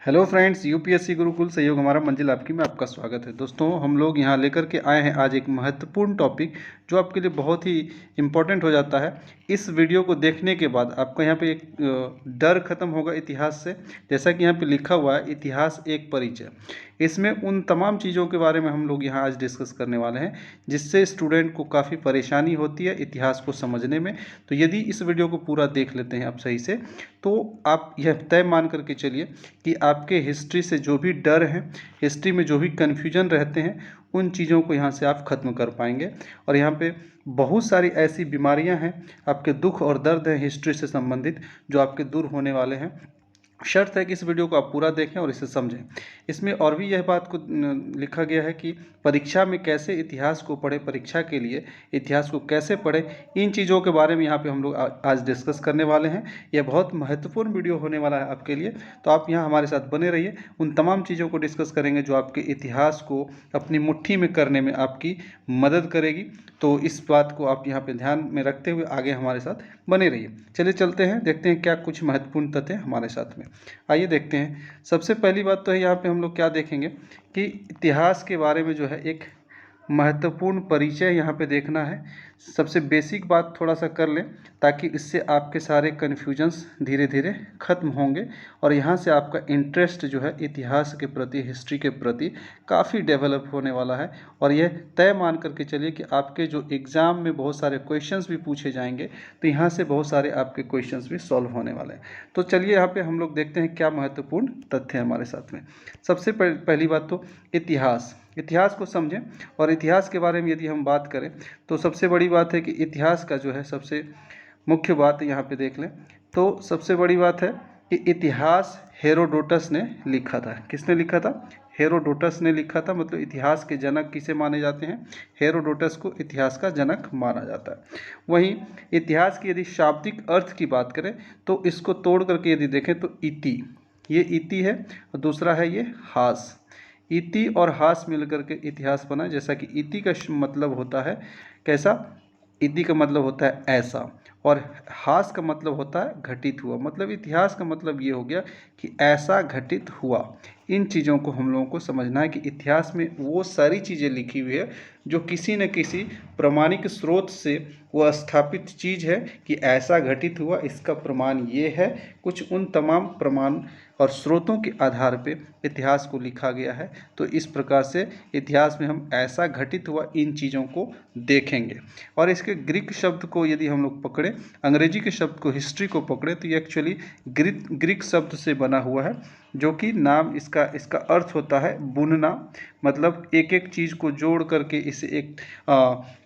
Hello friends, UPSC Gurukul सहयोग हमारा मंजिल आपकी में आपका स्वागत है। दोस्तों, हम लोग यहाँ लेकर के आए हैं आज एक महत्वपूर्ण टॉपिक जो आपके लिए बहुत ही इम्पोर्टेंट हो जाता है। इस वीडियो को देखने के बाद आपका यहाँ पे एक डर खत्म होगा इतिहास से। जैसा कि यहाँ पे लिखा हुआ है, इतिहास एक परिचय। इसमें उन तमाम चीज़ों के बारे में हम लोग यहाँ आज डिस्कस करने वाले हैं जिससे स्टूडेंट को काफ़ी परेशानी होती है इतिहास को समझने में। तो यदि इस वीडियो को पूरा देख लेते हैं आप सही से, तो आप यह तय मान करके चलिए कि आपके हिस्ट्री से जो भी डर हैं, हिस्ट्री में जो भी कन्फ्यूजन रहते हैं, उन चीज़ों को यहाँ से आप ख़त्म कर पाएंगे। और यहाँ पे बहुत सारी ऐसी बीमारियाँ हैं, आपके दुख और दर्द हैं हिस्ट्री से संबंधित, जो आपके दूर होने वाले हैं। शर्त है कि इस वीडियो को आप पूरा देखें और इसे समझें। इसमें और भी यह बात को लिखा गया है कि परीक्षा में कैसे इतिहास को पढ़े, परीक्षा के लिए इतिहास को कैसे पढ़े, इन चीज़ों के बारे में यहाँ पे हम लोग आज डिस्कस करने वाले हैं। यह बहुत महत्वपूर्ण वीडियो होने वाला है आपके लिए, तो आप यहाँ हमारे साथ बने रहिए। उन तमाम चीज़ों को डिस्कस करेंगे जो आपके इतिहास को अपनी मुट्ठी में करने में आपकी मदद करेगी। तो इस बात को आप यहाँ पे ध्यान में रखते हुए आगे हमारे साथ बने रहिए। चलिए चलते हैं, देखते हैं क्या कुछ महत्वपूर्ण तथ्य हमारे साथ में। आइए देखते हैं। सबसे पहली बात तो है, यहाँ पे हम लोग क्या देखेंगे कि इतिहास के बारे में जो है एक महत्वपूर्ण परिचय यहाँ पे देखना है। सबसे बेसिक बात थोड़ा सा कर लें ताकि इससे आपके सारे कन्फ्यूजन्स धीरे धीरे ख़त्म होंगे और यहाँ से आपका इंटरेस्ट जो है इतिहास के प्रति, हिस्ट्री के प्रति काफ़ी डेवलप होने वाला है। और यह तय मान करके चलिए कि आपके जो एग्ज़ाम में बहुत सारे क्वेश्चंस भी पूछे जाएंगे, तो यहाँ से बहुत सारे आपके क्वेश्चंस भी सॉल्व होने वाले हैं। तो चलिए यहाँ पे हम लोग देखते हैं क्या महत्वपूर्ण तथ्य है हमारे साथ में। सबसे पहली बात तो इतिहास को समझें। और इतिहास के बारे में यदि हम बात करें तो सबसे बड़ी बात है कि इतिहास का जो है सबसे मुख्य बात यहाँ पे देख लें तो सबसे बड़ी बात है कि इतिहास हेरोडोटस ने लिखा था। किसने लिखा था? हेरोडोटस ने लिखा था। मतलब इतिहास के जनक किसे माने जाते हैं? हेरोडोटस को इतिहास का जनक माना जाता है। वहीं इतिहास की यदि शाब्दिक अर्थ की बात करें तो इसको तोड़ करके यदि देखें तो इति, ये इति है और दूसरा है ये हास। इति और हास मिलकर के इतिहास बना। जैसा कि इति का मतलब होता है कैसा? इति का मतलब होता है ऐसा, और हास का मतलब होता है घटित हुआ। मतलब इतिहास का मतलब ये हो गया कि ऐसा घटित हुआ। इन चीज़ों को हम लोगों को समझना है कि इतिहास में वो सारी चीज़ें लिखी हुई है जो किसी न किसी प्रमाणिक स्रोत से वह स्थापित चीज़ है कि ऐसा घटित हुआ, इसका प्रमाण ये है। कुछ उन तमाम प्रमाण और स्रोतों के आधार पे इतिहास को लिखा गया है। तो इस प्रकार से इतिहास में हम ऐसा घटित हुआ इन चीज़ों को देखेंगे। और इसके ग्रीक शब्द को यदि हम लोग पकड़ें, अंग्रेजी के शब्द को, हिस्ट्री को पकड़े, तो ये एक्चुअली ग्रीक शब्द से बना हुआ है, जो कि नाम इसका अर्थ होता है बुनना। मतलब एक एक चीज़ को जोड़ करके इसे एक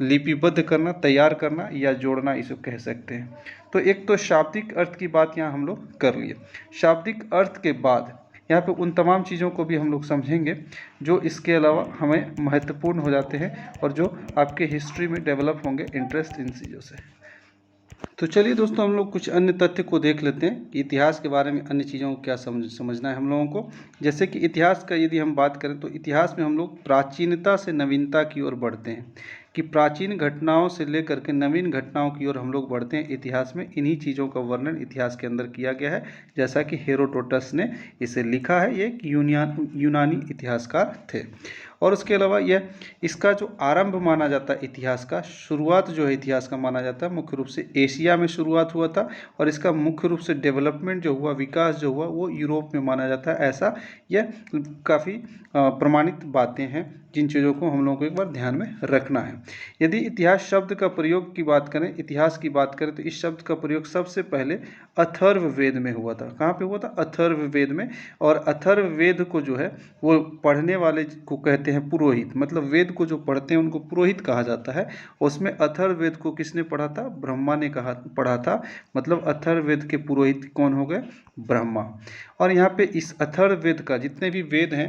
लिपिबद्ध करना, तैयार करना या जोड़ना, इसे कह सकते हैं। तो एक तो शाब्दिक अर्थ की बात यहाँ हम लोग कर लिए। शाब्दिक अर्थ के बाद यहाँ पे उन तमाम चीज़ों को भी हम लोग समझेंगे जो इसके अलावा हमें महत्वपूर्ण हो जाते हैं और जो आपके हिस्ट्री में डेवलप होंगे इंटरेस्ट इन चीज़ों से। तो चलिए दोस्तों, हम लोग कुछ अन्य तथ्य को देख लेते हैं कि इतिहास के बारे में अन्य चीज़ों को क्या समझना है हम लोगों को। जैसे कि इतिहास का यदि हम बात करें तो इतिहास में हम लोग प्राचीनता से नवीनता की ओर बढ़ते हैं, कि प्राचीन घटनाओं से लेकर के नवीन घटनाओं की ओर हम लोग बढ़ते हैं इतिहास में। इन्हीं चीज़ों का वर्णन इतिहास के अंदर किया गया है, जैसा कि हेरोडोटस ने इसे लिखा है। ये एक यूनानी इतिहासकार थे। और उसके अलावा यह इसका जो आरंभ माना जाता है, इतिहास का शुरुआत जो है इतिहास का माना जाता है, मुख्य रूप से एशिया में शुरुआत हुआ था। और इसका मुख्य रूप से डेवलपमेंट जो हुआ, विकास जो हुआ, वो यूरोप में माना जाता है। ऐसा यह काफ़ी प्रमाणित बातें हैं जिन चीज़ों को हम लोगों को एक बार ध्यान में रखना है। यदि इतिहास शब्द का प्रयोग की बात करें, इतिहास की बात करें, तो इस शब्द का प्रयोग सबसे पहले अथर्ववेद में हुआ था। कहाँ पे हुआ था? अथर्ववेद में। और अथर्ववेद को जो है वो पढ़ने वाले को कहते हैं पुरोहित। मतलब वेद को जो पढ़ते हैं उनको पुरोहित कहा जाता है। उसमें अथर्ववेद को किसने पढ़ा था? ब्रह्मा ने पढ़ा था। मतलब अथर्ववेद के पुरोहित कौन हो गए? ब्रह्मा। और यहाँ पे इस अथर्ववेद का जितने भी वेद हैं,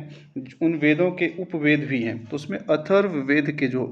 उन वेदों के उपवेद भी हैं। तो उसमें अथर्ववेद के जो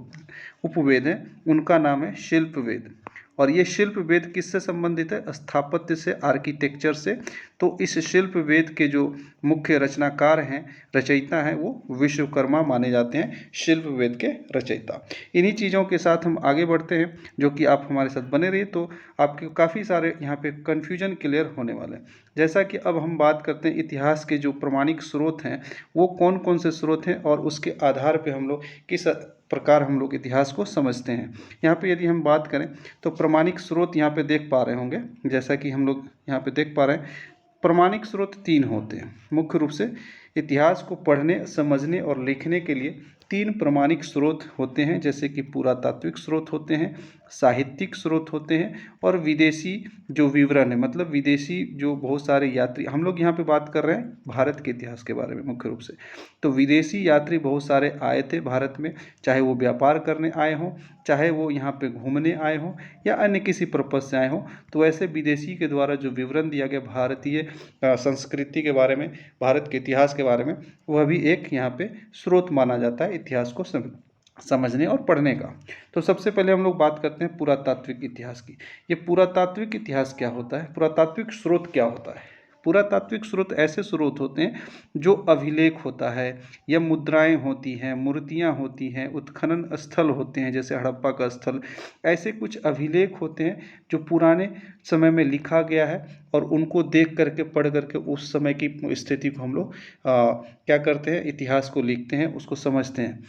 उपवेद हैं उनका नाम है शिल्प वेद। और ये शिल्प वेद किससे संबंधित है? स्थापत्य से, आर्किटेक्चर से। तो इस शिल्प वेद के जो मुख्य रचनाकार हैं, रचयिता हैं, वो विश्वकर्मा माने जाते हैं, शिल्प वेद के रचयिता। इन्हीं चीज़ों के साथ हम आगे बढ़ते हैं, जो कि आप हमारे साथ बने रहिए, तो आपके काफ़ी सारे यहाँ पे कन्फ्यूजन क्लियर होने वाले हैं। जैसा कि अब हम बात करते हैं इतिहास के जो प्रमाणिक स्रोत हैं वो कौन कौन से स्रोत हैं और उसके आधार पे हम लोग किस प्रकार हम लोग इतिहास को समझते हैं। यहाँ पे यदि हम बात करें तो प्रमाणिक स्रोत यहाँ पे देख पा रहे होंगे, जैसा कि हम लोग यहाँ पे देख पा रहे हैं प्रमाणिक स्रोत 3 होते हैं मुख्य रूप से। इतिहास को पढ़ने, समझने और लिखने के लिए 3 प्रमाणिक स्रोत होते हैं, जैसे कि पुरातात्विक स्रोत होते हैं, साहित्यिक स्रोत होते हैं और विदेशी जो विवरण है, मतलब विदेशी जो बहुत सारे यात्री, हम लोग यहाँ पे बात कर रहे हैं भारत के इतिहास के बारे में मुख्य रूप से। तो विदेशी यात्री बहुत सारे आए थे भारत में, चाहे वो व्यापार करने आए हों, चाहे वो यहाँ पे घूमने आए हों या अन्य किसी पर्पज से आए हों। तो ऐसे विदेशी के द्वारा जो विवरण दिया गया भारतीय संस्कृति के बारे में, भारत के इतिहास के बारे में, वह भी एक यहाँ पे स्रोत माना जाता है इतिहास को समझने और पढ़ने का। तो सबसे पहले हम लोग बात करते हैं पुरातात्विक इतिहास की। ये पुरातात्विक इतिहास क्या होता है, पुरातात्विक स्रोत क्या होता है? पुरातात्विक स्रोत ऐसे स्रोत होते हैं जो अभिलेख होता है या मुद्राएं होती हैं, मूर्तियां होती हैं, उत्खनन स्थल होते हैं जैसे हड़प्पा का स्थल, ऐसे कुछ अभिलेख होते हैं जो पुराने समय में लिखा गया है और उनको देख करके, पढ़ करके उस समय की स्थिति को हम लोग क्या करते हैं, इतिहास को लिखते हैं, उसको समझते हैं।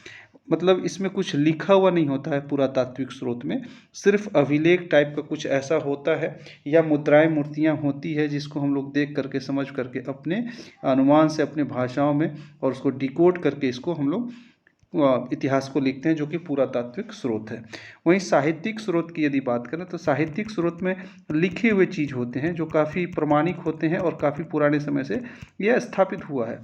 मतलब इसमें कुछ लिखा हुआ नहीं होता है पुरातात्विक स्रोत में, सिर्फ अभिलेख टाइप का कुछ ऐसा होता है या मुद्राएं, मूर्तियां होती है जिसको हम लोग देख करके, समझ करके, अपने अनुमान से, अपने भाषाओं में और उसको डिकोड करके इसको हम लोग इतिहास को लिखते हैं, जो कि पुरातात्विक स्रोत है। वहीं साहित्यिक स्रोत की यदि बात करें तो साहित्यिक स्रोत में लिखे हुए चीज़ होते हैं जो काफ़ी प्रमाणिक होते हैं और काफ़ी पुराने समय से यह स्थापित हुआ है।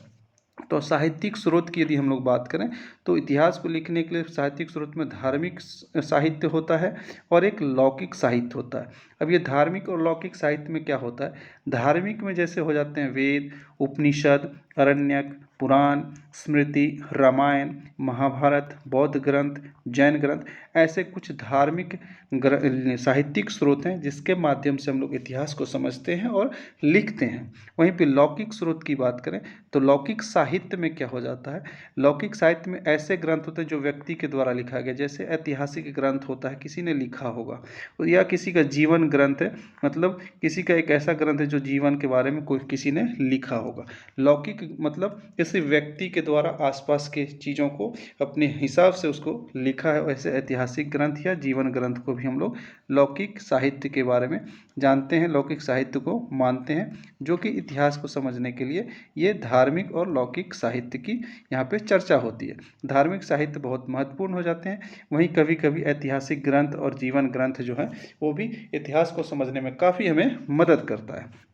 तो साहित्यिक स्रोत की यदि हम लोग बात करें तो इतिहास को लिखने के लिए साहित्यिक स्रोत में धार्मिक साहित्य होता है और एक लौकिक साहित्य होता है। अब ये धार्मिक और लौकिक साहित्य में क्या होता है, धार्मिक में जैसे हो जाते हैं वेद, उपनिषद, अरण्यक, पुराण, स्मृति, रामायण, महाभारत, बौद्ध ग्रंथ, जैन ग्रंथ, ऐसे कुछ धार्मिक साहित्यिक स्रोत हैं जिसके माध्यम से हम लोग इतिहास को समझते हैं और लिखते हैं। वहीं पे लौकिक स्रोत की बात करें तो लौकिक साहित्य में क्या हो जाता है, लौकिक साहित्य में ऐसे ग्रंथ होते हैं जो व्यक्ति के द्वारा लिखा गया, जैसे ऐतिहासिक ग्रंथ होता है, किसी ने लिखा होगा, या किसी का जीवन ग्रंथ है, मतलब किसी का एक ऐसा ग्रंथ है जो जीवन के बारे में कोई किसी ने लिखा होगा। लौकिक मतलब किसी व्यक्ति के द्वारा आसपास के चीज़ों को अपने हिसाब से उसको लिखा है, वैसे ऐतिहासिक ग्रंथ या जीवन ग्रंथ को भी हम लोग लौकिक साहित्य के बारे में जानते हैं, लौकिक साहित्य को मानते हैं, जो कि इतिहास को समझने के लिए ये धार्मिक और लौकिक साहित्य की यहाँ पे चर्चा होती है। धार्मिक साहित्य बहुत महत्वपूर्ण हो जाते हैं, वहीं कभी कभी ऐतिहासिक ग्रंथ और जीवन ग्रंथ जो है वो भी इतिहास को समझने में काफ़ी हमें मदद करता है।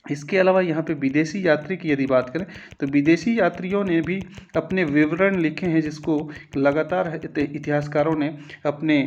इसके अलावा यहाँ पे विदेशी यात्री की यदि बात करें तो विदेशी यात्रियों ने भी अपने विवरण लिखे हैं, जिसको लगातार इतिहासकारों ने अपने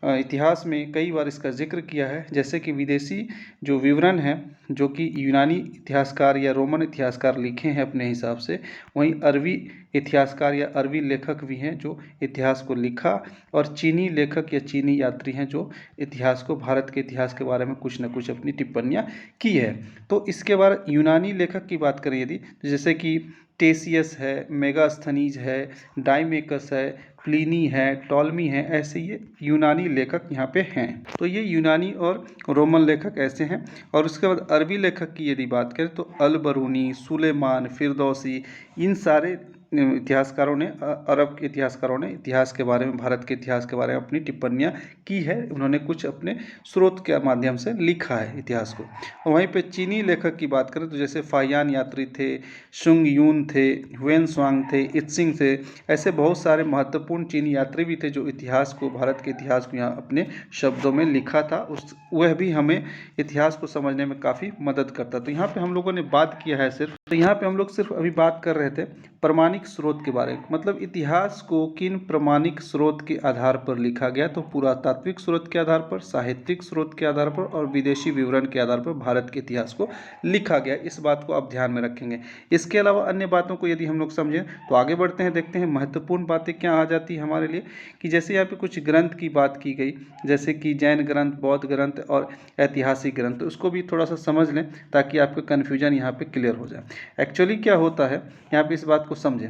इतिहास में कई बार इसका जिक्र किया है। जैसे कि विदेशी जो विवरण है जो कि यूनानी इतिहासकार या रोमन इतिहासकार लिखे हैं अपने हिसाब से, वहीं अरबी इतिहासकार या अरबी लेखक भी हैं जो इतिहास को लिखा, और चीनी लेखक या चीनी यात्री हैं जो इतिहास को, भारत के इतिहास के बारे में कुछ न कुछ अपनी टिप्पणियाँ की है। तो इसके बाद यूनानी लेखक की बात करें यदि, जैसे कि टेसियस है, मेगास्थनीज है, डाइमेकस है, प्लिनी है, टॉलमी है, ऐसे ये यूनानी लेखक यहाँ पे हैं। तो ये यूनानी और रोमन लेखक ऐसे हैं। और उसके बाद अरबी लेखक की यदि बात करें तो अल बरूनी, सुलेमान, फिरदौसी, इन सारे इतिहासकारों ने, अरब के इतिहासकारों ने इतिहास के बारे में, भारत के इतिहास के बारे में अपनी टिप्पणियाँ की है। उन्होंने कुछ अपने स्रोत के माध्यम से लिखा है इतिहास को। और वहीं पे चीनी लेखक की बात करें तो जैसे फायान यात्री थे, शुंग यून थे, हुएन स्वांग थे, इत्सिंग थे, ऐसे बहुत सारे महत्वपूर्ण चीनी यात्री भी थे जो इतिहास को, भारत के इतिहास को यहाँ अपने शब्दों में लिखा था। वह भी हमें इतिहास को समझने में काफ़ी मदद करता। तो यहाँ पे हम लोगों ने बात किया है सिर्फ, तो यहाँ पे हम लोग सिर्फ अभी बात कर रहे थे प्रमाणिक स्रोत के बारे में, मतलब इतिहास को किन प्रमाणिक स्रोत के आधार पर लिखा गया। तो पुरातात्विक स्रोत के आधार पर, साहित्यिक स्रोत के आधार पर और विदेशी विवरण के आधार पर भारत के इतिहास को लिखा गया। इस बात को आप ध्यान में रखेंगे। इसके अलावा अन्य बातों को यदि हम लोग समझें तो आगे बढ़ते हैं, देखते हैं महत्वपूर्ण बातें क्या आ जाती है हमारे लिए। कि जैसे यहाँ पे कुछ ग्रंथ की बात की गई, जैसे कि जैन ग्रंथ, बौद्ध ग्रंथ और ऐतिहासिक ग्रंथ, तो उसको भी थोड़ा सा समझ लें ताकि आपका कन्फ्यूजन यहाँ पे क्लियर हो जाए। एक्चुअली क्या होता है, यहाँ पे इस बात को समझें।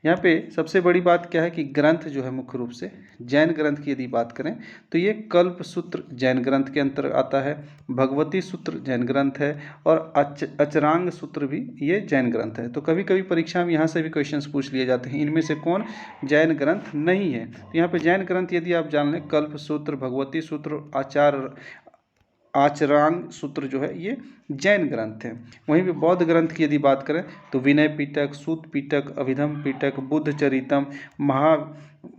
यहाँ पे सबसे बड़ी बात क्या है कि ग्रंथ जो है मुख्य रूप से जैन ग्रंथ की यदि बात करें तो ये कल्प सूत्र जैन ग्रंथ के अंतर्गत आता है, भगवती सूत्र जैन ग्रंथ है, और अचरांग सूत्र भी ये जैन ग्रंथ है। तो कभी कभी परीक्षा में यहाँ से भी क्वेश्चंस पूछ लिए जाते हैं, इनमें से कौन जैन ग्रंथ नहीं है। तो यहाँ पे जैन ग्रंथ यदि आप जान लें, कल्प सूत्र, भगवती सूत्र, आचरांग सूत्र जो है ये जैन ग्रंथ हैं। वहीं पे बौद्ध ग्रंथ की यदि बात करें तो विनय पिटक, सूत पिटक, अभिधम पिटक, बुद्ध चरितम,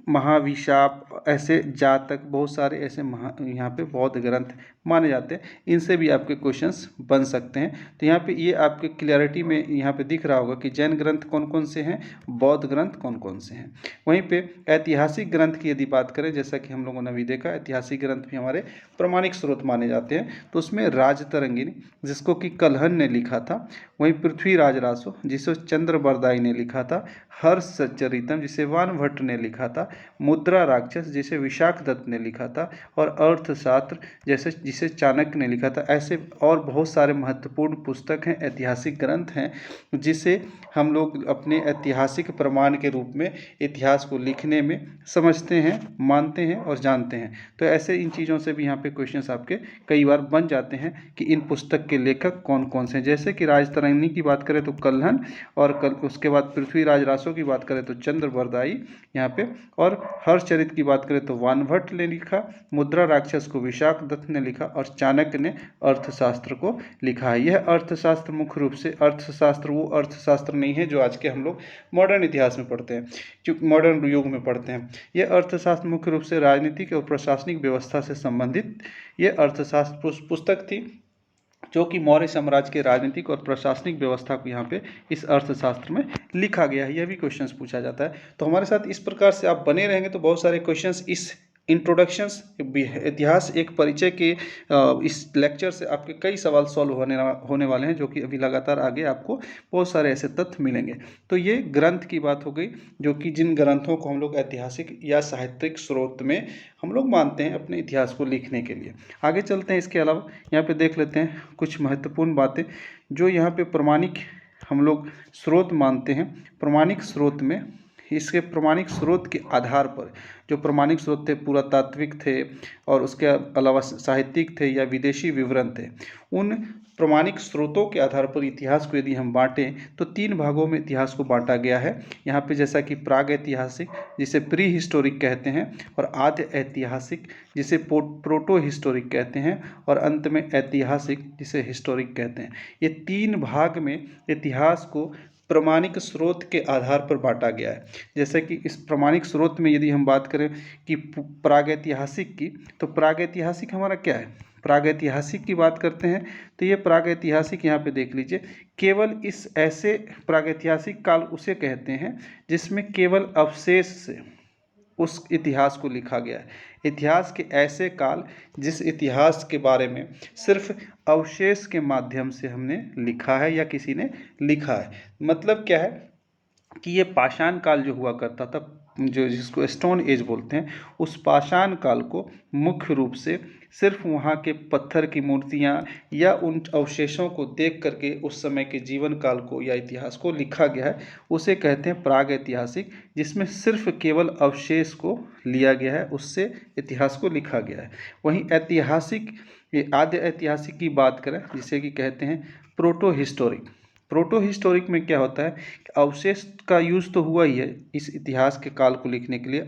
महाविशाप, ऐसे जातक, बहुत सारे ऐसे यहाँ पे बौद्ध ग्रंथ माने जाते हैं। इनसे भी आपके क्वेश्चंस बन सकते हैं। तो यहाँ पे ये आपके क्लियरिटी में यहाँ पे दिख रहा होगा कि जैन ग्रंथ कौन कौन से हैं, बौद्ध ग्रंथ कौन कौन से हैं। वहीं पे ऐतिहासिक ग्रंथ की यदि बात करें, जैसा कि हम लोगों ने अभी देखा, ऐतिहासिक ग्रंथ भी हमारे प्रमाणिक स्रोत माने जाते हैं। तो उसमें राजतरंगिणी जिसको कि कलहन ने लिखा था, वहीं पृथ्वीराज रासो जिसे चंद्र बरदाई ने लिखा था, हर्षचरितम जिसे वान भट्ट ने लिखा था, मुद्रा राक्षस जिसे विशाख दत्त ने लिखा था, और अर्थशास्त्र जिसे चाणक्य ने लिखा था। ऐसे और बहुत सारे महत्वपूर्ण पुस्तक हैं, ऐतिहासिक ग्रंथ हैं, जिसे हम लोग अपने ऐतिहासिक प्रमाण के रूप में इतिहास को लिखने में समझते हैं, मानते हैं और जानते हैं। तो ऐसे इन चीज़ों से भी यहाँ पे क्वेश्चंस आपके कई बार बन जाते हैं कि इन पुस्तक के लेखक कौन कौन से हैं। जैसे कि राजतरंगिणी की बात करें तो कल्हन, और उसके बाद पृथ्वीराज रासो की बात करें तो चंद्र बरदाई यहाँ पे, और हर्षचरित की बात करें तो वानभट्ट ने लिखा, मुद्रा राक्षस को विशाख दत्त ने लिखा, और चाणक्य ने अर्थशास्त्र को लिखा है। यह अर्थशास्त्र मुख्य रूप से अर्थशास्त्र वो अर्थशास्त्र नहीं है जो आज के हम लोग मॉडर्न इतिहास में पढ़ते हैं, जो मॉडर्न युग में पढ़ते हैं। यह अर्थशास्त्र मुख्य रूप से राजनीतिक और प्रशासनिक व्यवस्था से संबंधित ये अर्थशास्त्र पुस्तक थी, जो कि मौर्य साम्राज्य के राजनीतिक और प्रशासनिक व्यवस्था को यहाँ पे इस अर्थशास्त्र में लिखा गया है। यह भी क्वेश्चंस पूछा जाता है। तो हमारे साथ इस प्रकार से आप बने रहेंगे तो बहुत सारे क्वेश्चंस इस इंट्रोडक्शंस इतिहास एक परिचय के इस लेक्चर से आपके कई सवाल सॉल्व होने वाले हैं, जो कि अभी लगातार आगे आपको बहुत सारे ऐसे तथ्य मिलेंगे। तो ये ग्रंथ की बात हो गई, जो कि जिन ग्रंथों को हम लोग ऐतिहासिक या साहित्यिक स्रोत में हम लोग मानते हैं अपने इतिहास को लिखने के लिए। आगे चलते हैं। इसके अलावा यहाँ पे देख लेते हैं कुछ महत्वपूर्ण बातें जो यहाँ पे प्रमाणिक हम लोग स्रोत मानते हैं। प्रमाणिक स्रोत में इसके प्रमाणिक स्रोत के आधार पर, जो प्रमाणिक स्रोत थे पुरातात्विक थे और उसके अलावा साहित्यिक थे या विदेशी विवरण थे, उन प्रमाणिक स्रोतों के आधार पर इतिहास को यदि हम बांटें तो 3 भागों में इतिहास को बांटा गया है यहाँ पे। जैसा कि प्राग ऐतिहासिक जिसे प्री हिस्टोरिक कहते हैं, और आद्य ऐतिहासिक जिसे प्रोटो हिस्टोरिक कहते हैं, और अंत में ऐतिहासिक जिसे हिस्टोरिक कहते हैं। ये 3 भाग में इतिहास को प्रमाणिक स्रोत के आधार पर बांटा गया है। जैसे कि इस प्रमाणिक स्रोत में यदि हम बात करें कि प्रागैतिहासिक की, तो प्रागैतिहासिक हमारा क्या है? प्रागैतिहासिक की बात करते हैं तो ये प्रागैतिहासिक यहाँ पे देख लीजिए, केवल इस ऐसे प्रागैतिहासिक काल उसे कहते हैं जिसमें केवल अवशेष से उस इतिहास को लिखा गया है। इतिहास के ऐसे काल जिस इतिहास के बारे में सिर्फ अवशेष के माध्यम से हमने लिखा है या किसी ने लिखा है। मतलब क्या है कि ये पाषाण काल जो हुआ करता था, जो जिसको स्टोन एज बोलते हैं, उस पाषाण काल को मुख्य रूप से सिर्फ वहाँ के पत्थर की मूर्तियाँ या उन अवशेषों को देख करके उस समय के जीवन काल को या इतिहास को लिखा गया है, उसे कहते हैं प्राग ऐतिहासिक, जिसमें सिर्फ केवल अवशेष को लिया गया है, उससे इतिहास को लिखा गया है। वहीं ऐतिहासिक आद्य ऐतिहासिक की बात करें जिसे कि कहते हैं प्रोटो हिस्टोरिक। प्रोटो हिस्टोरिक में क्या होता है कि अवशेष का यूज़ तो हुआ ही है इस इतिहास के काल को लिखने के लिए।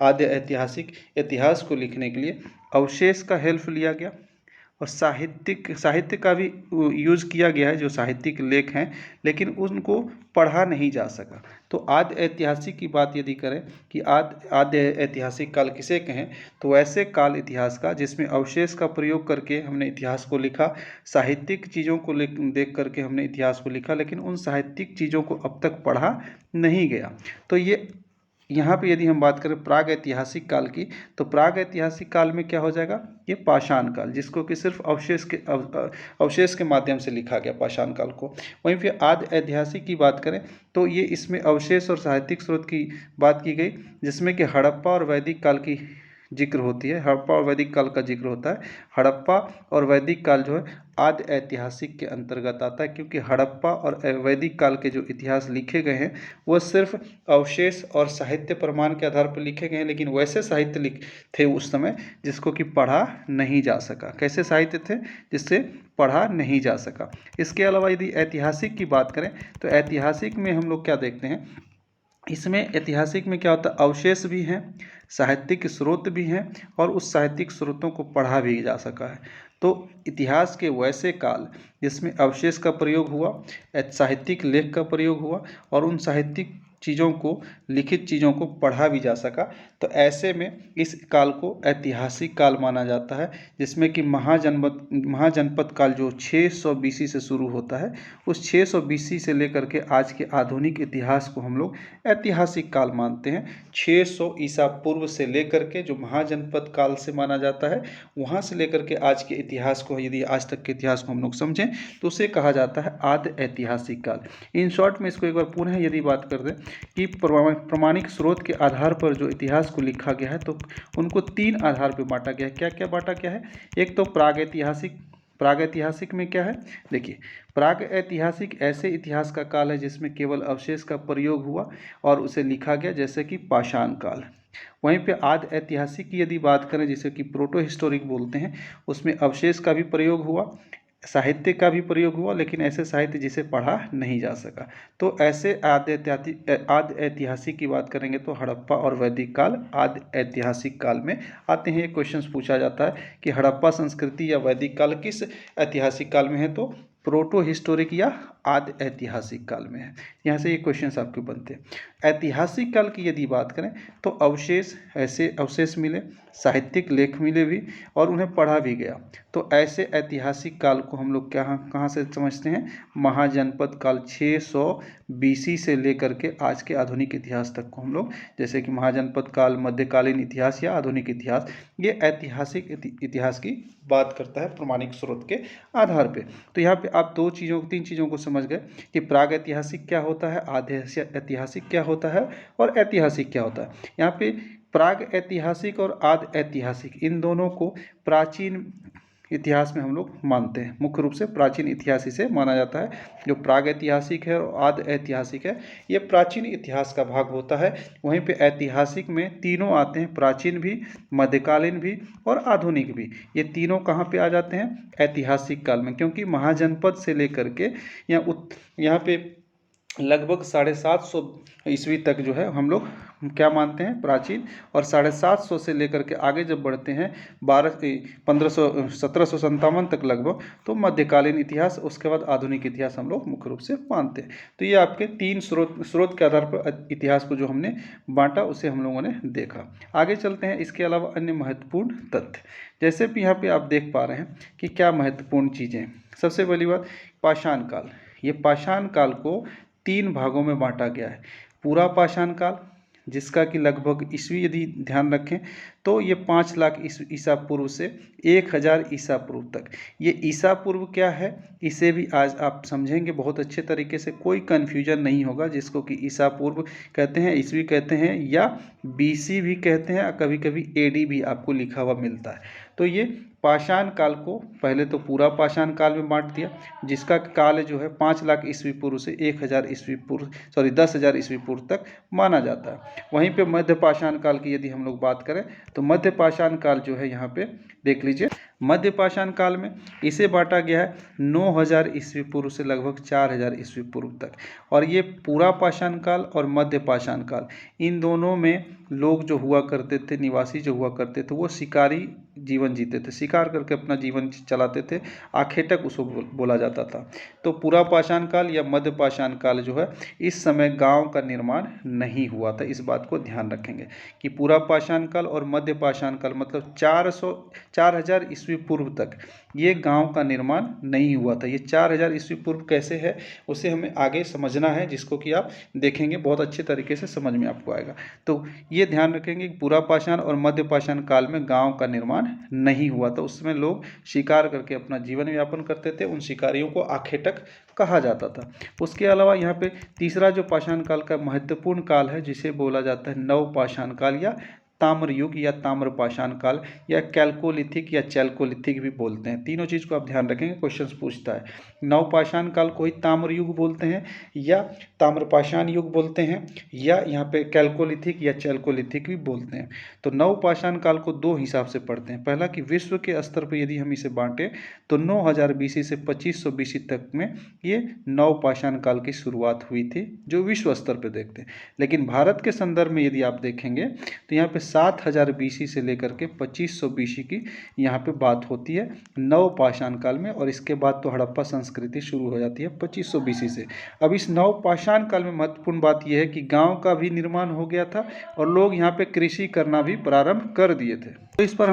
आद्य ऐतिहासिक इतिहास को लिखने के लिए अवशेष का हेल्प लिया गया, और साहित्य का भी यूज़ किया गया है, जो साहित्यिक लेख हैं, लेकिन उनको पढ़ा नहीं जा सका। तो आद्य ऐतिहासिक की बात यदि करें कि आद्य ऐतिहासिक काल किसे कहें, तो ऐसे काल इतिहास का जिसमें अवशेष का प्रयोग करके हमने इतिहास को लिखा, साहित्यिक चीज़ों को देख करके हमने इतिहास को लिखा, लेकिन उन साहित्यिक चीज़ों को अब तक पढ़ा नहीं गया। तो ये यहाँ पे यदि हम बात करें प्राग ऐतिहासिक काल की, तो प्राग ऐतिहासिक काल में क्या हो जाएगा, ये पाषाण काल, जिसको कि सिर्फ अवशेष के माध्यम से लिखा गया पाषाण काल को। वहीं फिर आद्य ऐतिहासिक की बात करें तो ये इसमें अवशेष और साहित्यिक स्रोत की बात की गई, जिसमें कि हड़प्पा और वैदिक काल की जिक्र होती है, हड़प्पा और वैदिक काल का जिक्र होता है। हड़प्पा और वैदिक काल जो है आदि ऐतिहासिक के अंतर्गत आता है, क्योंकि हड़प्पा और वैदिक काल के जो इतिहास लिखे गए हैं वह सिर्फ अवशेष और साहित्य प्रमाण के आधार पर लिखे गए हैं, लेकिन वैसे साहित्य थे उस समय जिसको कि पढ़ा नहीं जा सका। कैसे साहित्य थे? जिससे पढ़ा नहीं जा सका। इसके अलावा यदि ऐतिहासिक की बात करें तो ऐतिहासिक में हम लोग क्या देखते हैं, इसमें ऐतिहासिक में क्या होता है, अवशेष भी हैं, साहित्यिक स्रोत भी हैं और उस साहित्यिक स्रोतों को पढ़ा भी जा सका है। तो इतिहास के वैसे काल जिसमें अवशेष का प्रयोग हुआ, साहित्यिक लेख का प्रयोग हुआ और उन साहित्यिक चीज़ों को, लिखित चीज़ों को पढ़ा भी जा सका, तो ऐसे में इस काल को ऐतिहासिक काल माना जाता है, जिसमें कि महाजनपद काल जो 600 बीसी से शुरू होता है, उस 600 बीसी से लेकर के आज के आधुनिक इतिहास को हम लोग ऐतिहासिक काल मानते हैं। 600 ईसा पूर्व से लेकर के जो महाजनपद काल से माना जाता है, वहाँ से लेकर के आज के इतिहास को, यदि आज तक के इतिहास को हम लोग समझें तो उसे कहा जाता है आदि ऐतिहासिक काल। इन शॉर्ट में इसको एक बार पुनः यदि बात कर दें कि प्रमाणिक स्रोत के आधार पर जो इतिहास को लिखा गया है, तो उनको 3 आधार पर बांटा गया है। क्या क्या बांटा गया है? एक तो प्रागैतिहासिक में क्या है, देखिए, प्रागैतिहासिक ऐसे इतिहास का काल है जिसमें केवल अवशेष का प्रयोग हुआ और उसे लिखा गया, जैसे कि पाषाण काल। वहीं पे आदि ऐतिहासिक की यदि बात करें, जिसे कि प्रोटो हिस्टोरिक बोलते हैं, उसमें अवशेष का भी प्रयोग हुआ, साहित्य का भी प्रयोग हुआ, लेकिन ऐसे साहित्य जिसे पढ़ा नहीं जा सका। तो ऐसे आदि ऐतिहासिक की बात करेंगे तो हड़प्पा और वैदिक काल आदि ऐतिहासिक काल में आते हैं। क्वेश्चंस पूछा जाता है कि हड़प्पा संस्कृति या वैदिक काल किस ऐतिहासिक काल में है, तो प्रोटो हिस्टोरिक या आदि ऐतिहासिक काल में है। यहाँ से ये क्वेश्चंस आपके बनते हैं। ऐतिहासिक काल की यदि बात करें तो ऐसे अवशेष मिले, साहित्यिक लेख मिले भी और उन्हें पढ़ा भी गया। तो ऐसे ऐतिहासिक काल को हम लोग कहाँ से समझते हैं? महाजनपद काल 600 बीसी से लेकर के आज के आधुनिक इतिहास तक को हम लोग, जैसे कि महाजनपद काल, मध्यकालीन इतिहास या आधुनिक इतिहास, ये ऐतिहासिक इतिहास की बात करता है प्रमाणिक स्रोत के आधार पे। तो यहाँ पे आप 3 चीज़ों को समझ गए कि प्रागैतिहासिक क्या होता है, आधि ऐतिहासिक क्या होता है और ऐतिहासिक क्या होता है। यहाँ पे प्राग ऐतिहासिक और आदि ऐतिहासिक, इन दोनों को प्राचीन इतिहास में हम लोग मानते हैं। मुख्य रूप से प्राचीन इतिहास इसे माना जाता है। जो प्राग ऐतिहासिक है और आदि ऐतिहासिक है, ये प्राचीन इतिहास का भाग होता है। वहीं पे ऐतिहासिक में तीनों आते हैं, प्राचीन भी, मध्यकालीन भी और आधुनिक भी। ये तीनों कहाँ पे आ जाते हैं? ऐतिहासिक काल में, क्योंकि महाजनपद से लेकर के यहाँ पे लगभग 750 ईस्वी तक जो है हम लोग क्या मानते हैं? प्राचीन। और 750 से लेकर के आगे जब बढ़ते हैं 1757 तक लगभग, तो मध्यकालीन इतिहास, उसके बाद आधुनिक इतिहास हम लोग मुख्य रूप से मानते हैं। तो ये आपके 3 स्रोत के आधार पर इतिहास को जो हमने बांटा उसे हम लोगों ने देखा। आगे चलते हैं। इसके अलावा अन्य महत्वपूर्ण तथ्य, जैसे भी यहाँ पे आप देख पा रहे हैं कि क्या महत्वपूर्ण चीज़ें। सबसे पहली बात, पाषाण काल। ये पाषाण काल को 3 भागों में बांटा गया है। पूरा पाषाण काल, जिसका कि लगभग ईस्वी यदि ध्यान रखें तो ये 5 लाख ईसा पूर्व से 1000 ईसा पूर्व तक। ये ईसा पूर्व क्या है, इसे भी आज आप समझेंगे बहुत अच्छे तरीके से, कोई कन्फ्यूजन नहीं होगा। जिसको कि ईसा पूर्व कहते हैं, ईस्वी कहते हैं या बीसी भी कहते हैं, कभी कभी एडी भी आपको लिखा हुआ मिलता है। तो ये पाषाण काल को पहले तो पूरा पाषाण काल में बांट दिया, जिसका काल जो है 5 लाख ईस्वी पूर्व से 1000 ईस्वी पूर्व तक माना जाता है। वहीं पे मध्य पाषाण काल की यदि हम लोग बात करें तो मध्य पाषाण काल जो है, यहाँ पे देख लीजिए, मध्य पाषाण काल में इसे बांटा गया है 9000 ईस्वी पूर्व से लगभग 4000 ईस्वी पूर्व तक। और ये पूरा पाषाण काल और मध्य पाषाण काल, इन दोनों में लोग जो हुआ करते थे, निवासी जो हुआ करते थे, वो शिकारी जीवन जीते थे, शिकार करके अपना जीवन चलाते थे, आखेटक उसको बोला जाता था। तो पूरा पाषाण काल या मध्य पाषाण काल जो है, इस समय गांव का निर्माण नहीं हुआ था। इस बात को ध्यान रखेंगे कि पूरा पाषाण काल और मध्य पाषाण काल मतलब 4000 ईस्वी पूर्व तक ये गांव का निर्माण नहीं हुआ था। ये 4000 ईस्वी पूर्व कैसे है उसे हमें आगे समझना है, जिसको कि आप देखेंगे बहुत अच्छे तरीके से समझ में आपको आएगा। तो ये ध्यान रखेंगे कि पूरा पाषाण और मध्य पाषाण काल में गांव का निर्माण नहीं हुआ था। उस समय लोग शिकार करके अपना जीवन यापन करते थे, उन शिकारियों को आखेटक कहा जाता था। उसके अलावा यहाँ पे तीसरा जो पाषाण काल का महत्वपूर्ण काल है, जिसे बोला जाता है नव पाषाण काल या ताम्र युग या ताम्रपाषाण काल या कैल्कोलिथिक या चैल्कोलिथिक भी बोलते हैं। तीनों चीज़ को आप ध्यान रखेंगे, क्वेश्चंस पूछता है। नवपाषाण काल को ही ताम्र युग बोलते हैं या ताम्रपाषाण युग बोलते हैं या यहाँ पे कैल्कोलिथिक या चैल्कोलिथिक भी बोलते हैं। तो नवपाषाण काल को दो हिसाब से पढ़ते हैं। पहला कि विश्व के स्तर पर यदि हम इसे बांटें तो 9000 BC से 2500 BC तक में ये नवपाषाण काल की शुरुआत हुई थी, जो विश्व स्तर पर देखते हैं। लेकिन भारत के संदर्भ में यदि आप देखेंगे तो यहाँ पे 7000 BC से लेकर के 2500 BC की यहाँ पे बात होती है नवपाषाण काल में, और इसके बाद तो हड़प्पा संस्कृति शुरू हो जाती है 2500 BC से। अब इस नवपाषाण काल में महत्वपूर्ण बात यह है कि गांव का भी निर्माण हो गया था और लोग यहाँ पे कृषि करना भी प्रारंभ कर दिए थे। तो इस प्रकार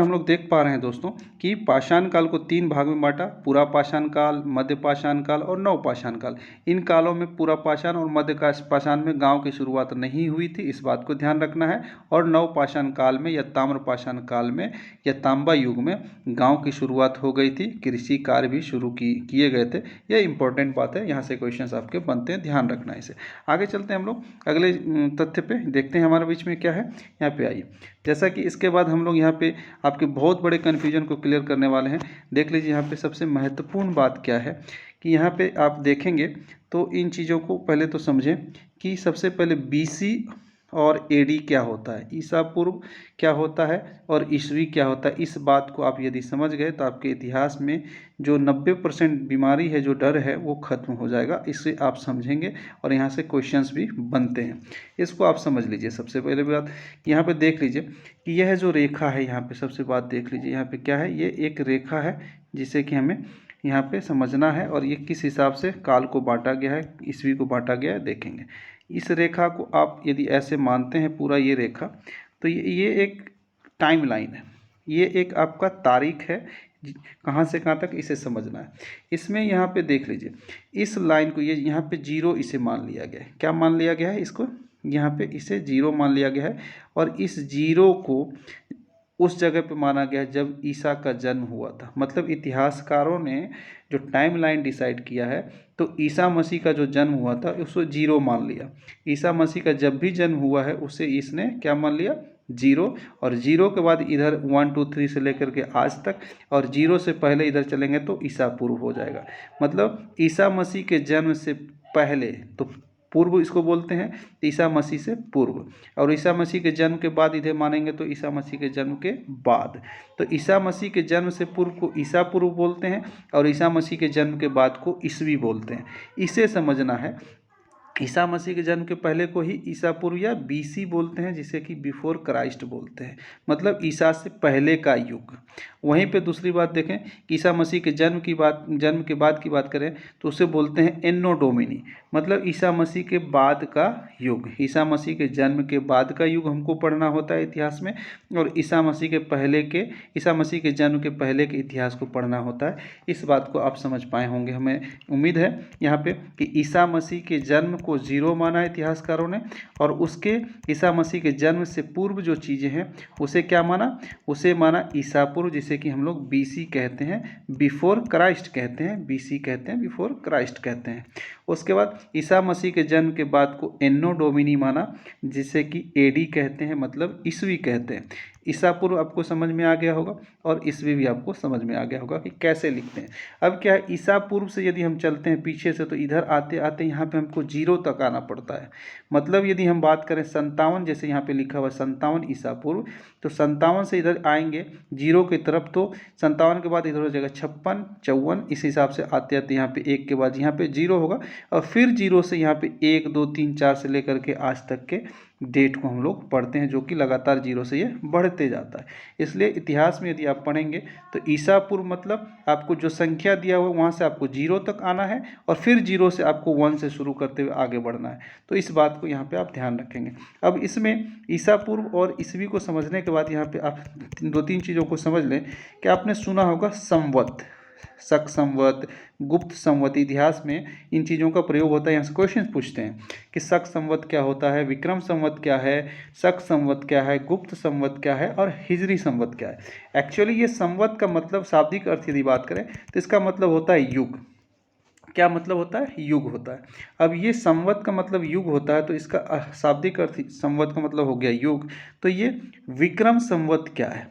हम लोग देख पा रहे हैं दोस्तों कि पाषाण काल को 3 भाग में बांटा, पूरा पाषाण काल, मध्य पाषाण काल और नवपाषाण काल। इन कालों में पूरा पाषाण और मध्य पाषाण में गांव की शुरुआत नहीं हुई थी, इस बात को ध्यान रखना है। और नवपाषाण काल में या ताम्रपाषाण काल में या तांबा युग में गांव की शुरुआत हो गई थी, कृषि कार्य भी शुरू किए गए थे। यह इंपॉर्टेंट बात है, यहाँ से क्वेश्चंस आपके बनते हैं, ध्यान रखना है इसे। आगे चलते हैं हम लोग अगले तथ्य पे, देखते हैं हमारे बीच में क्या है। यहाँ पे आइए, जैसा कि इसके बाद हम लोग यहाँ पे आपके बहुत बड़े कन्फ्यूजन को क्लियर करने वाले हैं। देख लीजिए यहाँ पे सबसे महत्वपूर्ण बात क्या है कि यहाँ पे आप देखेंगे तो इन चीज़ों को पहले तो समझें कि सबसे पहले BC और AD क्या होता है, ईसा पूर्व क्या होता है और ईस्वी क्या होता है। इस बात को आप यदि समझ गए तो आपके इतिहास में जो 90% बीमारी है, जो डर है, वो खत्म हो जाएगा। इससे आप समझेंगे और यहाँ से क्वेश्चंस भी बनते हैं। इसको आप समझ लीजिए। सबसे पहले बात यहाँ पे देख लीजिए कि यह जो रेखा है, यहाँ पे सबसे बात देख लीजिए, यहाँ पे क्या है, ये एक रेखा है जिसे कि हमें यहाँ पे समझना है और ये किस हिसाब से काल को बांटा गया है, ईस्वी को बांटा गया है, देखेंगे। इस रेखा को आप यदि ऐसे मानते हैं पूरा ये रेखा, तो ये एक टाइम लाइन है, ये एक आपका तारीख है, कहाँ से कहाँ तक इसे समझना है। इसमें यहाँ पे देख लीजिए, इस लाइन को ये यहाँ पे 0 इसे मान लिया गया है। क्या मान लिया गया है इसको, यहाँ पे इसे 0 मान लिया गया है और इस 0 को उस जगह पे माना गया है जब ईसा का जन्म हुआ था। मतलब इतिहासकारों ने जो टाइम लाइन डिसाइड किया है, तो ईसा मसीह का जो जन्म हुआ था उसको 0 मान लिया। ईसा मसीह का जब भी जन्म हुआ है उसे इसने क्या मान लिया, 0। और 0 के बाद इधर 1 2 3 से लेकर के आज तक, और 0 से पहले इधर चलेंगे तो ईसा पूर्व हो जाएगा। मतलब ईसा मसीह के जन्म से पहले, तो पूर्व इसको बोलते हैं, ईसा मसीह से पूर्व। और ईसा मसीह के जन्म के बाद इधर मानेंगे तो ईसा मसीह के जन्म के बाद। तो ईसा मसीह के जन्म से पूर्व को ईसा पूर्व बोलते हैं और ईसा मसीह के जन्म के बाद को ईस्वी बोलते हैं। इसे समझना है। ईसा मसीह के जन्म के पहले को ही ईसा पूर्व या BC बोलते हैं, जिसे कि बिफोर क्राइस्ट बोलते हैं, मतलब ईसा से पहले का युग। वहीं पे दूसरी बात देखें कि ईसा मसीह के जन्म के बाद की बात करें तो उसे बोलते हैं एनो डोमिनी, मतलब ईसा मसीह के बाद का युग। ईसा मसीह के जन्म के बाद का युग हमको पढ़ना होता है इतिहास में, और ईसा मसीह के जन्म के पहले के इतिहास को पढ़ना होता है। इस बात को आप समझ पाए होंगे, हमें उम्मीद है यहाँ पे कि ईसा मसीह के जन्म को 0 माना इतिहासकारों ने, और उसके ईसा मसीह के जन्म से पूर्व जो चीज़ें हैं उसे क्या माना, उसे माना ईसा पूर्व, जिसे कि हम लोग BC कहते हैं, बिफोर क्राइस्ट कहते हैं। BC कहते हैं, बिफोर क्राइस्ट कहते हैं। उसके बाद ईसा मसीह के जन्म के बाद को एनो डोमिनी माना, जिसे कि AD कहते हैं, मतलब ईस्वी कहते हैं। ईसा पूर्व आपको समझ में आ गया होगा और ईस्वी भी आपको समझ में आ गया होगा कि कैसे लिखते हैं। अब क्या है, ईसा पूर्व से यदि हम चलते हैं पीछे से, तो इधर आते आते यहाँ पे हमको 0 तक आना पड़ता है। मतलब यदि हम बात करें 57, जैसे यहाँ पे लिखा हुआ 57 ईसा पूर्व, तो 57 से इधर आएंगे 0 की तरफ, तो 57 के बाद इधर हो जाएगा 56 54, इस हिसाब से आते आते यहाँ पे 1 के बाद यहाँ पे 0 होगा, और फिर 0 से यहाँ पे 1 2 3 4 से लेकर के आज तक के डेट को हम लोग पढ़ते हैं, जो कि लगातार 0 से ये बढ़ते जाता है। इसलिए इतिहास में यदि आप पढ़ेंगे तो ईसा पूर्व मतलब आपको जो संख्या दिया हुआ वहाँ से आपको 0 तक आना है, और फिर 0 से आपको 1 से शुरू करते हुए आगे बढ़ना है। तो इस बात को यहाँ पे आप ध्यान रखेंगे। अब इसमें ईसा पूर्व और ईस्वी को समझने के बाद यहाँ पे आप 2-3 चीज़ों को समझ लें कि आपने सुना होगा संवत, शक संवत, गुप्त संवत। इतिहास में इन चीज़ों का प्रयोग होता है। यहाँ से क्वेश्चन पूछते हैं कि शक संवत क्या होता है, विक्रम संवत क्या है, शक संवत क्या है, गुप्त संवत क्या है और हिजरी संवत क्या है। एक्चुअली ये संवत का मतलब शाब्दिक अर्थ यदि बात करें तो इसका मतलब होता है युग। क्या मतलब होता है? युग होता है। अब ये संवत का मतलब युग होता है, तो इसका शाब्दिक अर्थ संवत का मतलब हो गया युग। तो ये विक्रम संवत क्या है,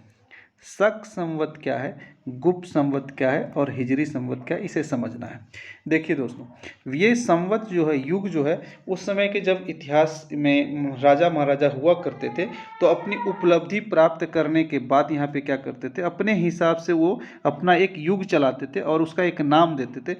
शक संवत क्या है, गुप्त संवत क्या है और हिजरी संवत क्या है, इसे समझना है। देखिए दोस्तों, ये संवत जो है, युग जो है, उस समय के जब इतिहास में राजा महाराजा हुआ करते थे, तो अपनी उपलब्धि प्राप्त करने के बाद यहाँ पे क्या करते थे, अपने हिसाब से वो अपना एक युग चलाते थे और उसका एक नाम देते थे।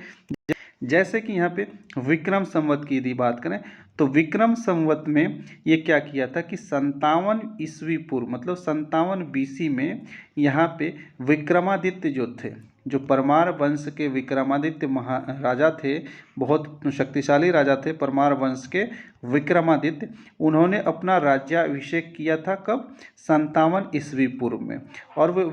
जैसे कि यहाँ पे विक्रम संवत की यदि बात करें, तो विक्रम संवत में ये क्या किया था कि 57 ईस्वी पूर्व मतलब 57 बीसी में यहाँ पे विक्रमादित्य जो थे, जो परमार वंश के विक्रमादित्य राजा थे, बहुत शक्तिशाली राजा थे परमार वंश के विक्रमादित्य, उन्होंने अपना राज्याभिषेक किया था कब? 57 ईस्वी पूर्व में। और वो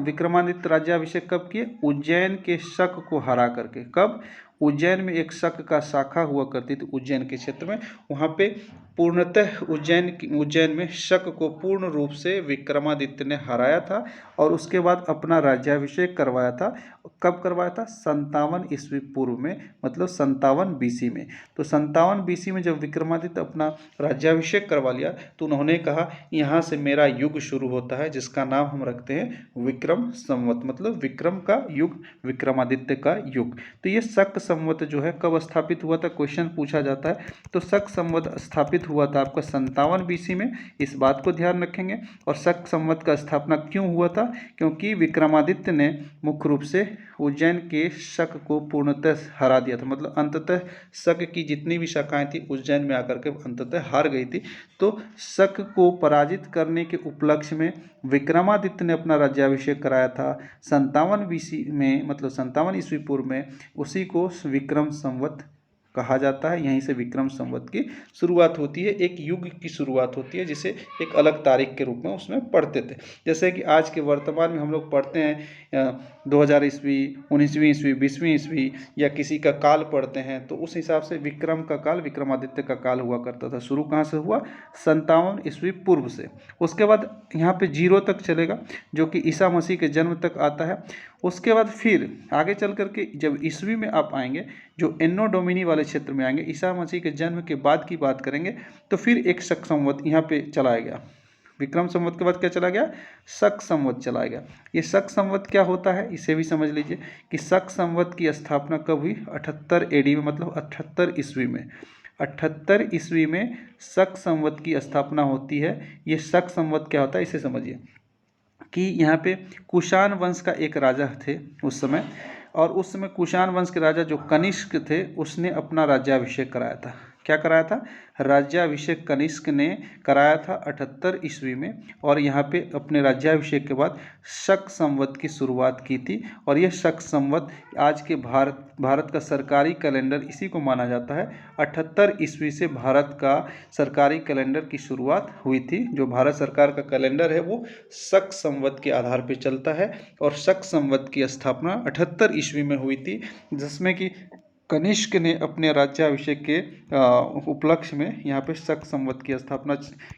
विक्रमादित्य राज्याभिषेक कब किए? उज्जैन के शक को हरा करके। कब? उज्जैन में एक शक का शाखा हुआ करती थी उज्जैन के क्षेत्र में, वहाँ पे पूर्णतः उज्जैन में शक को पूर्ण रूप से विक्रमादित्य ने हराया था और उसके बाद अपना राज्याभिषेक करवाया था। कब करवाया था? 57 ईस्वी पूर्व में, मतलब 57 बीसी में। तो 57 बीसी में जब विक्रमादित्य अपना राज्याभिषेक करवा लिया, तो उन्होंने कहा यहाँ से मेरा युग शुरू होता है, जिसका नाम हम रखते हैं विक्रम संवत, मतलब विक्रम का युग, विक्रमादित्य का युग। तो ये शक संवत जो है कब स्थापित हुआ था, क्वेश्चन पूछा जाता है। तो शक संवत स्थापित हुआ था आपका 57 बीसी में, इस बात को ध्यान रखेंगे। और शक संवत का स्थापना क्यों हुआ था? क्योंकि विक्रमादित्य ने मुख्य रूप से उज्जैन के शक को पूर्णतः हरा दिया था, मतलब अंततः शक की जितनी भी शाखाएं थी उज्जैन में आकर के अंततः हार गई थी। तो शक को पराजित करने के उपलक्ष्य में विक्रमादित्य ने अपना राज्याभिषेक कराया था 57 बीसी में, मतलब 57 ईस्वी पूर्व में। उसी को विक्रम संवत कहा जाता है। यहीं से विक्रम संवत की शुरुआत होती है, एक युग की शुरुआत होती है, जिसे एक अलग तारीख के रूप में उसमें पढ़ते थे। जैसे कि आज के वर्तमान में हम लोग पढ़ते हैं 2000 ईस्वी, 19वीं ईस्वी, 20वीं ईस्वी, या किसी का काल पढ़ते हैं, तो उस हिसाब से विक्रम का काल, विक्रमादित्य का काल हुआ करता था। शुरू कहाँ से हुआ? 57 ईस्वी पूर्व से। उसके बाद यहाँ पे 0 तक चलेगा, जो कि ईसा मसीह के जन्म तक आता है। उसके बाद फिर आगे चल करके जब ईस्वी में आप आएंगे, जो एन्नो डोमिनी वाले क्षेत्र में आएंगे, ईसा मसीह के जन्म के बाद की बात करेंगे, तो फिर एक शक संवत यहाँ पे चलाया गया। विक्रम संवत के बाद क्या चला गया? शक संवत चला गया। ये शक संवत क्या होता है, इसे भी समझ लीजिए कि शक संवत की स्थापना कब हुई? 78 एडी में, मतलब 78 ईस्वी में। 78 ईस्वी में शक संवत की स्थापना होती है। ये शक संवत क्या होता है, इसे समझिए कि यहाँ पे कुषाण वंश का एक राजा थे उस समय, और उस समय कुषाण वंश के राजा जो कनिष्क थे, उसने अपना राज्याभिषेक कराया था। क्या कराया था? राज्याभिषेक कनिष्क ने कराया था 78 ईस्वी में, और यहाँ पे अपने राज्याभिषेक के बाद शक संवत की शुरुआत की थी। और यह शक संवत आज के भारत का सरकारी कैलेंडर इसी को माना जाता है। 78 ईस्वी से भारत का सरकारी कैलेंडर की शुरुआत हुई थी। जो भारत सरकार का कैलेंडर है वो शक संवत के आधार पर चलता है, और शक संवत की स्थापना 78 ईस्वी में हुई थी, जिसमें कि कनिष्क ने अपने राज्याभिषेक के उपलक्ष्य में यहाँ पे शक संवत की स्थापना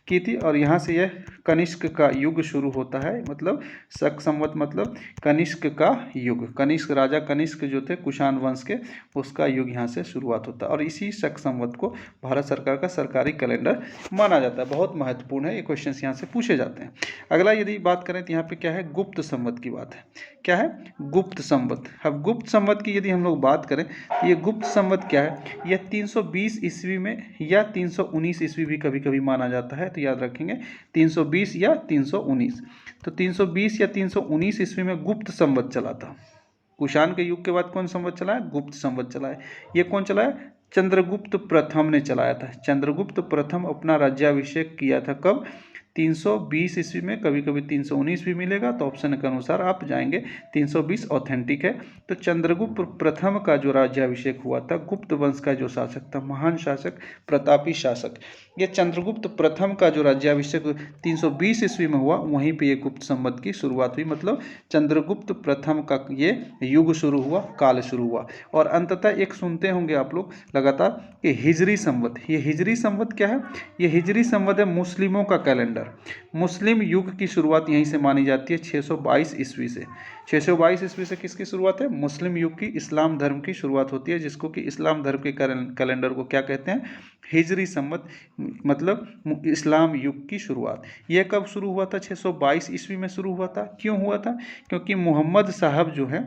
की थी। और यहाँ से यह कनिष्क का युग शुरू होता है, मतलब शक संवत मतलब कनिष्क का युग। कनिष्क राजा कनिष्क जो थे कुषाण वंश के, उसका युग यहाँ से शुरुआत होता है, और इसी शक संवत को भारत सरकार का सरकारी कैलेंडर माना जाता है। बहुत महत्वपूर्ण है, ये क्वेश्चन यहाँ से पूछे जाते हैं। अगला यदि बात करें तो यहाँ पे क्या है? गुप्त संवत की बात है। क्या है? गुप्त संवत। अब गुप्त संवत की यदि हम लोग बात करें, ये गुप्त संवत क्या है? यह 320 ईस्वी में या 319 ईस्वी भी कभी कभी माना जाता है, तो याद रखेंगे 320 या 319। तो 320 या 319 ईस्वी में गुप्त संवत चला था। कुषाण के युग के बाद कौन संवत चला है? गुप्त संवत चला है। ये कौन चलाया? चंद्रगुप्त प्रथम ने चलाया था। चंद्रगुप्त प्रथम अपना राज्याभिषेक किया था कब? 320 ईस्वी में। कभी कभी 319 भी मिलेगा, तो ऑप्शन के अनुसार आप जाएंगे। 320 ऑथेंटिक है। तो चंद्रगुप्त प्रथम का जो राज्याभिषेक हुआ था, गुप्त वंश का जो शासक था, महान शासक, प्रतापी शासक, ये चंद्रगुप्त प्रथम का जो राज्याभिषेक 320 ईस्वी में हुआ, वहीं पे ये गुप्त संवत की शुरुआत हुई। मतलब चंद्रगुप्त प्रथम का ये युग शुरू हुआ, काल शुरू हुआ। और अंततः एक सुनते होंगे आप लोग लगातार कि हिजरी संवत। ये हिजरी संवत क्या है? ये हिजरी संवत है मुस्लिमों का कैलेंडर। पर। मुस्लिम युग की शुरुआत यहीं से मानी जाती है 622 ईस्वी से। 622 ईस्वी से किसकी शुरुआत है? मुस्लिम युग की, इस्लाम धर्म की शुरुआत होती है, जिसको कि इस्लाम धर्म के कैलेंडर को क्या कहते हैं? हिजरी संवत, मतलब इस्लाम युग की शुरुआत। यह कब शुरू हुआ था? 622 ईस्वी में शुरू हुआ था। क्यों हुआ था? क्योंकि मोहम्मद साहब जो है,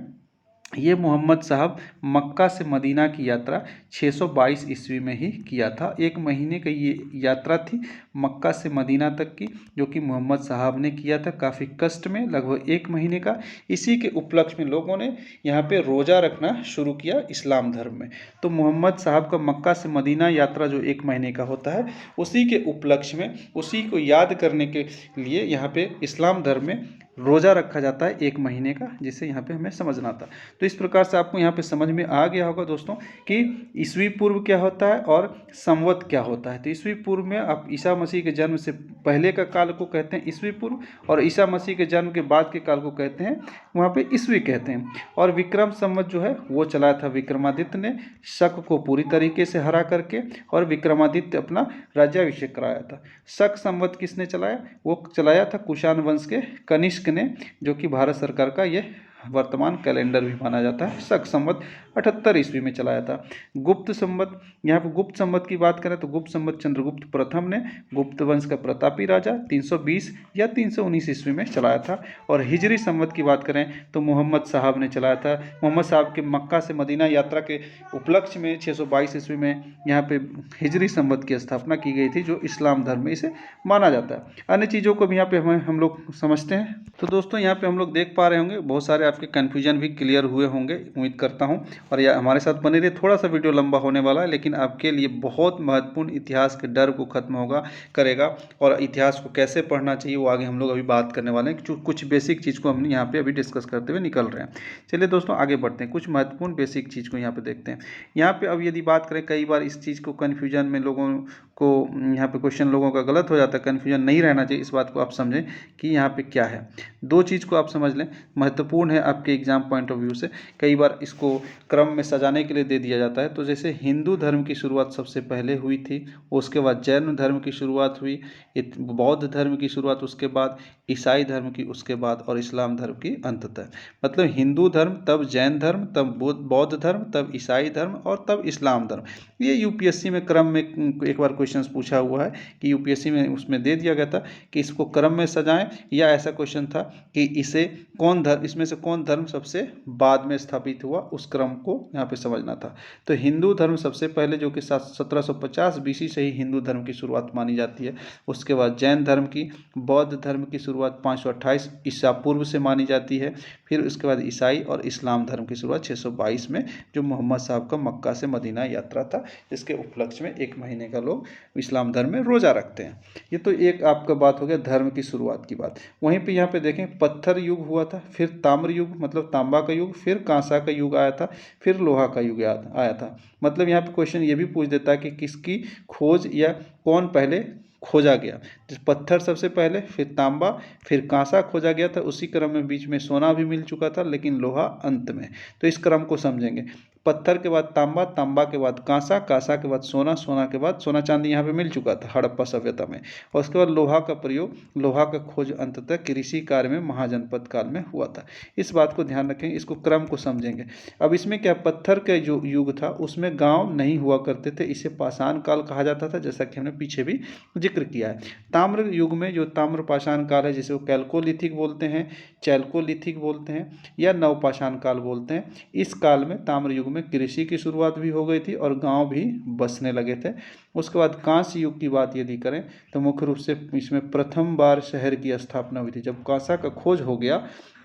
ये मोहम्मद साहब मक्का से मदीना की यात्रा 622 ईस्वी में ही किया था। 1 महीने की ये यात्रा थी मक्का से मदीना तक की, जो कि मोहम्मद साहब ने किया था काफ़ी कष्ट में, लगभग 1 महीने का। इसी के उपलक्ष्य में लोगों ने यहाँ पे रोज़ा रखना शुरू किया इस्लाम धर्म में। तो मोहम्मद साहब का मक्का से मदीना यात्रा जो 1 महीने का होता है, उसी के उपलक्ष्य में, उसी को याद करने के लिए यहाँ पे इस्लाम धर्म में रोज़ा रखा जाता है 1 महीने का, जिसे यहाँ पे हमें समझना था। तो इस प्रकार से आपको यहाँ पे समझ में आ गया होगा दोस्तों कि ईसवी पूर्व क्या होता है और संवत क्या होता है। तो ईसवी पूर्व में आप ईसा मसीह के जन्म से पहले का काल को कहते हैं ईसवी पूर्व, और ईसा मसीह के जन्म के बाद के काल को कहते हैं, वहाँ पे ईसवी कहते हैं। और विक्रम संवत जो है वो चलाया था विक्रमादित्य ने, शक को पूरी तरीके से हरा करके, और विक्रमादित्य अपना राज्याभिषेक कराया था। शक संवत किसने चलाया? वो चलाया था कुषाण वंश के कनिष्क ने, जो कि भारत सरकार का ये वर्तमान कैलेंडर भी माना जाता है। शक संवत 78 ईस्वी में चलाया था। गुप्त संवत, यहाँ पर गुप्त संवत की बात करें तो गुप्त संवत चंद्रगुप्त प्रथम ने, गुप्त वंश का प्रतापी राजा, 320 या 319 ईस्वी में चलाया था। और हिजरी संवत की बात करें तो मोहम्मद साहब ने चलाया था। मोहम्मद साहब के मक्का से मदीना यात्रा के उपलक्ष्य में 622 ईस्वी में यहाँ पे हिजरी संवत की स्थापना की गई थी, जो इस्लाम धर्म में इसे माना जाता है। अन्य चीज़ों को भी यहाँ पे हम लोग समझते हैं। तो दोस्तों यहाँ पे हम लोग देख पा रहे होंगे, बहुत सारे आपके कन्फ्यूजन भी क्लियर हुए होंगे, उम्मीद करता हूँ। और यह हमारे साथ बने रहिए, थोड़ा सा वीडियो लंबा होने वाला है, लेकिन आपके लिए बहुत महत्वपूर्ण, इतिहास के डर को खत्म करेगा। और इतिहास को कैसे पढ़ना चाहिए वो आगे हम लोग अभी बात करने वाले हैं। कुछ बेसिक चीज़ को हम यहाँ पे अभी डिस्कस करते हुए निकल रहे हैं। चलिए दोस्तों आगे बढ़ते हैं, कुछ महत्वपूर्ण बेसिक चीज़ को यहाँ पे देखते हैं। यहाँ पे अब यदि बात करें, कई बार इस चीज़ को कन्फ्यूजन में लोगों को, यहाँ पे क्वेश्चन लोगों का गलत हो जाता है, कन्फ्यूजन नहीं रहना चाहिए। इस बात को आप समझें कि यहाँ पे क्या है। 2 चीज़ को आप समझ लें, महत्वपूर्ण है आपके एग्जाम पॉइंट ऑफ व्यू से। कई बार इसको क्रम में सजाने के लिए दे दिया जाता है। तो जैसे हिंदू धर्म की शुरुआत सबसे पहले हुई थी, उसके बाद जैन धर्म की शुरुआत हुई, बौद्ध धर्म की शुरुआत उसके बाद, ईसाई धर्म की उसके बाद, और इस्लाम धर्म की अंततः। मतलब हिंदू धर्म, तब जैन धर्म, तब बौद्ध धर्म, तब ईसाई धर्म, और तब इस्लाम धर्म। ये यूपीएससी में क्रम में एक बार क्वेश्चन पूछा हुआ है कि यूपीएससी में उसमें दे दिया गया था कि इसको क्रम में सजाएं, या ऐसा क्वेश्चन था कि इसे कौन धर्म, इसमें से कौन धर्म सबसे बाद में स्थापित हुआ, उस क्रम को यहाँ पे समझना था। तो हिंदू धर्म सबसे पहले, जो कि 1750 बीसी से ही हिंदू धर्म की शुरुआत मानी जाती है। उसके बाद जैन धर्म की, बौद्ध धर्म की शुरुआत 528 ईसा पूर्व से मानी जाती है। फिर उसके बाद ईसाई और इस्लाम धर्म की शुरुआत 622 में, जो मोहम्मद साहब का मक्का से मदीना यात्रा था, जिसके उपलक्ष्य में 1 महीने का लोग इस्लाम धर्म में रोज़ा रखते हैं। ये तो एक आपका बात हो गया धर्म की शुरुआत की बात। वहीं पे यहाँ पे देखें, पत्थर युग हुआ था, फिर ताम्र युग मतलब तांबा का युग, फिर कांसा का युग आया था, फिर लोहा का युग आया था। मतलब यहाँ पे क्वेश्चन ये भी पूछ देता है कि किसकी खोज या कौन पहले खोजा गया। पत्थर सबसे पहले, फिर तांबा, फिर कांसा खोजा गया था। उसी क्रम में बीच में सोना भी मिल चुका था, लेकिन लोहा अंत में। तो इस क्रम को समझेंगे। पत्थर के बाद तांबा, तांबा के बाद कांसा, कांसा के बाद सोना, सोना के बाद सोना चांदी यहाँ पे मिल चुका था हड़प्पा सभ्यता में। और उसके बाद लोहा का प्रयोग, लोहा का खोज अंततः कृषि कार्य में महाजनपद काल में हुआ था। इस बात को ध्यान रखेंगे, इसको क्रम को समझेंगे। अब इसमें क्या, पत्थर का जो युग था उसमें गांव नहीं हुआ करते थे, इसे पाषाण काल कहा जाता था, जैसा कि हमने पीछे भी जिक्र किया है। ताम्र युग में, जो ताम्र पाषाण काल है, जिसे वो कैल्कोलिथिक बोलते हैं, चैल्कोलिथिक बोलते हैं, या नवपाषाण काल बोलते हैं, इस काल में, ताम्र युग में, कृषि की शुरुआत भी हो गई थी और गांव भी बसने लगे थे। उसके बाद कांस्य युग की बात यदि करें तो मुख्य रूप से इसमें प्रथम बार शहर की स्थापना हुई थी। जब कांसा का खोज हो गया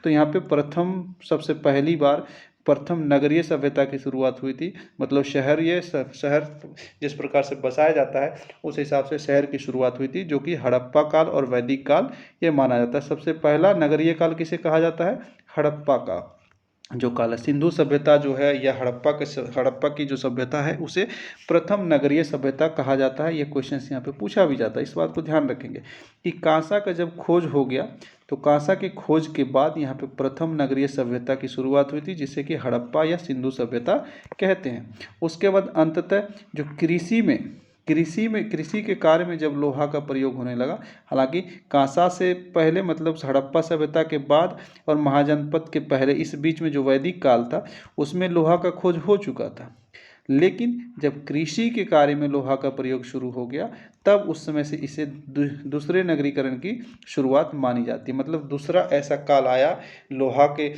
तो यहाँ पे सबसे पहली बार प्रथम नगरीय सभ्यता की शुरुआत हुई थी। मतलब शहर जिस प्रकार से बसाया जाता है उस हिसाब से शहर की शुरुआत हुई थी, जो कि हड़प्पा काल और वैदिक काल ये माना जाता है। सबसे पहला नगरीय काल किसे कहा जाता है? हड़प्पा का जो काल है। सिंधु सभ्यता जो है, या हड़प्पा की जो सभ्यता है, उसे प्रथम नगरीय सभ्यता कहा जाता है। ये क्वेश्चन यहाँ पे पूछा भी जाता है। इस बात को ध्यान रखेंगे कि कांसा का जब खोज हो गया तो कांसा की खोज के बाद यहाँ पे प्रथम नगरीय सभ्यता की शुरुआत हुई थी, जिसे कि हड़प्पा या सिंधु सभ्यता कहते हैं। उसके बाद अंततः जो कृषि में कृषि के कार्य में जब लोहा का प्रयोग होने लगा, हालांकि कांसा से पहले मतलब हड़प्पा सभ्यता के बाद और महाजनपद के पहले इस बीच में जो वैदिक काल था उसमें लोहा का खोज हो चुका था। लेकिन जब कृषि के कार्य में लोहा का प्रयोग शुरू हो गया तब उस समय से इसे दूसरे नगरीकरण की शुरुआत मानी जाती है। मतलब दूसरा ऐसा काल आया लोहा के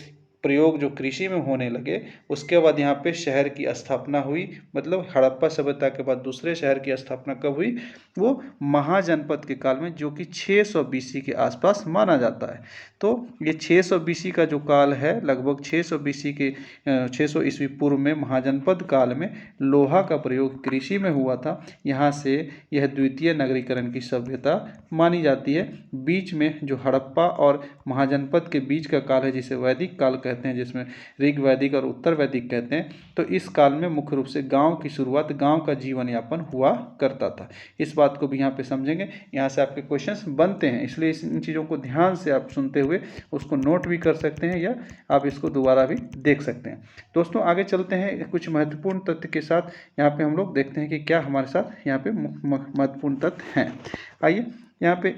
प्रयोग जो कृषि में होने लगे, उसके बाद यहाँ पे शहर की स्थापना हुई। मतलब हड़प्पा सभ्यता के बाद दूसरे शहर की स्थापना कब हुई? वो महाजनपद के काल में, जो कि 600 बीसी के आसपास माना जाता है। तो ये 600 बीसी का जो काल है, लगभग 600 बीसी के 600 ईस्वी पूर्व में महाजनपद काल में लोहा का प्रयोग कृषि में हुआ था। यहाँ से यह द्वितीय नगरीकरण की सभ्यता मानी जाती है। बीच में जो हड़प्पा और महाजनपद के बीच का काल है जिसे वैदिक काल कहते हैं, जिसमें ऋग वैदिक और उत्तर वैदिक कहते हैं, तो इस काल में मुख्य रूप से गांव की शुरुआत, गांव का जीवन यापन हुआ करता था। इस बात को भी यहाँ पे समझेंगे। यहाँ से आपके क्वेश्चंस बनते हैं, इसलिए इन चीज़ों को ध्यान से आप सुनते हुए उसको नोट भी कर सकते हैं या आप इसको दोबारा भी देख सकते हैं। दोस्तों आगे चलते हैं कुछ महत्वपूर्ण तथ्य के साथ। यहाँ पे हम लोग देखते हैं कि क्या हमारे साथ यहाँ पे महत्वपूर्ण तथ्य हैं। आइए यहाँ पे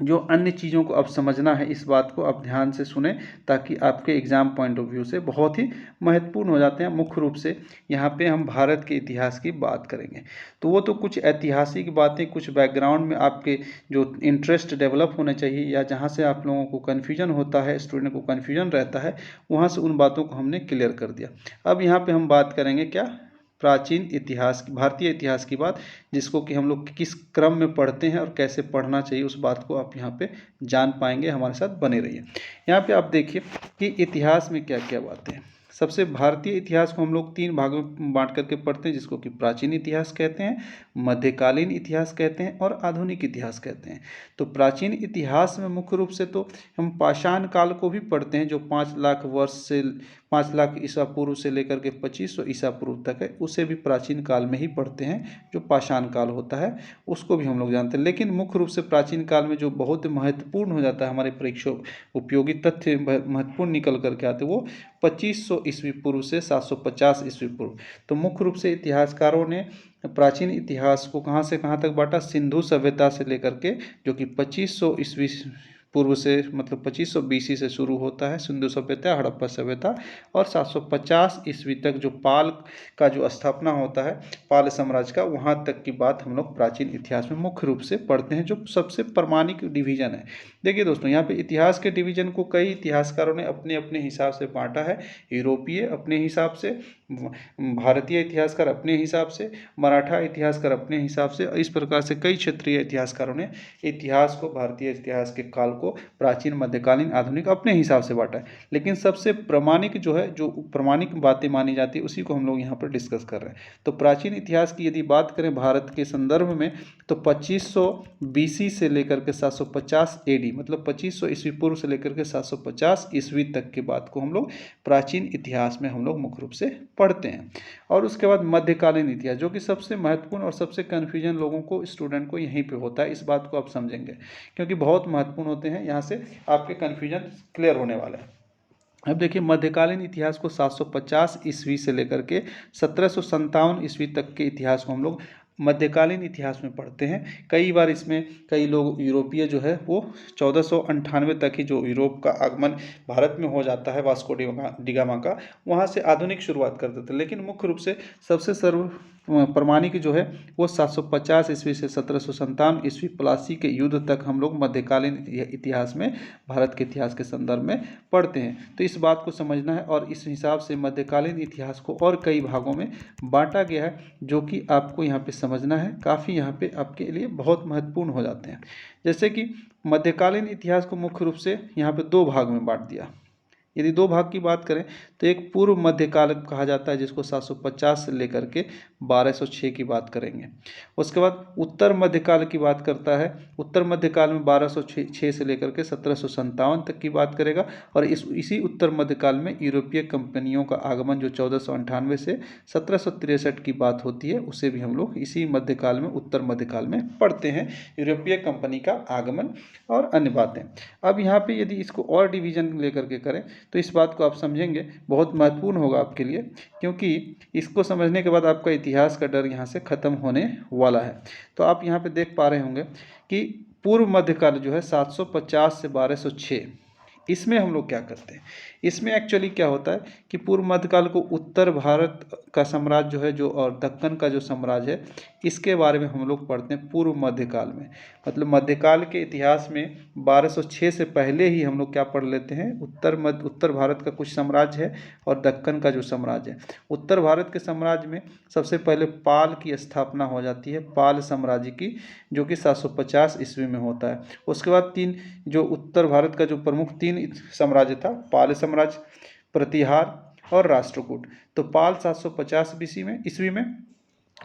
जो अन्य चीज़ों को अब समझना है, इस बात को आप ध्यान से सुने ताकि आपके एग्जाम पॉइंट ऑफ व्यू से बहुत ही महत्वपूर्ण हो जाते हैं। मुख्य रूप से यहाँ पे हम भारत के इतिहास की बात करेंगे, तो वो तो कुछ ऐतिहासिक बातें, कुछ बैकग्राउंड में आपके जो इंटरेस्ट डेवलप होने चाहिए या जहाँ से आप लोगों को कन्फ्यूजन होता है, स्टूडेंट को कन्फ्यूजन रहता है, वहाँ से उन बातों को हमने क्लियर कर दिया। अब यहाँ पर हम बात करेंगे क्या? प्राचीन इतिहास, भारतीय इतिहास की बात, जिसको कि हम लोग किस क्रम में पढ़ते हैं और कैसे पढ़ना चाहिए, उस बात को आप यहाँ पे जान पाएंगे। हमारे साथ बने रहिए। यहाँ पे आप देखिए कि इतिहास में क्या क्या बातें हैं। सबसे भारतीय इतिहास को हम लोग 3 भागों में बांट करके पढ़ते हैं, जिसको कि प्राचीन इतिहास कहते हैं, मध्यकालीन इतिहास कहते हैं और आधुनिक इतिहास कहते हैं। तो प्राचीन इतिहास में मुख्य रूप से तो हम पाषाण काल को भी पढ़ते हैं, जो 5 लाख वर्ष से 5 लाख ईसा पूर्व से लेकर के 2500 ईसा पूर्व तक है, उसे भी प्राचीन काल में ही पढ़ते हैं। जो पाषाण काल होता है उसको भी हम लोग जानते हैं। लेकिन मुख्य रूप से प्राचीन काल में जो बहुत महत्वपूर्ण हो जाता है, हमारे परीक्षा उपयोगी तथ्य महत्वपूर्ण निकल करके आते हैं, वो 2500 ईस्वी पूर्व से 750 ईस्वी पूर्व। तो मुख्य रूप से इतिहासकारों ने प्राचीन इतिहास को कहाँ से कहाँ तक बांटा? सिंधु सभ्यता से लेकर के, जो कि 2500 ईस्वी पूर्व से मतलब 2500 बीसी से शुरू होता है सिंधु सभ्यता, हड़प्पा सभ्यता, और 750 ईस्वी तक जो पाल का जो स्थापना होता है, पाल साम्राज्य का, वहाँ तक की बात हम लोग प्राचीन इतिहास में मुख्य रूप से पढ़ते हैं, जो सबसे प्रामाणिक डिवीजन है। देखिए दोस्तों, यहाँ पे इतिहास के डिवीजन को कई इतिहासकारों ने अपने अपने हिसाब से बांटा है। यूरोपीय अपने हिसाब से, भारतीय इतिहासकार अपने हिसाब से, मराठा इतिहासकार अपने हिसाब से, इस प्रकार से कई क्षेत्रीय इतिहासकारों ने इतिहास को, भारतीय इतिहास के काल को प्राचीन, मध्यकालीन, आधुनिक अपने हिसाब से बांटा है। लेकिन सबसे प्रामाणिक जो है, जो प्रामाणिक बातें मानी जाती है, उसी को हम लोग यहाँ पर डिस्कस कर रहे हैं। तो प्राचीन इतिहास की यदि बात करें भारत के संदर्भ में, तो 2500 बीसी से लेकर के 750 एडी, मतलब 2500 ईस्वी पूर्व से लेकर के 750 ईस्वी तक की बात को हम लोग प्राचीन इतिहास में हम लोग मुख्य रूप से पढ़ते हैं। और उसके बाद मध्यकालीन इतिहास, जो कि सबसे महत्वपूर्ण और सबसे कन्फ्यूजन लोगों को, स्टूडेंट को यहीं पे होता है। इस बात को आप समझेंगे क्योंकि बहुत महत्वपूर्ण होते हैं, यहाँ से आपके कन्फ्यूजन क्लियर होने वाला है। अब देखिए, मध्यकालीन इतिहास को 750 ईस्वी से लेकर के 1757 ईस्वी तक के इतिहास को हम लोग मध्यकालीन इतिहास में पढ़ते हैं। कई बार इसमें कई लोग यूरोपीय जो है वो 1498 तक ही जो यूरोप का आगमन भारत में हो जाता है, वास्को डिगामा का, वहाँ से आधुनिक शुरुआत कर देते हैं। लेकिन मुख्य रूप से सबसे प्रमाणिक जो है वो 750 ईस्वी से 1757 ईस्वी प्लासी के युद्ध तक हम लोग मध्यकालीन इतिहास में, भारत के इतिहास के संदर्भ में पढ़ते हैं। तो इस बात को समझना है और इस हिसाब से मध्यकालीन इतिहास को और कई भागों में बांटा गया है, जो कि आपको यहाँ पे समझना है। काफ़ी यहाँ पे आपके लिए बहुत महत्वपूर्ण हो जाते हैं। जैसे कि मध्यकालीन इतिहास को मुख्य रूप से यहाँ पे 2 भाग में बांट दिया। यदि 2 भाग की बात करें तो एक पूर्व मध्यकाल कहा जाता है, जिसको 750 से लेकर के 1206 की बात करेंगे। उसके बाद उत्तर मध्यकाल की बात करता है। उत्तर मध्यकाल में 1206 से लेकर के 1757 तक की बात करेगा। और इसी उत्तर मध्यकाल में यूरोपीय कंपनियों का आगमन, जो 1498 से 1763 की बात होती है, उसे भी हम लोग इसी मध्यकाल में, उत्तर मध्यकाल में पढ़ते हैं, यूरोपीय कंपनी का आगमन और अन्य बातें। अब यहाँ पे यदि इसको और डिवीजन लेकर के करें तो इस बात को आप समझेंगे, बहुत महत्वपूर्ण होगा आपके लिए, क्योंकि इसको समझने के बाद आपका इतिहास का डर यहाँ से ख़त्म होने वाला है। तो आप यहाँ पे देख पा रहे होंगे कि पूर्व मध्यकाल जो है 750 से 1206, इसमें हम लोग क्या करते हैं, इसमें एक्चुअली क्या होता है कि पूर्व मध्यकाल को उत्तर भारत का साम्राज्य जो है, जो और दक्कन का जो साम्राज्य है, इसके बारे में हम लोग पढ़ते हैं पूर्व मध्यकाल में। मतलब मध्यकाल के इतिहास में 1206 से पहले ही हम लोग क्या पढ़ लेते हैं, उत्तर भारत का कुछ साम्राज्य है और दक्कन का जो साम्राज्य है। उत्तर भारत के साम्राज्य में सबसे पहले पाल की स्थापना हो जाती है, पाल साम्राज्य की, जो कि 750 ईस्वी में होता है। उसके बाद तीन जो उत्तर भारत का जो प्रमुख तीन साम्राज्य था, पाल साम्राज्य, प्रतिहार और राष्ट्रकूट। तो पाल 750 ईस्वी में,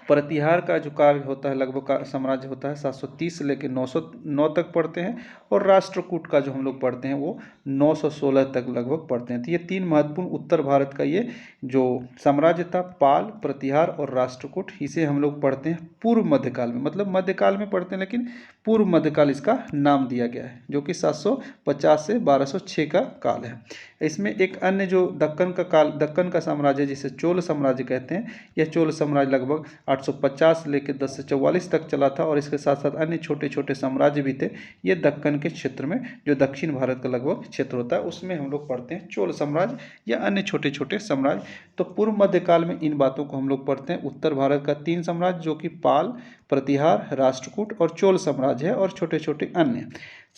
प्रतिहार का जो काल होता है लगभग साम्राज्य होता है 730 से लेकर 909 तक पढ़ते हैं, और राष्ट्रकूट का जो हम लोग पढ़ते हैं वो 916 तक लगभग पढ़ते हैं। तो ये तीन महत्वपूर्ण उत्तर भारत का ये जो साम्राज्य था, पाल, प्रतिहार और राष्ट्रकूट, इसे हम लोग पढ़ते हैं पूर्व मध्यकाल में। मतलब मध्यकाल में पढ़ते हैं लेकिन पूर्व मध्यकाल इसका नाम दिया गया है, जो कि 750 से 1206 का काल है। इसमें एक अन्य जो दक्कन का साम्राज्य, जिसे चोल साम्राज्य कहते हैं, यह चोल साम्राज्य लगभग 850 लेकर 1044 तक चला था, और इसके साथ साथ अन्य छोटे छोटे साम्राज्य भी थे। ये दक्कन के क्षेत्र में, जो दक्षिण भारत का लगभग क्षेत्र होता है, उसमें हम लोग पढ़ते हैं चोल साम्राज्य या अन्य छोटे छोटे साम्राज्य। तो पूर्व मध्यकाल में इन बातों को हम लोग पढ़ते हैं। उत्तर भारत का तीन साम्राज्य, जो कि पाल, प्रतिहार, राष्ट्रकूट और चोल साम्राज्य है, और छोटे छोटे अन्य।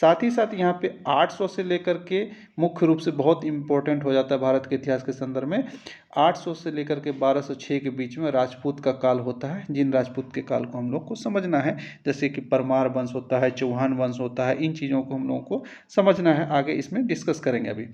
साथ ही साथ यहाँ पे 800 से लेकर के मुख्य रूप से बहुत इंपॉर्टेंट हो जाता है भारत के इतिहास के संदर्भ में, 800 से लेकर के 1206 के बीच में राजपूत का काल होता है। जिन राजपूत के काल को हम लोग को समझना है, जैसे कि परमार वंश होता है, चौहान वंश होता है, इन चीज़ों को हम लोगों को समझना है, आगे इसमें डिस्कस करेंगे अभी।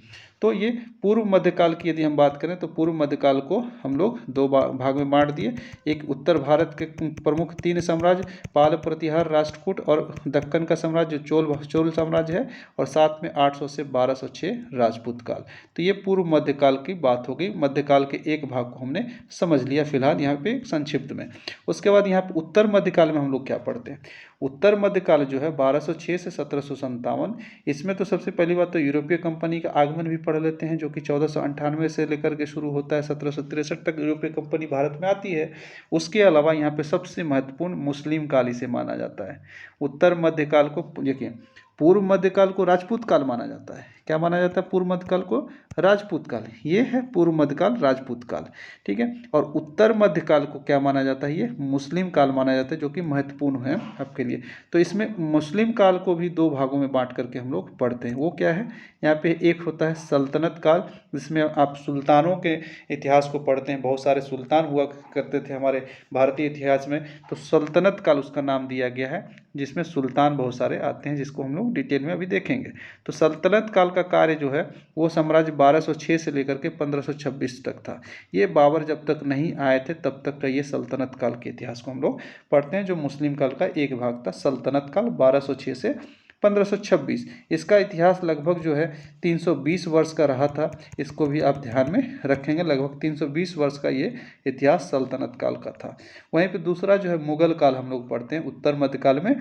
तो ये पूर्व मध्यकाल की यदि हम बात करें तो पूर्व मध्यकाल को हम लोग दो भाग में बांट दिए। एक उत्तर भारत के प्रमुख तीन साम्राज्य, पाल, प्रतिहार, राष्ट्रकूट, और दक्कन का साम्राज्य चोल साम्राज्य है, और साथ में 800 से 1206 राजपूत काल। तो ये पूर्व मध्यकाल की बात हो गई। मध्यकाल के एक भाग को हमने समझ लिया फिलहाल यहाँ पे संक्षिप्त में। उसके बाद यहाँ पे उत्तर मध्यकाल में हम लोग क्या पढ़ते हैं। उत्तर मध्यकाल जो है 1206 से 1757, इसमें तो सबसे पहली बात तो यूरोपीय कंपनी का आगमन भी पढ़ लेते हैं, जो कि 1498 से लेकर के शुरू होता है, 1763 तक यूरोपीय कंपनी भारत में आती है। उसके अलावा यहाँ पे सबसे महत्वपूर्ण मुस्लिम काल इसे माना जाता है। उत्तर मध्यकाल को देखिए, पूर्व मध्यकाल को राजपूत काल माना जाता है। क्या माना जाता है? पूर्व मध्यकाल को राजपूत काल। ये है पूर्व मध्यकाल, राजपूत काल, ठीक है। और उत्तर मध्यकाल को क्या माना जाता है? ये मुस्लिम काल माना जाता है, जो कि महत्वपूर्ण है आपके लिए। तो इसमें मुस्लिम काल को भी दो भागों में बांट करके हम लोग पढ़ते हैं। वो क्या है? यहाँ पे एक होता है सल्तनत काल, जिसमें आप सुल्तानों के इतिहास को पढ़ते हैं। बहुत सारे सुल्तान हुआ करते थे हमारे भारतीय इतिहास में, तो सल्तनत काल उसका नाम दिया गया है, जिसमें सुल्तान बहुत सारे आते हैं, जिसको हम लोग डिटेल में अभी देखेंगे। तो सल्तनत काल का कार्य जो है वो साम्राज्य 1206 से लेकर के 1526 तक था। ये बाबर जब तक नहीं आए थे तब तक का ये सल्तनत काल के इतिहास को हम लोग पढ़ते हैं, जो मुस्लिम काल का एक भाग था। सल्तनत काल 1206 से 1526, इसका इतिहास लगभग जो है 320 वर्ष का रहा था। इसको भी आप ध्यान में रखेंगे, लगभग 320 वर्ष का ये इतिहास सल्तनत काल का था। वहीं पे दूसरा जो है मुगल काल हम लोग पढ़ते हैं उत्तर मध्यकाल में।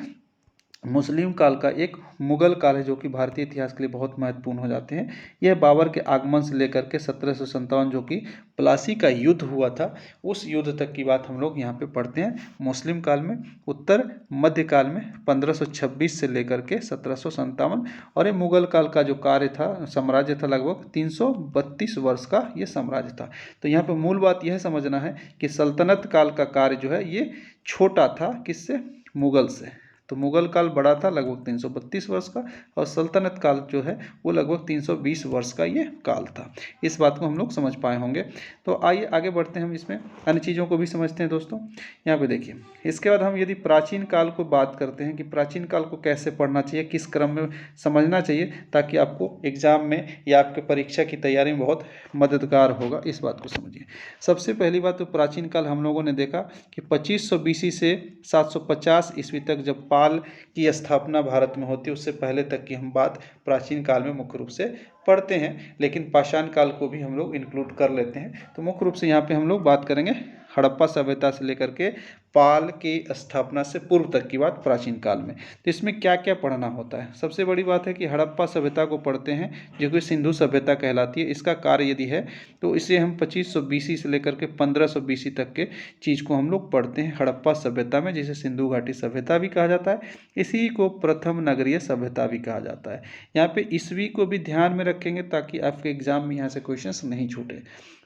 मुस्लिम काल का एक मुगल काल है, जो कि भारतीय इतिहास के लिए बहुत महत्वपूर्ण हो जाते हैं। यह बाबर के आगमन से लेकर के 1757, जो कि प्लासी का युद्ध हुआ था, उस युद्ध तक की बात हम लोग यहाँ पे पढ़ते हैं मुस्लिम काल में। उत्तर मध्यकाल में 1526 से लेकर के 1757, और ये मुगल काल का जो कार्य था, साम्राज्य था, लगभग 332 वर्ष का ये साम्राज्य था। तो यहाँ पर मूल बात यह समझना है कि सल्तनत काल का कार्य जो है ये छोटा था, किससे? मुगल से। तो मुगल काल बड़ा था, लगभग 332 वर्ष का, और सल्तनत काल जो है वो लगभग 320 वर्ष का ये काल था। इस बात को हम लोग समझ पाए होंगे। तो आइए आगे बढ़ते हैं, हम इसमें अन्य चीज़ों को भी समझते हैं दोस्तों। यहाँ पे देखिए, इसके बाद हम यदि प्राचीन काल को बात करते हैं कि प्राचीन काल को कैसे पढ़ना चाहिए, किस क्रम में समझना चाहिए, ताकि आपको एग्जाम में या आपके परीक्षा की तैयारी में बहुत मददगार होगा, इस बात को समझिए। सबसे पहली बात तो प्राचीन काल हम लोगों ने देखा कि 2500 BC से 750 ईस्वी तक जब पाल की स्थापना भारत में होती है, उससे पहले तक की हम बात प्राचीन काल में मुख्य रूप से पढ़ते हैं, लेकिन पाषाण काल को भी हम लोग इंक्लूड कर लेते हैं। तो मुख्य रूप से यहाँ पे हम लोग बात करेंगे हड़प्पा सभ्यता से लेकर के पाल के स्थापना से पूर्व तक की बात प्राचीन काल में। तो इसमें क्या क्या पढ़ना होता है? सबसे बड़ी बात है कि हड़प्पा सभ्यता को पढ़ते हैं जो कि सिंधु सभ्यता कहलाती है। इसका कार्य यदि है तो इसे हम 2500 BC से लेकर के 1500 BC तक के चीज़ को हम लोग पढ़ते हैं हड़प्पा सभ्यता में, जिसे सिंधु घाटी सभ्यता भी कहा जाता है। इसी को प्रथम नगरीय सभ्यता भी कहा जाता है। यहाँ पे ईस्वी को भी ध्यान में रखेंगे ताकि आपके एग्जाम में यहाँ से क्वेश्चंस नहीं छूटे।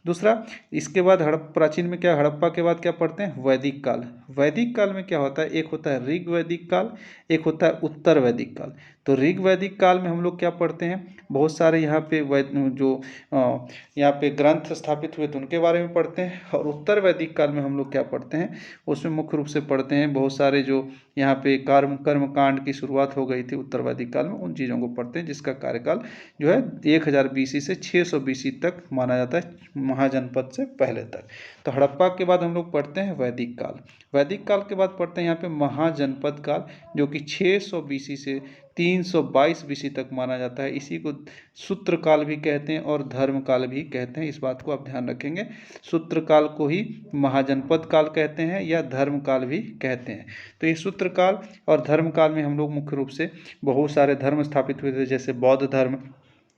दूसरा, इसके बाद प्राचीन में क्या, हड़प्पा के बाद क्या पढ़ते हैं? वैदिक काल। वैदिक काल में क्या होता है? एक होता है ऋग वैदिक काल, एक होता है उत्तर वैदिक काल। तो ऋग वैदिक काल में हम लोग क्या पढ़ते हैं? बहुत सारे यहाँ पे यहाँ पे ग्रंथ स्थापित हुए थे उनके बारे में पढ़ते हैं। और उत्तर वैदिक काल में हम लोग क्या पढ़ते हैं? उसमें मुख्य रूप से पढ़ते हैं बहुत सारे जो यहाँ पे कर्म कांड की शुरुआत हो गई थी उत्तर वैदिक काल में, उन चीज़ों को पढ़ते हैं जिसका कार्यकाल जो है 1000 BC से 600 BC तक माना जाता है, महाजनपद से पहले तक। तो हड़प्पा के बाद हम लोग पढ़ते हैं वैदिक काल। वैदिक काल के बाद पढ़ते हैं यहाँ पे महाजनपद काल, जो कि 600 BC से 322 BC तक माना जाता है। इसी को सूत्र काल भी कहते हैं और धर्म काल भी कहते हैं। इस बात को आप ध्यान रखेंगे, सूत्र काल को ही महाजनपद काल कहते हैं या धर्म काल भी कहते हैं। तो ये सूत्र काल और धर्म काल में हम लोग मुख्य रूप से बहुत सारे धर्म स्थापित हुए थे, जैसे बौद्ध धर्म,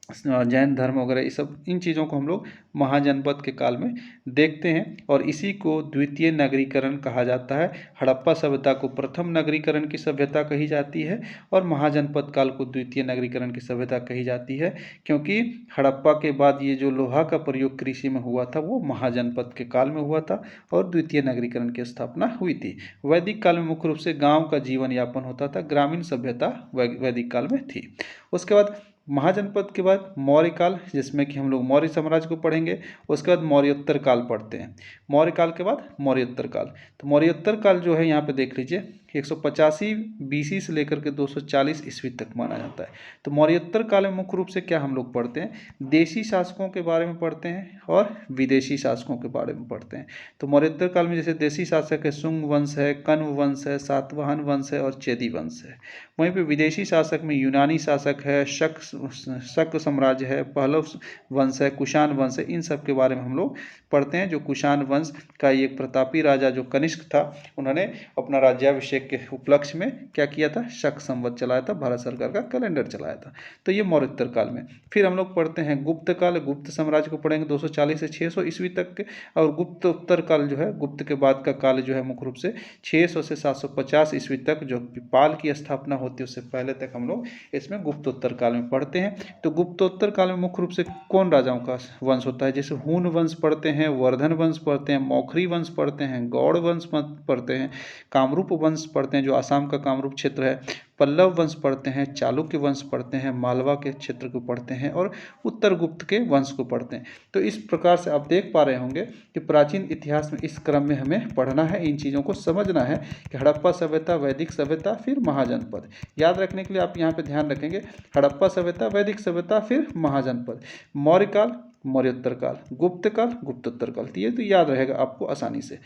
जैन धर्म वगैरह, ये सब इन चीज़ों को हम लोग महाजनपद के काल में देखते हैं। और इसी को द्वितीय नगरीकरण कहा जाता है। हड़प्पा सभ्यता को प्रथम नगरीकरण की सभ्यता कही जाती है और महाजनपद काल को द्वितीय नगरीकरण की सभ्यता कही जाती है, क्योंकि हड़प्पा के बाद ये जो लोहा का प्रयोग कृषि में हुआ था वो महाजनपद के काल में हुआ था और द्वितीय नगरीकरण की स्थापना हुई थी। वैदिक काल में मुख्य रूप से गाँव का जीवन यापन होता था, ग्रामीण सभ्यता वैदिक काल में थी। उसके बाद महाजनपद के बाद मौर्य काल, जिसमें कि हम लोग मौर्य साम्राज्य को पढ़ेंगे। उसके बाद मौर्योत्तर काल पढ़ते हैं। मौर्य काल के बाद मौर्योत्तर काल। तो मौर्योत्तर काल जो है यहाँ पे देख लीजिए 185 BC से लेकर के 240 ईस्वी तक माना जाता है। तो मौर्योत्तर काल में मुख्य रूप से क्या हम लोग पढ़ते हैं? देशी शासकों के बारे में पढ़ते हैं और विदेशी शासकों के बारे में पढ़ते हैं। तो मौर्योत्तर काल में जैसे देशी शासक है शुंग वंश है, कण्व वंश है, सातवाहन वंश है और चेदी वंश है। वहीं पे विदेशी शासक में यूनानी शासक है, शक साम्राज्य है, पहलव वंश है, कुषाण वंश है। इन सब के बारे में हम लोग पढ़ते हैं। जो कुषाण वंश का एक प्रतापी राजा जो कनिष्क था, उन्होंने अपना राज्याभिषेक के उपलक्ष्य में क्या किया था? शक संवत चलाया था, भारत सरकार का कैलेंडर चलाया था। तो ये मौर्योत्तर काल में। फिर हम लोग पढ़ते हैं गुप्त काल। गुप्त साम्राज्य को पढ़ेंगे 240 से 600 ईस्वी तक के। और गुप्त उत्तर काल जो है, गुप्त के बाद का काल जो है मुख्य रूप से 600 से 750 ईस्वी तक, जो पाल की स्थापना होती है उससे पहले तक हम लोग इसमें गुप्तोत्तर काल में पढ़ते हैं। तो गुप्तोत्तर काल में मुख्य रूप से कौन राजाओं का वंश होता है? जैसे हून वंश पढ़ते हैं, वर्धन वंश पढ़ते हैं, मौखरी वंश पढ़ते हैं, गौड़ वंश पढ़ते हैं, कामरूप वंश पढ़ते हैं जो आसाम का कामरूप क्षेत्र है, पल्लव वंश पढ़ते हैं, चालुक्य वंश पढ़ते हैं, मालवा के क्षेत्र को पढ़ते हैं और उत्तर गुप्त के वंश को पढ़ते हैं। तो इस प्रकार से आप देख पा रहे होंगे कि प्राचीन इतिहास में इस क्रम में हमें पढ़ना है, इन चीज़ों को समझना है कि हड़प्पा सभ्यता, वैदिक सभ्यता, फिर महाजनपद। याद रखने के लिए आप यहाँ पे ध्यान रखेंगे, हड़प्पा सभ्यता, वैदिक सभ्यता, फिर महाजनपद, मौर्य काल, मौर्योत्तर काल, गुप्त काल, गुप्तोत्तर काल। तो ये तो याद रहेगा आपको आसानी से।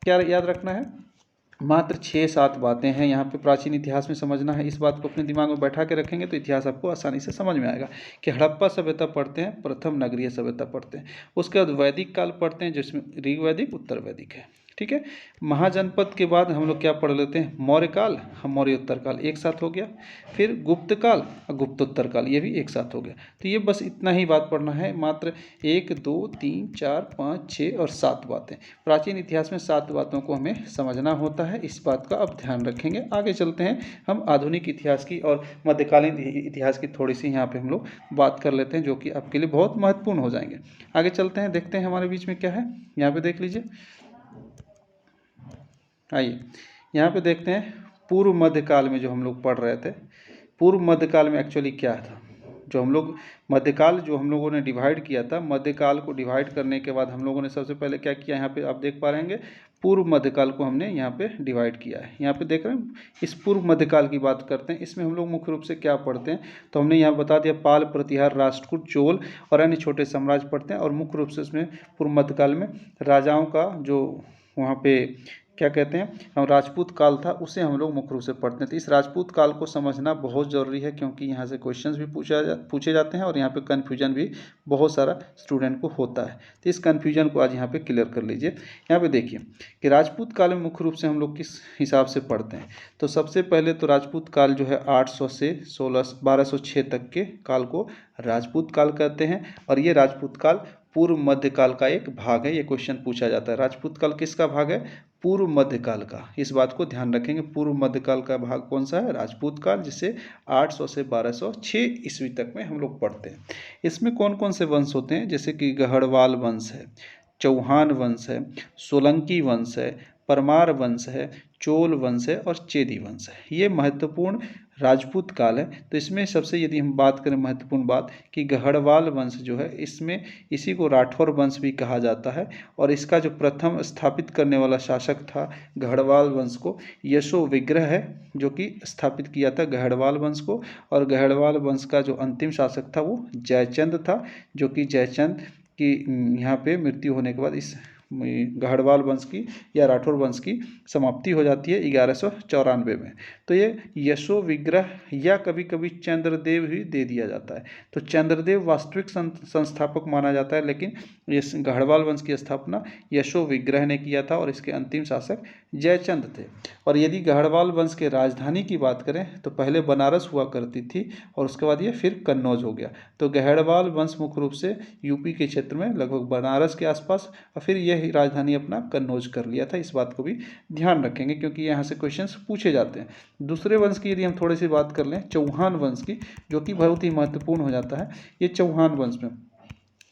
क्या याद रखना है? मात्र 6-7 बातें हैं यहाँ पे प्राचीन इतिहास में समझना है। इस बात को अपने दिमाग में बैठा के रखेंगे तो इतिहास आपको आसानी से समझ में आएगा कि हड़प्पा सभ्यता पढ़ते हैं, प्रथम नगरीय सभ्यता पढ़ते हैं, उसके बाद वैदिक काल पढ़ते हैं जिसमें ऋग वैदिक, उत्तर वैदिक है। ठीक है। महाजनपद के बाद हम लोग क्या पढ़ लेते हैं? मौर्य काल, हम मौर्योत्तर काल एक साथ हो गया। फिर गुप्त काल और गुप्तोत्तर काल, ये भी एक साथ हो गया। तो ये बस इतना ही बात पढ़ना है, मात्र 1 2 3 4 5 6 और 7 बातें। प्राचीन इतिहास में 7 बातों को हमें समझना होता है, इस बात का आप ध्यान रखेंगे। आगे चलते हैं, हम आधुनिक इतिहास की और मध्यकालीन इतिहास की थोड़ी सी यहाँ पे हम लोग बात कर लेते हैं, जो कि आपके लिए बहुत महत्वपूर्ण हो जाएंगे। आगे चलते हैं, देखते हैं हमारे बीच में क्या है। यहाँ पे देख लीजिए, आइए यहाँ पे देखते हैं पूर्व मध्यकाल में जो हम लोग पढ़ रहे थे। पूर्व मध्यकाल में एक्चुअली क्या था? जो हम लोग मध्यकाल जो हम लोगों ने डिवाइड किया था, मध्यकाल को डिवाइड करने के बाद हम लोगों ने सबसे पहले क्या किया, यहाँ पे आप देख पा रहेंगे पूर्व मध्यकाल को हमने यहाँ पे डिवाइड किया है। यहाँ पे देख रहे हैं, इस पूर्व मध्यकाल की बात करते हैं। इसमें हम लोग मुख्य रूप से क्या पढ़ते हैं, तो हमने यहाँ बता दिया पाल, प्रतिहार, राष्ट्रकूट, चोल और अन्य छोटे साम्राज्य पढ़ते हैं। और मुख्य रूप से इसमें पूर्व मध्यकाल में राजाओं का जो वहाँ पे क्या कहते हैं, हम राजपूत काल था उसे हम लोग मुख्य रूप से पढ़ते हैं। तो इस राजपूत काल को समझना बहुत ज़रूरी है, क्योंकि यहाँ से क्वेश्चंस भी पूछे जाते हैं और यहाँ पे कन्फ्यूजन भी बहुत सारा स्टूडेंट को होता है। तो इस कन्फ्यूजन को आज यहाँ पे क्लियर कर लीजिए। यहाँ पे देखिए कि राजपूत काल में मुख्य रूप से हम लोग किस हिसाब से पढ़ते हैं। तो सबसे पहले तो राजपूत काल जो है 800 से 1206 तक के काल को राजपूत काल कहते हैं, और ये राजपूत काल पूर्व मध्यकाल का एक भाग है। ये क्वेश्चन पूछा जाता है, राजपूत काल किसका भाग है, पूर्व मध्यकाल का। इस बात को ध्यान रखेंगे, पूर्व मध्यकाल का भाग कौन सा है, राजपूत काल, जिसे 800 से 1206 ईस्वी तक में हम लोग पढ़ते हैं। इसमें कौन कौन से वंश होते हैं, जैसे कि गढ़वाल वंश है, चौहान वंश है, सोलंकी वंश है, परमार वंश है, चोल वंश है और चेदी वंश है। ये महत्वपूर्ण राजपूत काल है। तो इसमें सबसे यदि हम बात करें महत्वपूर्ण बात कि गढ़वाल वंश जो है, इसमें इसी को राठौर वंश भी कहा जाता है, और इसका जो प्रथम स्थापित करने वाला शासक था गढ़वाल वंश को, यशो विग्रह है, जो कि स्थापित किया था गढ़वाल वंश को। और गढ़वाल वंश का जो अंतिम शासक था वो जयचंद था, जो कि जयचंद की यहाँ पे मृत्यु होने के बाद इस गढ़वाल वंश की या राठौर वंश की समाप्ति हो जाती है 1194 में। तो ये यशो विग्रह या कभी कभी चंद्रदेव ही दे दिया जाता है। तो चंद्रदेव वास्तविक संस्थापक माना जाता है, लेकिन इस गढ़वाल वंश की स्थापना यशो विग्रह ने किया था और इसके अंतिम शासक जयचंद थे। और यदि गढ़वाल वंश के राजधानी की बात करें तो पहले बनारस हुआ करती थी और उसके बाद ये फिर कन्नौज हो गया। तो गढ़वाल वंश मुख्य रूप से यूपी के क्षेत्र में लगभग बनारस के आसपास, और फिर यह राजधानी अपना कन्नौज कर लिया था। इस बात को भी ध्यान रखेंगे, क्योंकि यहाँ से क्वेश्चंस पूछे जाते हैं। दूसरे वंश की यदि हम थोड़ी सी बात कर लें, चौहान वंश की, जो कि बहुत ही महत्वपूर्ण हो जाता है। ये चौहान वंश में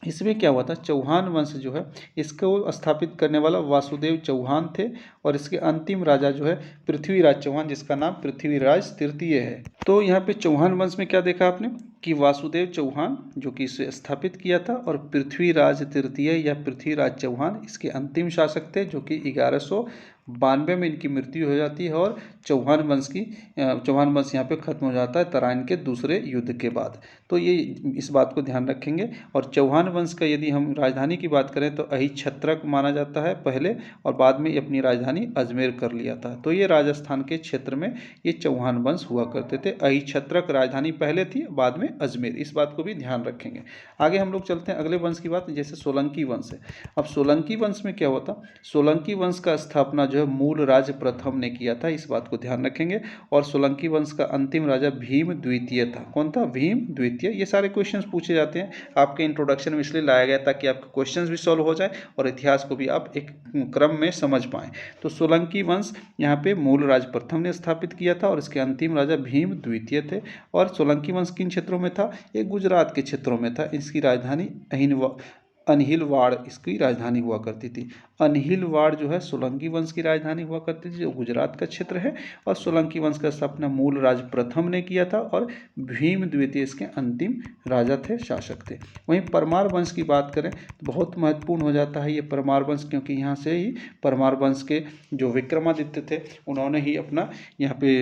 इसमें क्या हुआ था, चौहान वंश जो है इसको स्थापित करने वाला वासुदेव चौहान थे, और इसके अंतिम राजा जो है पृथ्वीराज चौहान, जिसका नाम पृथ्वीराज तृतीय है। तो यहाँ पे चौहान वंश में क्या देखा आपने कि वासुदेव चौहान जो कि इसे स्थापित किया था, और पृथ्वीराज तृतीय या पृथ्वीराज चौहान इसके अंतिम शासक थे, जो कि 1192 में इनकी मृत्यु हो जाती है। और चौहान वंश यहाँ पे खत्म हो जाता है तराइन के दूसरे युद्ध के बाद। तो ये इस बात को ध्यान रखेंगे। और चौहान वंश का यदि हम राजधानी की बात करें तो अहिछत्रक माना जाता है पहले, और बाद में अपनी राजधानी अजमेर कर लिया था। तो ये राजस्थान के क्षेत्र में ये चौहान वंश हुआ करते थे। अहिछत्रक राजधानी पहले थी, बाद में अजमेर। इस बात को भी ध्यान रखेंगे। आगे हम लोग चलते हैं अगले वंश की बात, जैसे सोलंकी वंश है। अब सोलंकी वंश में क्या होता, सोलंकी वंश का स्थापना जो है मूल राज प्रथम ने किया था। इस बात को ध्यान रखेंगे। और सोलंकी वंश का अंतिम राजा भीम द्वितीय था। कौन था, भीम द्वितीय। ये सारे क्वेश्चंस पूछे जाते हैं आपके इंट्रोडक्शन में, इसलिए लाया गया ताकि आपके क्वेश्चंस भी सॉल्व हो जाए और इतिहास को भी आप एक क्रम में समझ पाएं। तो सोलंकी वंश यहाँ पे मूल राज प्रथम ने स्थापित किया था और इसके अंतिम राजा भीम द्वितीय थे। और सोलंकी वंश किन क्षेत्रों में था, ये गुजरात के क्षेत्रों में था। इसकी राजधानी अनहिलवाड़ इसकी राजधानी हुआ करती थी। अनहिलवाड़ जो है सोलंकी वंश की राजधानी हुआ करती थी, जो गुजरात का क्षेत्र है। और सोलंकी वंश का स्थापना मूल राज प्रथम ने किया था, और भीम द्वितीय इसके अंतिम राजा थे, शासक थे। वहीं परमार वंश की बात करें तो बहुत महत्वपूर्ण हो जाता है ये परमार वंश, क्योंकि यहाँ से ही परमार वंश के जो विक्रमादित्य थे उन्होंने ही अपना यहाँ पे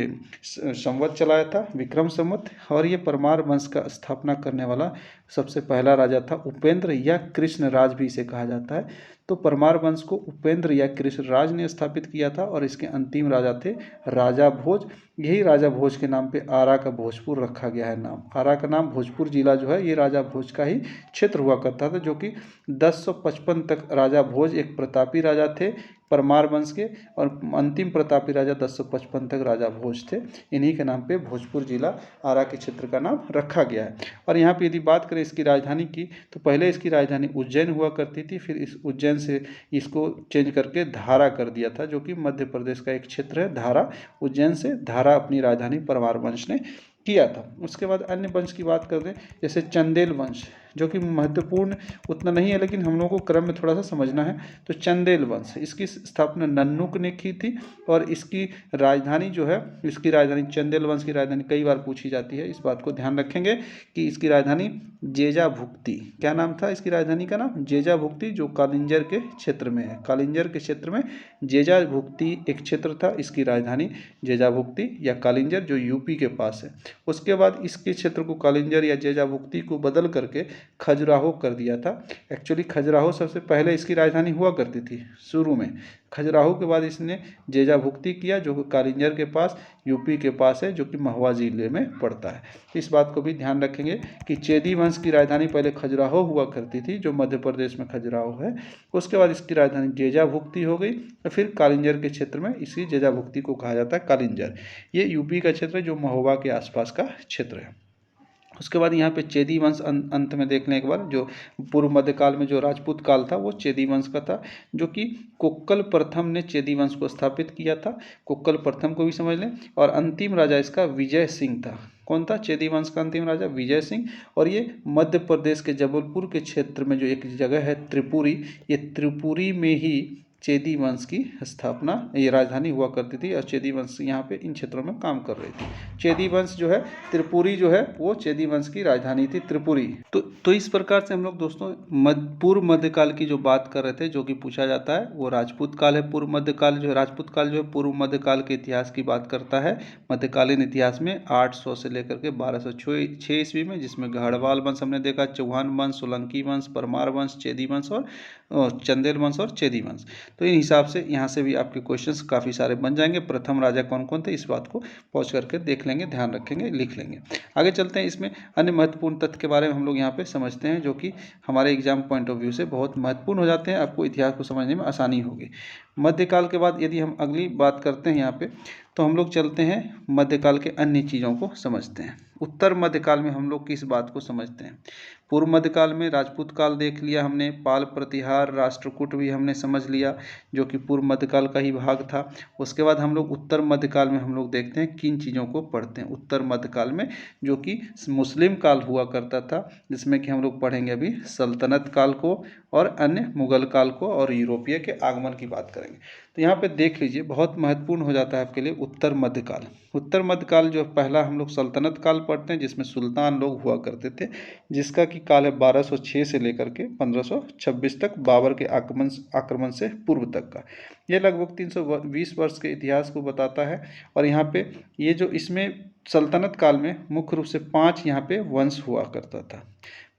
संवत चलाया था, विक्रम संवत। और ये परमार वंश का स्थापना करने वाला सबसे पहला राजा था उपेंद्र या कृष्ण राज भी इसे कहा जाता है। तो परमार वंश को उपेंद्र या कृष्ण राज ने स्थापित किया था, और इसके अंतिम राजा थे राजा भोज। यही राजा भोज के नाम पे आरा का भोजपुर रखा गया है नाम। आरा का नाम भोजपुर जिला जो है ये राजा भोज का ही क्षेत्र हुआ करता था, जो कि 1055 तक राजा भोज एक प्रतापी राजा थे परमार वंश के, और अंतिम प्रतापी राजा 1055 तक राजा भोज थे। इन्हीं के नाम पे भोजपुर जिला आरा के क्षेत्र का नाम रखा गया है। और यहाँ पे यदि बात करें इसकी राजधानी की, तो पहले इसकी राजधानी उज्जैन हुआ करती थी, फिर इस उज्जैन से इसको चेंज करके धारा कर दिया था, जो कि मध्य प्रदेश का एक क्षेत्र है धारा। उज्जैन से धारा अपनी राजधानी परमार वंश ने किया था। उसके बाद अन्य वंश की बात कर दें, जैसे चंदेल वंश, जो कि महत्वपूर्ण उतना नहीं है लेकिन हम लोगों को क्रम में थोड़ा सा समझना है। तो चंदेल वंश, इसकी स्थापना नन्नुक ने की थी, और इसकी राजधानी जो है, इसकी राजधानी चंदेल वंश की राजधानी कई बार पूछी जाती है। इस बात को ध्यान रखेंगे कि इसकी राजधानी जेजाभुक्ति, क्या नाम था इसकी राजधानी का नाम, जेजाभुक्ति, जो कालिंजर के क्षेत्र में है। कालिंजर के क्षेत्र में जेजाभुक्ति एक क्षेत्र था, इसकी राजधानी जेजाभुक्ति या कालिंजर, जो यूपी के पास है। उसके बाद इसके क्षेत्र को कालिंजर या जेजाभुक्ति को बदल करके खजुराहो कर दिया था। एक्चुअली खजुराहो सबसे पहले इसकी राजधानी हुआ करती थी शुरू में, खजुराहो के बाद इसने जेजा भुक्ति किया जो कालिंजर के पास यूपी के पास है, जो कि महुआ जिले में पड़ता है। इस बात को भी ध्यान रखेंगे कि चेदी वंश की राजधानी पहले खजुराहो हुआ करती थी, जो मध्य प्रदेश में खजुराहो है। उसके बाद इसकी राजधानी जेजा भुक्ति हो गई और फिर कालिंजर के क्षेत्र में इसी जेजा भुक्ति को कहा जाता है कालिंजर। ये यूपी का क्षेत्र है जो महुआ के आसपास का क्षेत्र है। उसके बाद यहाँ पे चेदी वंश अंत में देख लें एक बार, जो पूर्व मध्यकाल में जो राजपूत काल था वो चेदी वंश का था, जो कि कोक्कल प्रथम ने चेदी वंश को स्थापित किया था। कोक्कल प्रथम को भी समझ लें। और अंतिम राजा इसका विजय सिंह था। कौन था चेदी वंश का अंतिम राजा? विजय सिंह। और ये मध्य प्रदेश के जबलपुर के क्षेत्र में जो एक जगह है त्रिपुरी, ये त्रिपुरी में ही चेदी वंश की स्थापना, ये राजधानी हुआ करती थी और चेदी वंश यहाँ पे इन क्षेत्रों में काम कर रही थी। चेदी वंश जो है त्रिपुरी जो है वो चेदी वंश की राजधानी थी त्रिपुरी। तो इस प्रकार से हम लोग दोस्तों पूर्व मध्यकाल की जो बात कर रहे थे, जो कि पूछा जाता है वो राजपूत काल है। पूर्व मध्यकाल जो है, राजपूत काल जो है पूर्व मध्यकाल के इतिहास की बात करता है। मध्यकालीन इतिहास में 800 से लेकर के 1206 ईस्वी में, जिसमें गढ़वाल वंश हमने देखा, चौहान वंश, सोलंकी वंश, परमार वंश, चेदी वंश और चंदेल वंश और चेदी वंश। तो इन हिसाब से यहाँ से भी आपके क्वेश्चंस काफ़ी सारे बन जाएंगे। प्रथम राजा कौन कौन थे इस बात को पहुँच करके देख लेंगे, ध्यान रखेंगे, लिख लेंगे। आगे चलते हैं, इसमें अन्य महत्वपूर्ण तथ्य के बारे में हम लोग यहाँ पे समझते हैं, जो कि हमारे एग्जाम पॉइंट ऑफ व्यू से बहुत महत्वपूर्ण हो जाते हैं। आपको इतिहास को समझने में आसानी होगी। मध्यकाल के बाद यदि हम अगली बात करते हैं यहाँ पे, तो हम लोग चलते हैं मध्यकाल के अन्य चीज़ों को समझते हैं। उत्तर मध्यकाल में हम लोग किस बात को समझते हैं? पूर्व मध्यकाल में राजपूत काल देख लिया हमने, पाल प्रतिहार, राष्ट्रकूट भी हमने समझ लिया, जो कि पूर्व मध्यकाल का ही भाग था। उसके बाद हम लोग उत्तर मध्यकाल में हम लोग देखते हैं किन चीज़ों को पढ़ते हैं उत्तर मध्यकाल में, जो कि मुस्लिम काल हुआ करता था, जिसमें कि हम लोग पढ़ेंगे अभी सल्तनत काल को और अन्य मुगल काल को और यूरोपीय के आगमन की बात करेंगे। तो यहाँ पे देख लीजिए, बहुत महत्वपूर्ण हो जाता है आपके लिए उत्तर मध्यकाल। उत्तर मध्यकाल जो पहला हम लोग सल्तनत काल पढ़ते हैं, जिसमें सुल्तान लोग हुआ करते थे, जिसका कि काल है 1206 से लेकर के 1526 तक, बाबर के आक्रमण से पूर्व तक का। ये लगभग 320 वर्ष के इतिहास को बताता है। और यहाँ पे ये जो इसमें सल्तनत काल में मुख्य रूप से 5 यहाँ पे वंश हुआ करता था।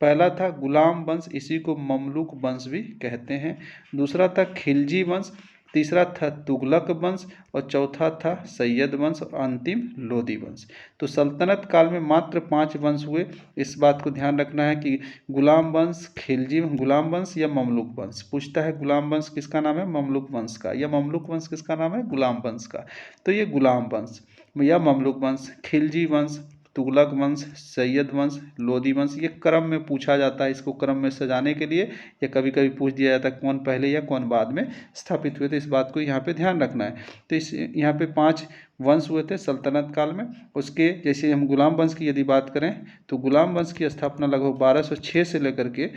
पहला था गुलाम वंश, इसी को ममलूक वंश भी कहते हैं। दूसरा था खिलजी वंश, तीसरा था तुगलक वंश और चौथा था सैयद वंश और अंतिम लोदी वंश। तो सल्तनत काल में मात्र 5 वंश हुए। इस बात को ध्यान रखना है कि गुलाम वंश, खिलजी गुलाम वंश या ममलूक वंश। पूछता है गुलाम वंश किसका नाम है? ममलूक वंश का। या ममलूक वंश किसका नाम है? गुलाम वंश का। तो ये गुलाम वंश या ममलूक वंश, खिलजी वंश, तुगलक वंश, सैयद वंश, लोदी वंश, ये क्रम में पूछा जाता है। इसको क्रम में सजाने के लिए या कभी कभी पूछ दिया जाता है कौन पहले या कौन बाद में स्थापित हुए थे। इस बात को यहाँ पे ध्यान रखना है। तो इस यहाँ पे 5 वंश हुए थे सल्तनत काल में। उसके जैसे हम गुलाम वंश की यदि बात करें, तो गुलाम वंश की स्थापना लगभग 1206 से लेकर के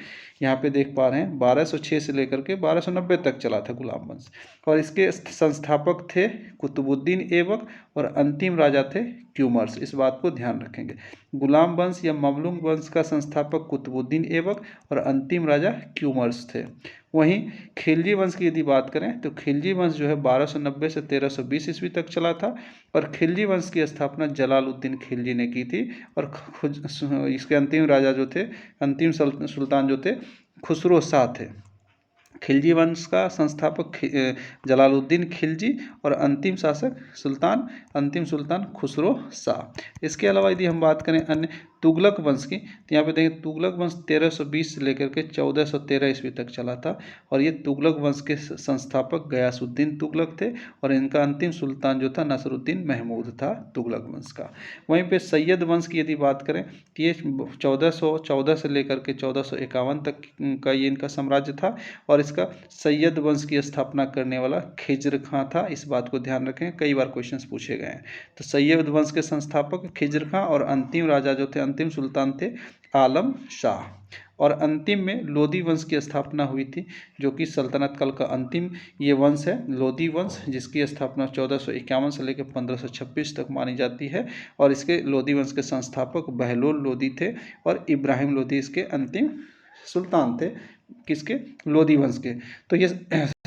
यहाँ पे देख पा रहे हैं 1206 से लेकर के 1290 तक चला था गुलाम वंश। और इसके संस्थापक थे कुतुबुद्दीन ऐबक और अंतिम राजा थे क्यूमर्स। इस बात को ध्यान रखेंगे। गुलाम वंश या ममलूक वंश का संस्थापक कुतुबुद्दीन ऐबक और अंतिम राजा क्यूमर्स थे। वहीं खिलजी वंश की यदि बात करें, तो खिलजी वंश जो है 1290 से 1320 ईस्वी तक चला था। और खिलजी वंश की स्थापना जलालुद्दीन खिलजी ने की थी। और इसके अंतिम राजा जो थे, अंतिम सुल्तान जो थे, खुसरो शाह थे। खिलजी वंश का संस्थापक जलालुद्दीन खिलजी और अंतिम शासक अंतिम सुल्तान खुसरो शाह। इसके अलावा यदि हम बात करें अन्य तुगलक वंश की, तो यहाँ पे देखें तुगलक वंश 1320 से लेकर के 1413 ईस्वी तक चला था। और ये तुगलक वंश के संस्थापक गयासुद्दीन तुगलक थे और इनका अंतिम सुल्तान जो था नसरुद्दीन महमूद था तुगलक वंश का। वहीं पे सैयद वंश की यदि बात करें, तो ये 1414 से लेकर के 1451 तक का ये इनका साम्राज्य था। और इसका सैयद वंश की स्थापना करने वाला खिज्र खां था। इस बात को ध्यान रखें, कई बार क्वेश्चंस पूछे गए हैं। तो सैयद वंश के संस्थापक खिज्र खां और अंतिम राजा जो थे, अंतिम सुल्तान थे आलम शाह। और अंतिम में लोदी वंश की स्थापना हुई थी, जो कि सल्तनत काल का अंतिम ये वंश है लोदी वंश, जिसकी स्थापना 1451 से लेकर 1526 तक मानी जाती है। और इसके लोदी वंश के संस्थापक बहलोल लोदी थे और इब्राहिम लोदी इसके अंतिम सुल्तान थे, किसके? लोदी वंश के। तो ये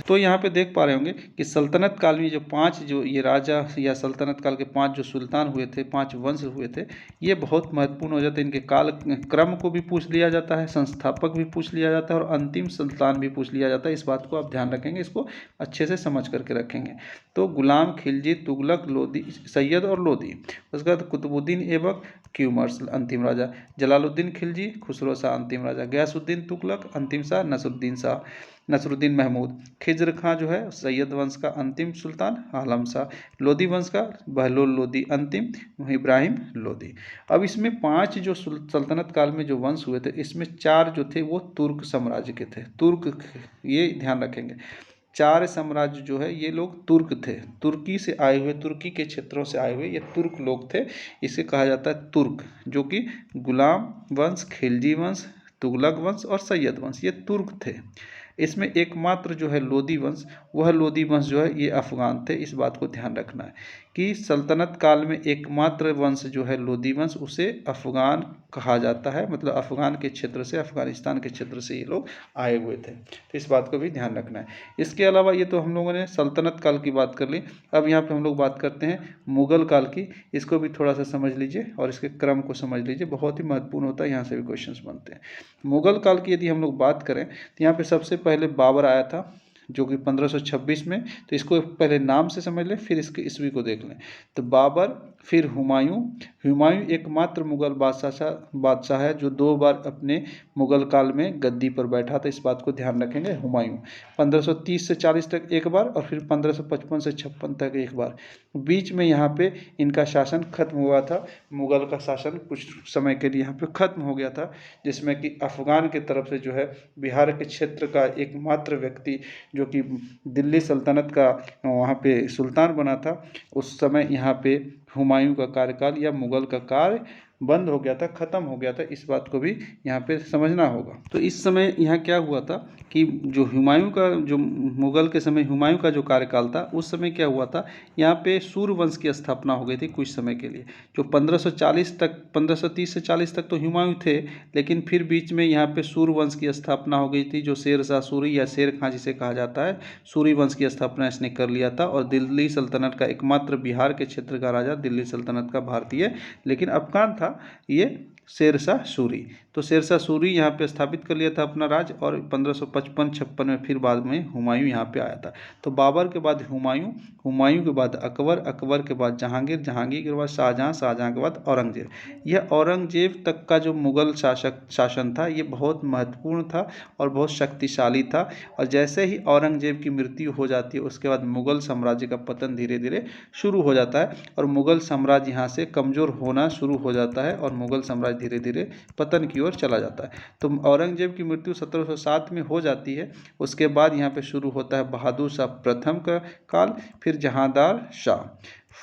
तो यहाँ पे देख पा रहे होंगे कि सल्तनत काल में जो 5 जो ये राजा या सल्तनत काल के 5 जो सुल्तान हुए थे, 5 वंश हुए थे, ये बहुत महत्वपूर्ण हो जाते हैं। इनके काल क्रम को भी पूछ लिया जाता है, संस्थापक भी पूछ लिया जाता है और अंतिम सुल्तान भी पूछ लिया जाता है। इस बात को आप ध्यान रखेंगे, इसको अच्छे से समझ करके रखेंगे। तो गुलाम, खिलजी, तुगलक, लोदी, सैयद और लोदी। उसके बाद कुतुबुद्दीन ऐबक क्यूमर्स अंतिम राजा, जलालुद्दीन खिलजी, खुसरो शाह अंतिम राजा, गयासुद्दीन तुगलक अंतिम शाह, नसरुद्दीन महमूद, खिज्र खां जो है सैयद वंश का अंतिम सुल्तान, आलम शाह, लोदी वंश का बहलोल लोदी अंतिम, इब्राहिम लोदी। अब इसमें 5 जो सल्तनत काल में जो वंश हुए थे, इसमें 4 जो थे वो तुर्क साम्राज्य के थे। तुर्क, ये ध्यान रखेंगे, 4 साम्राज्य जो है ये लोग तुर्क थे, तुर्की से आए हुए, तुर्की के क्षेत्रों से आए हुए ये तुर्क लोग थे। इसे कहा जाता है तुर्क, जो कि गुलाम वंश, खिलजी वंश, तुगलक वंश और सैयद वंश, ये तुर्क थे। इसमें एकमात्र जो है लोदी वंश, वह लोदी वंश जो है ये अफगान थे। इस बात को ध्यान रखना है कि सल्तनत काल में एकमात्र वंश जो है लोदी वंश, उसे अफगान कहा जाता है। मतलब अफगान के क्षेत्र से, अफगानिस्तान के क्षेत्र से ये लोग आए हुए थे। तो इस बात को भी ध्यान रखना है। इसके अलावा ये तो हम लोगों ने सल्तनत काल की बात कर ली। अब यहाँ पे हम लोग बात करते हैं मुगल काल की। इसको भी थोड़ा सा समझ लीजिए और इसके क्रम को समझ लीजिए, बहुत ही महत्वपूर्ण होता है, यहाँ से भी क्वेश्चंस बनते हैं। मुगल काल की यदि हम लोग बात करें तो यहाँ पे सबसे पहले बाबर आया था, जो कि 1526 में। तो इसको पहले नाम से समझ लें, फिर इसके ईस्वी को देख लें। तो बाबर, फिर हुमायूं। हुमायूं एकमात्र मुगल बादशाह है जो 2 बार अपने मुगल काल में गद्दी पर बैठा था। इस बात को ध्यान रखेंगे। हुमायूं 1530 से 40 तक एक बार और फिर 1555 से 56 तक एक बार। बीच में यहाँ पे इनका शासन खत्म हुआ था। मुगल का शासन कुछ समय के लिए यहाँ पे खत्म हो गया था, जिसमें कि अफगान की तरफ से जो है बिहार के क्षेत्र का एकमात्र व्यक्ति, जो कि दिल्ली सल्तनत का वहाँ पे सुल्तान बना था, उस समय यहाँ पे हुमायूं का कार्यकाल या मुगल का कार्य बंद हो गया था, ख़त्म हो गया था। इस बात को भी यहाँ पे समझना होगा। तो इस समय यहाँ क्या हुआ था कि जो हुमायूं का, जो मुगल के समय हुमायूं का जो कार्यकाल था, उस समय क्या हुआ था, यहाँ पे सूर्य वंश की स्थापना हो गई थी कुछ समय के लिए। जो 1540 तक, 1530 से 40 तक तो हुमायूं थे, लेकिन फिर बीच में यहाँ पे सूर्य वंश की स्थापना हो गई थी, जो शेर शाह सूरी या शेर खां जिसे कहा जाता है, सूरी वंश की स्थापना इसने कर लिया था। और दिल्ली सल्तनत का एकमात्र बिहार के क्षेत्र का राजा, दिल्ली सल्तनत का भारतीय लेकिन अफगान था, ये शेर शाह सूरी। तो शेर शाह सूरी यहाँ पे स्थापित कर लिया था अपना राज, और 1555-56 में फिर बाद में हुमायूं यहाँ पे आया था। तो बाबर के बाद हुमायूं, हुमायूं के बाद अकबर, अकबर के बाद जहांगीर, जहांगीर के बाद शाहजहां, शाहजहां के बाद औरंगजेब। यह औरंगजेब तक का जो मुगल शासन था, ये बहुत महत्वपूर्ण था और बहुत शक्तिशाली था। और जैसे ही औरंगजेब की मृत्यु हो जाती है, उसके बाद मुगल साम्राज्य का पतन धीरे धीरे शुरू हो जाता है और मुगल साम्राज्य यहाँ से कमज़ोर होना शुरू हो जाता है और मुगल साम्राज्य धीरे धीरे पतन की ओर चला जाता है। तो औरंगजेब की मृत्यु 1707 में हो जाती है। उसके बाद यहाँ पे शुरू होता है बहादुर शाह प्रथम का काल, फिर जहांदार शाह,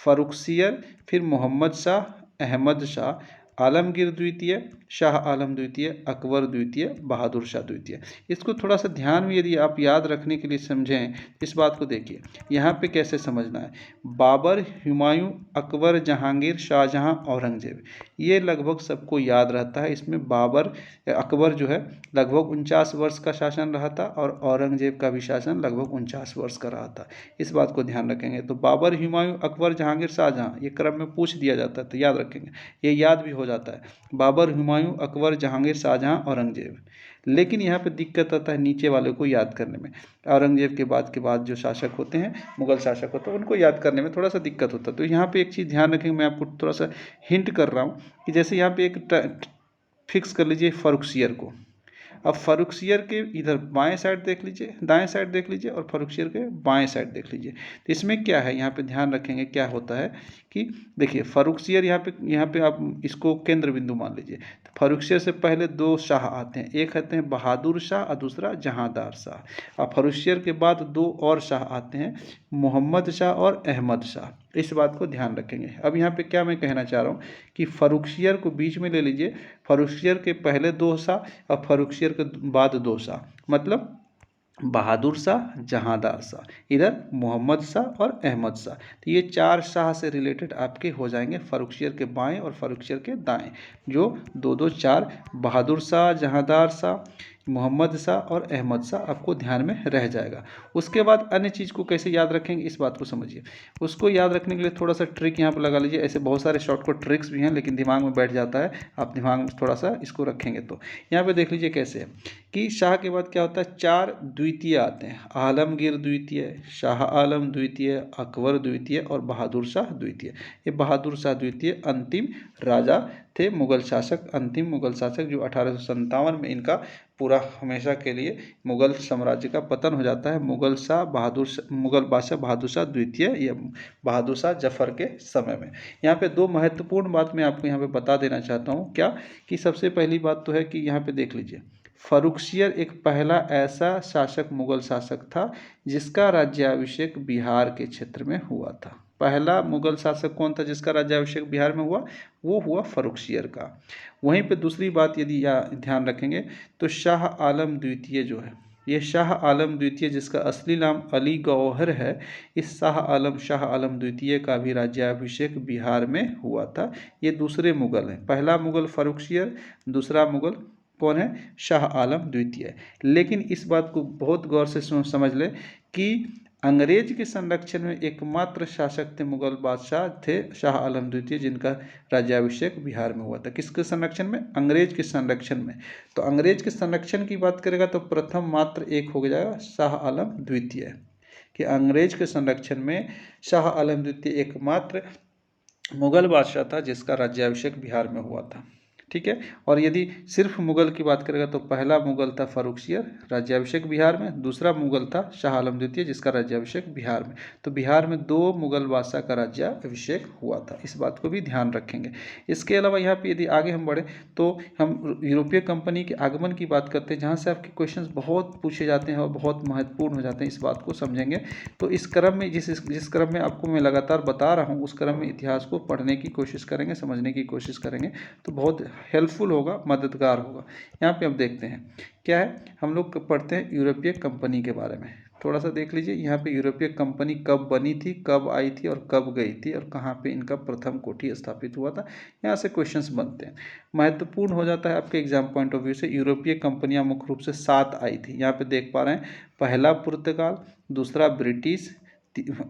फर्रुखसियर, फिर मोहम्मद शाह, अहमद शाह, आलमगीर द्वितीय, शाह आलम द्वितीय, अकबर द्वितीय, बहादुर शाह द्वितीय। इसको थोड़ा सा ध्यान में यदि आप याद रखने के लिए समझें, इस बात को देखिए यहाँ पे कैसे समझना है। बाबर, हुमायूं, अकबर, जहांगीर, शाहजहां, औरंगजेब, ये लगभग सबको याद रहता है। इसमें बाबर, अकबर जो है लगभग 49 वर्ष का शासन रहा था और औरंगजेब का भी शासन लगभग 49 वर्ष का रहा था। इस बात को ध्यान रखेंगे। तो बाबर, हुमायूं, अकबर, जहांगीर, शाहजहां, ये क्रम में पूछ दिया जाता है, तो याद रखेंगे, ये याद भी हो जाता है। बाबर, हुमायूं, अकबर, जहांगीर, शाहजहां, औरंगजेब। लेकिन यहाँ पे दिक्कत आता है नीचे वाले को याद करने में। औरंगजेब के बाद जो शासक होते हैं, मुगल शासक होते हैं, उनको याद करने में थोड़ा सा दिक्कत होता है। तो यहाँ पे एक चीज़ ध्यान रखेंगे, मैं आपको थोड़ा सा हिंट कर रहा हूँ कि जैसे यहाँ पे एक फिक्स कर लीजिए फर्रुखसियर को। अब फर्रुखसियर के इधर बाएं साइड देख लीजिए, दाएं साइड देख लीजिए और फर्रुखसियर के बाएं साइड देख लीजिए। तो इसमें क्या है, यहाँ पे ध्यान रखेंगे क्या होता है कि देखिए फर्रुखसियर यहाँ पे आप इसको केंद्र बिंदु मान लीजिए। तो फर्रुखसियर से पहले 2 शाह आते हैं, एक आते हैं बहादुर शाह और दूसरा जहांदार शाह। और फर्रुखसियर के बाद 2 और शाह आते हैं, मोहम्मद शाह और अहमद शाह। इस बात को ध्यान रखेंगे। अब यहाँ पे क्या मैं कहना चाह रहा हूँ कि फर्रुखसियर को बीच में ले लीजिए, फर्रुखसियर के पहले 2 शाह और फर्रुखसियर के बाद 2 शाह, मतलब बहादुर शाह, जहांदार शाह, इधर मोहम्मद शाह और अहमद शाह। तो ये 4 शाह से रिलेटेड आपके हो जाएंगे फर्रुखसियर के बाएं और फर्रुखसियर के दाएं, जो 2-2 4 बहादुर शाह, जहांदार शाह, मोहम्मद शाह और अहमद शाह आपको ध्यान में रह जाएगा। उसके बाद अन्य चीज़ को कैसे याद रखेंगे इस बात को समझिए। उसको याद रखने के लिए थोड़ा सा ट्रिक यहाँ पर लगा लीजिए। ऐसे बहुत सारे शॉर्टकट ट्रिक्स भी हैं लेकिन दिमाग में बैठ जाता है, आप दिमाग में थोड़ा सा इसको रखेंगे तो यहाँ पे देख लीजिए कैसे है कि शाह के बाद क्या होता है, 4 द्वितीय आते हैं। आलमगीर द्वितीय, शाह आलम द्वितीय, अकबर द्वितीय और बहादुर शाह द्वितीय। ये बहादुर शाह द्वितीय अंतिम राजा थे, मुगल शासक, अंतिम मुगल शासक जो 1857 में इनका पूरा हमेशा के लिए मुगल साम्राज्य का पतन हो जाता है। मुगल बादशाह बहादुर शाह द्वितीय या बहादुर शाह जफर के समय में। यहाँ पे 2 महत्वपूर्ण बात मैं आपको यहाँ पे बता देना चाहता हूँ। क्या कि सबसे पहली बात तो है कि यहाँ पे देख लीजिए, फर्रुखसियर एक पहला ऐसा शासक मुगल शासक था जिसका राज्याभिषेक बिहार के क्षेत्र में हुआ था। पहला मुगल शासक कौन था जिसका राज्याभिषेक बिहार में हुआ, वो हुआ फर्रुखसियर का। वहीं पे दूसरी बात यदि ध्यान रखेंगे तो शाह आलम द्वितीय जो है, ये शाह आलम द्वितीय जिसका असली नाम अली गौहर है, इस शाह आलम द्वितीय का भी राज्याभिषेक बिहार में हुआ था। ये दूसरे मुगल हैं, पहला मुगल फर्रुखसियर, दूसरा मुगल कौन है, शाह आलम द्वितीय। लेकिन इस बात को बहुत गौर से समझ ले कि अंग्रेज के संरक्षण में एकमात्र शासक थे, मुगल बादशाह थे शाह आलम द्वितीय, जिनका राज्याभिषेक बिहार में हुआ था। किसके संरक्षण में, अंग्रेज के संरक्षण में। तो अंग्रेज के संरक्षण की बात करेगा तो प्रथम मात्र एक हो जाएगा शाह आलम द्वितीय, कि अंग्रेज के संरक्षण में शाह आलम द्वितीय एकमात्र मुगल बादशाह था जिसका राज्याभिषेक बिहार में हुआ था। ठीक है। और यदि सिर्फ मुगल की बात करेगा तो पहला मुगल था फर्रुखसियर, राज्याभिषेक बिहार में। दूसरा मुगल था शाह आलम द्वितीय जिसका राज्याभिषेक बिहार में। तो बिहार में 2 मुगल बादशाह का राज्याभिषेक हुआ था, इस बात को भी ध्यान रखेंगे। इसके अलावा यहाँ पे यदि आगे हम बढ़े तो हम यूरोपीय कंपनी के आगमन की बात करते हैं, जहाँ से आपके क्वेश्चन बहुत पूछे जाते हैं और बहुत महत्वपूर्ण हो जाते हैं, इस बात को समझेंगे। तो इस क्रम में जिस क्रम में आपको मैं लगातार बता रहा हूँ, उस क्रम में इतिहास को पढ़ने की कोशिश करेंगे, समझने की कोशिश करेंगे, तो बहुत हेल्पफुल होगा, मददगार होगा। यहाँ पे अब देखते हैं क्या है, हम लोग पढ़ते हैं यूरोपीय कंपनी के बारे में। थोड़ा सा देख लीजिए यहाँ पे यूरोपीय कंपनी कब बनी थी, कब आई थी और कब गई थी, और कहाँ पे इनका प्रथम कोठी स्थापित हुआ था। यहाँ से क्वेश्चंस बनते हैं, महत्वपूर्ण हो जाता है आपके एग्जाम पॉइंट ऑफ व्यू से। यूरोपीय कंपनियां मुख्य रूप से 7 आई थी, यहाँ पे देख पा रहे हैं। पहला पुर्तगाल, दूसरा ब्रिटिश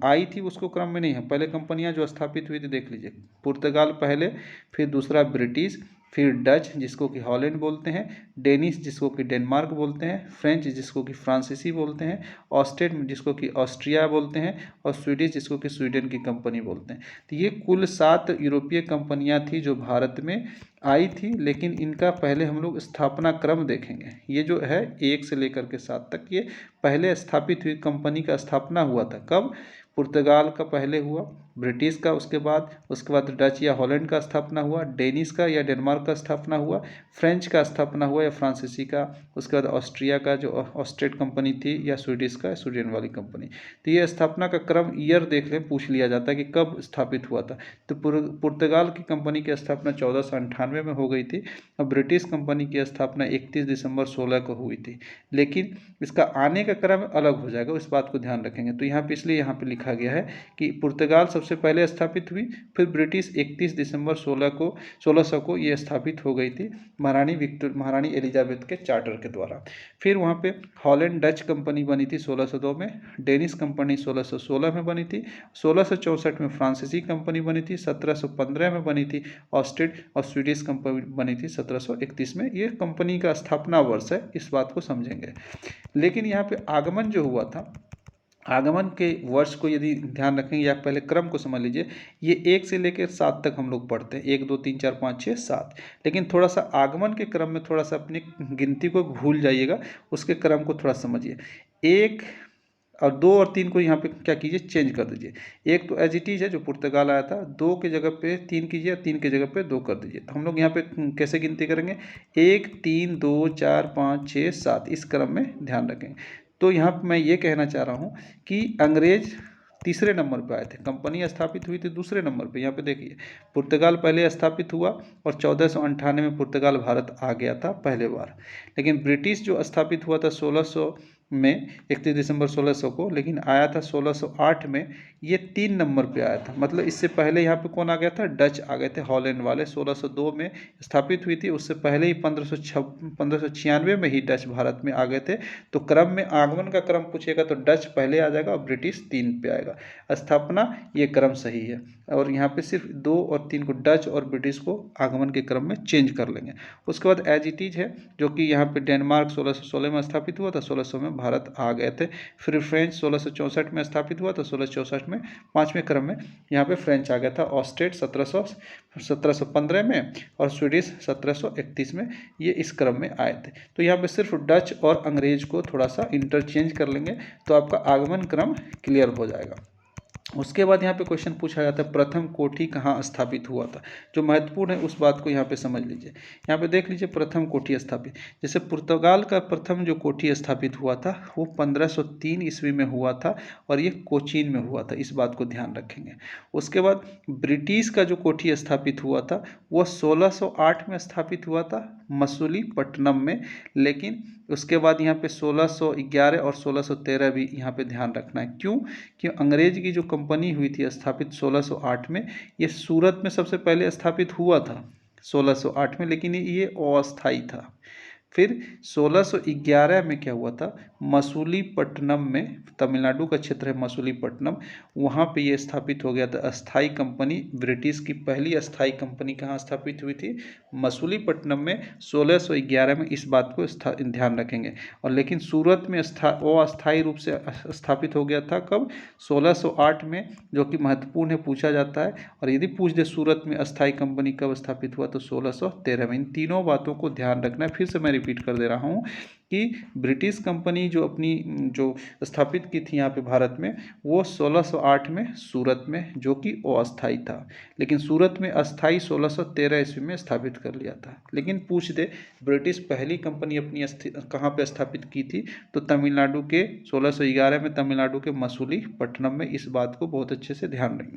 आई थी, उसको क्रम में नहीं है, पहले कंपनियां जो स्थापित हुई थी देख लीजिए, पुर्तगाल पहले, फिर दूसरा ब्रिटिश, फिर डच जिसको कि हॉलैंड बोलते हैं, डेनिश जिसको कि डेनमार्क बोलते हैं, फ्रेंच जिसको कि फ्रांसीसी बोलते हैं, ऑस्ट्रियन जिसको कि ऑस्ट्रिया बोलते हैं, और स्वीडिश जिसको कि स्वीडन की कंपनी बोलते हैं। तो ये कुल 7 यूरोपीय कंपनियां थी जो भारत में आई थी, लेकिन इनका पहले हम लोग स्थापना क्रम देखेंगे। ये जो है 1 से लेकर के 7 तक, ये पहले स्थापित हुई कंपनी का स्थापना हुआ था। कब, पुर्तगाल का पहले हुआ, ब्रिटिश का उसके बाद डच या हॉलैंड का स्थापना हुआ, डेनिश का या डेनमार्क का स्थापना हुआ, फ्रेंच का स्थापना हुआ या फ्रांसीसी का, उसके बाद ऑस्ट्रिया का जो ऑस्ट्रेट कंपनी थी, या स्वीडिश का स्वीडन वाली कंपनी। तो ये स्थापना का क्रम ईयर देख लें, पूछ लिया जाता है कि कब स्थापित हुआ था। तो पुर्तगाल की कंपनी की स्थापना 1498 में हो गई थी, और ब्रिटिश कंपनी की स्थापना 31 दिसंबर 16 को हुई थी। लेकिन इसका आने का क्रम अलग हो जाएगा, इस बात को ध्यान रखेंगे। तो यहाँ पे इसलिए यहाँ पे लिखा गया है कि पुर्तगाल सबसे पहले स्थापित हुई, फिर ब्रिटिश 31 दिसंबर 1600 को ये स्थापित हो गई थी महारानी एलिजाबेथ के चार्टर के द्वारा। फिर वहाँ पे हॉलैंड डच कंपनी बनी थी 1602 में, डेनिश कंपनी 1616 में बनी थी, 1664 में फ्रांसीसी कंपनी बनी थी, 1715 में बनी थी ऑस्ट्रेट और स्वीडिश कंपनी बनी थी 1731 में। ये कंपनी का स्थापना वर्ष है, इस बात को समझेंगे। लेकिन यहाँ पे आगमन जो हुआ था, आगमन के वर्ष को यदि ध्यान रखेंगे, या पहले क्रम को समझ लीजिए, ये 1 से लेकर 7 तक हम लोग पढ़ते हैं, 1 2 3 4 5 6 7। लेकिन थोड़ा सा आगमन के क्रम में थोड़ा सा अपनी गिनती को भूल जाइएगा, उसके क्रम को थोड़ा समझिए। 1 और 2 और 3 को यहाँ पे क्या कीजिए, चेंज कर दीजिए। 1 तो एज इट इज है जो पुर्तगाल आया था, 2 की जगह पे 3 कीजिए, 3 की जगह पे 2 कर दीजिए। तो हम लोग यहाँ पे कैसे गिनती करेंगे, 1 3 2 4 5 6 7, इस क्रम में ध्यान रखें। तो यहाँ पे मैं ये कहना चाह रहा हूँ कि अंग्रेज तीसरे नंबर पे आए थे, कंपनी स्थापित हुई थी दूसरे नंबर पे। यहाँ पे देखिए, पुर्तगाल पहले स्थापित हुआ और 1498 में पुर्तगाल भारत आ गया था पहले बार। लेकिन ब्रिटिश जो स्थापित हुआ था 1600 में 31 दिसंबर 1600 को, लेकिन आया था 1608 में ये 3 नंबर पे आया था। मतलब इससे पहले यहाँ पे कौन आ गया था, डच आ गए थे, हॉलैंड वाले 1602 में स्थापित हुई थी, उससे पहले ही 1596 में ही डच भारत में आ गए थे। तो क्रम में आगमन का क्रम पूछेगा तो डच पहले आ जाएगा और ब्रिटिश 3 पे आएगा। स्थापना ये क्रम सही है, और यहाँ पे सिर्फ 2 और 3 को डच और ब्रिटिश को आगमन के क्रम में चेंज कर लेंगे। उसके बाद एज इट इज है, जो कि यहाँ पे डेनमार्क 1616 में स्थापित हुआ था, 1600 में भारत आ गए थे। फिर फ्रेंच 1664 में स्थापित हुआ था, 1664 में 5वें क्रम में यहाँ पे फ्रेंच आ गया था। ऑस्ट्रेट 1715 में और स्वीडिश 1731 में, ये इस क्रम में आए थे। तो यहाँ पे सिर्फ डच और अंग्रेज को थोड़ा सा इंटरचेंज कर लेंगे तो आपका आगमन क्रम क्लियर हो जाएगा। उसके बाद यहाँ पे क्वेश्चन पूछा जाता है प्रथम कोठी कहाँ स्थापित हुआ था। जो महत्वपूर्ण है उस बात को यहाँ पे समझ लीजिए। यहाँ पे देख लीजिए प्रथम कोठी स्थापित, जैसे पुर्तगाल का प्रथम जो कोठी स्थापित हुआ था वो 1503 ईस्वी में हुआ था, और ये कोचीन में हुआ था, इस बात को ध्यान रखेंगे। उसके बाद ब्रिटिश का जो कोठी स्थापित हुआ था वो 1608 में स्थापित हुआ था मसूलीपट्टनम में, लेकिन उसके बाद यहाँ पे 1611 और 1613 भी यहाँ पे ध्यान रखना है। क्यों? कि अंग्रेज की जो कंपनी हुई थी स्थापित 1608 में, ये सूरत में सबसे पहले स्थापित हुआ था 1608 में, लेकिन ये अस्थायी था। फिर 1611 में क्या हुआ था, मसूलीपट्टनम में, तमिलनाडु का क्षेत्र है मसूलीपट्टनम, वहाँ पे ये स्थापित हो गया था अस्थायी कंपनी। ब्रिटिश की पहली अस्थायी कंपनी कहाँ स्थापित हुई थी, मसूलीपट्टनम में 1611 में, इस बात को ध्यान रखेंगे। और लेकिन सूरत में अस्थायी रूप से स्थापित हो गया था कब, 1608 में, जो कि महत्वपूर्ण है, पूछा जाता है। और यदि पूछ दे सूरत में अस्थायी कंपनी कब स्थापित हुआ तो 1613 में। इन तीनों बातों को ध्यान रखना है। फिर से मैं रिपीट कर दे रहा हूँ कि ब्रिटिश कंपनी जो अपनी जो स्थापित की थी यहाँ पे भारत में, वो 1608 में सूरत में, जो कि अस्थायी था। लेकिन सूरत में अस्थायी 1613 ईस्वी में स्थापित कर लिया था। लेकिन पूछ दे ब्रिटिश पहली कंपनी अपनी कहाँ पे स्थापित की थी, तो तमिलनाडु के 1611 में, तमिलनाडु के मसूलीपट्टनम में। इस बात को बहुत अच्छे से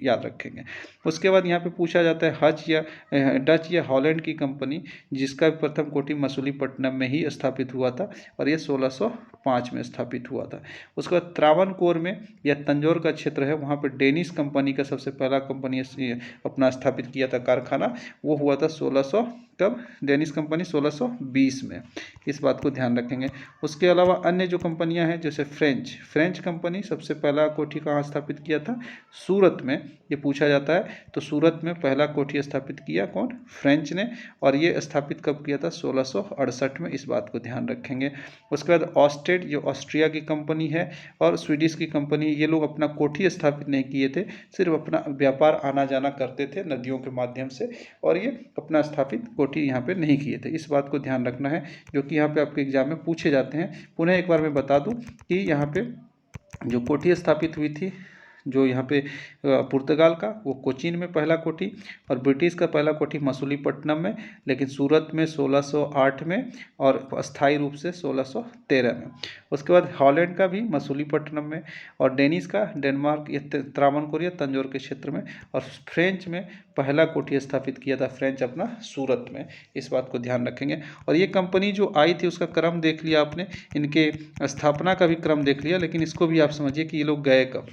याद रखेंगे। उसके बाद यहाँ पे पूछा जाता है डच या हॉलैंड की कंपनी जिसका प्रथम कोठी मसूलीपट्टनम में ही स्थापित हुआ था, और ये 1605 में स्थापित हुआ था। उसके बाद त्रावणकोर में या तंजौर का क्षेत्र है, वहाँ पे डेनिश कंपनी का सबसे पहला कंपनी अपना स्थापित किया था कारखाना, वो हुआ था 1600 कब, डेनिश कंपनी 1620 में। इस बात को ध्यान रखेंगे। उसके अलावा अन्य जो कंपनियां हैं, जैसे फ्रेंच कंपनी सबसे पहला कोठी कहाँ स्थापित किया था, सूरत में, ये पूछा जाता है। तो सूरत में पहला कोठी स्थापित किया कौन, फ्रेंच ने, और ये स्थापित कब किया था, 1668 में। इस बात को ध्यान रखेंगे। उसके बाद ऑस्टेड जो ऑस्ट्रिया की कंपनी है, और स्वीडिश की कंपनी, ये लोग अपना कोठी स्थापित नहीं किए थे, सिर्फ अपना व्यापार आना जाना करते थे नदियों के माध्यम से, और ये अपना स्थापित कोठी यहाँ पे नहीं किए थे। इस बात को ध्यान रखना है, जो कि यहाँ पे आपके एग्जाम में पूछे जाते हैं। पुनः एक बार मैं बता दूं कि यहाँ पे जो कोठी स्थापित हुई थी, जो यहाँ पे पुर्तगाल का, वो कोचीन में पहला कोठी, और ब्रिटिश का पहला कोठी मसूलीपट्टनम में, लेकिन सूरत में 1608 में, और अस्थायी रूप से 1613 में। उसके बाद हॉलैंड का भी मसूलीपट्टनम में, और डेनिश का डेनमार्क या त्रावणकोर या तंजौर के क्षेत्र में, और फ्रेंच में पहला कोठी स्थापित किया था फ्रेंच अपना सूरत में। इस बात को ध्यान रखेंगे। और ये कंपनी जो आई थी उसका क्रम देख लिया आपने, इनके स्थापना का भी क्रम देख लिया, लेकिन इसको भी आप समझिए कि ये लोग गए कब।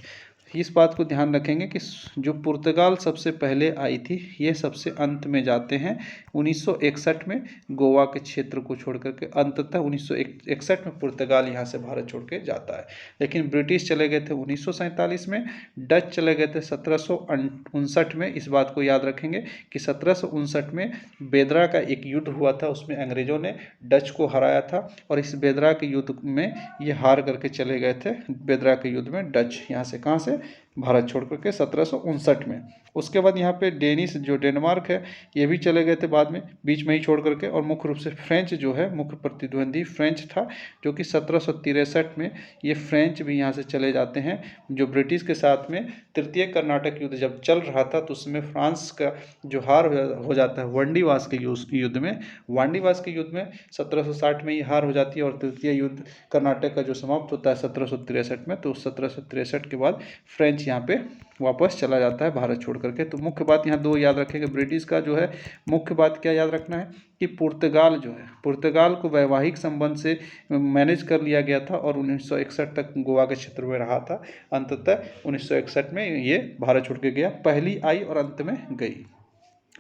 इस बात को ध्यान रखेंगे कि जो पुर्तगाल सबसे पहले आई थी, ये सबसे अंत में जाते हैं 1961 में, गोवा के क्षेत्र को छोड़ करके। अंततः 1961 में पुर्तगाल यहाँ से भारत छोड़ के जाता है। लेकिन ब्रिटिश चले गए थे 1947 में, डच चले गए थे 1759 में। इस बात को याद रखेंगे कि 1759 में बेदरा का एक युद्ध हुआ था, उसमें अंग्रेजों ने डच को हराया था, और इस बेदरा के युद्ध में ये हार करके चले गए थे। बेदरा के युद्ध में डच यहाँ से, कहाँ से, भारत छोड़ करके 1759 में। उसके बाद यहाँ पे डेनिश जो डेनमार्क है, ये भी चले गए थे बाद में, बीच में ही छोड़ करके। और मुख्य रूप से फ्रेंच जो है, मुख्य प्रतिद्वंदी फ्रेंच था, जो कि 1763 में ये फ्रेंच भी यहाँ से चले जाते हैं। जो ब्रिटिश के साथ में तृतीय कर्नाटक युद्ध जब चल रहा था, तो उसमें फ्रांस का जो हार हो जाता है वांडीवास के युद्ध में। वांडीवास के युद्ध में 1760 में ये हार हो जाती है, और तृतीय युद्ध कर्नाटक का जो समाप्त होता है 1763 में। तो 1763 के बाद फ्रेंच फ्रेंच यहाँ पे वापस चला जाता है भारत छोड़ करके। तो मुख्य बात यहाँ दो याद रखेंगे, ब्रिटिश का जो है मुख्य बात क्या याद रखना है कि पुर्तगाल जो है, पुर्तगाल को वैवाहिक संबंध से मैनेज कर लिया गया था और 1961 तक गोवा के क्षेत्र में रहा था। अंततः 1961 में ये भारत छोड़ के गया, पहली आई और अंत में गई।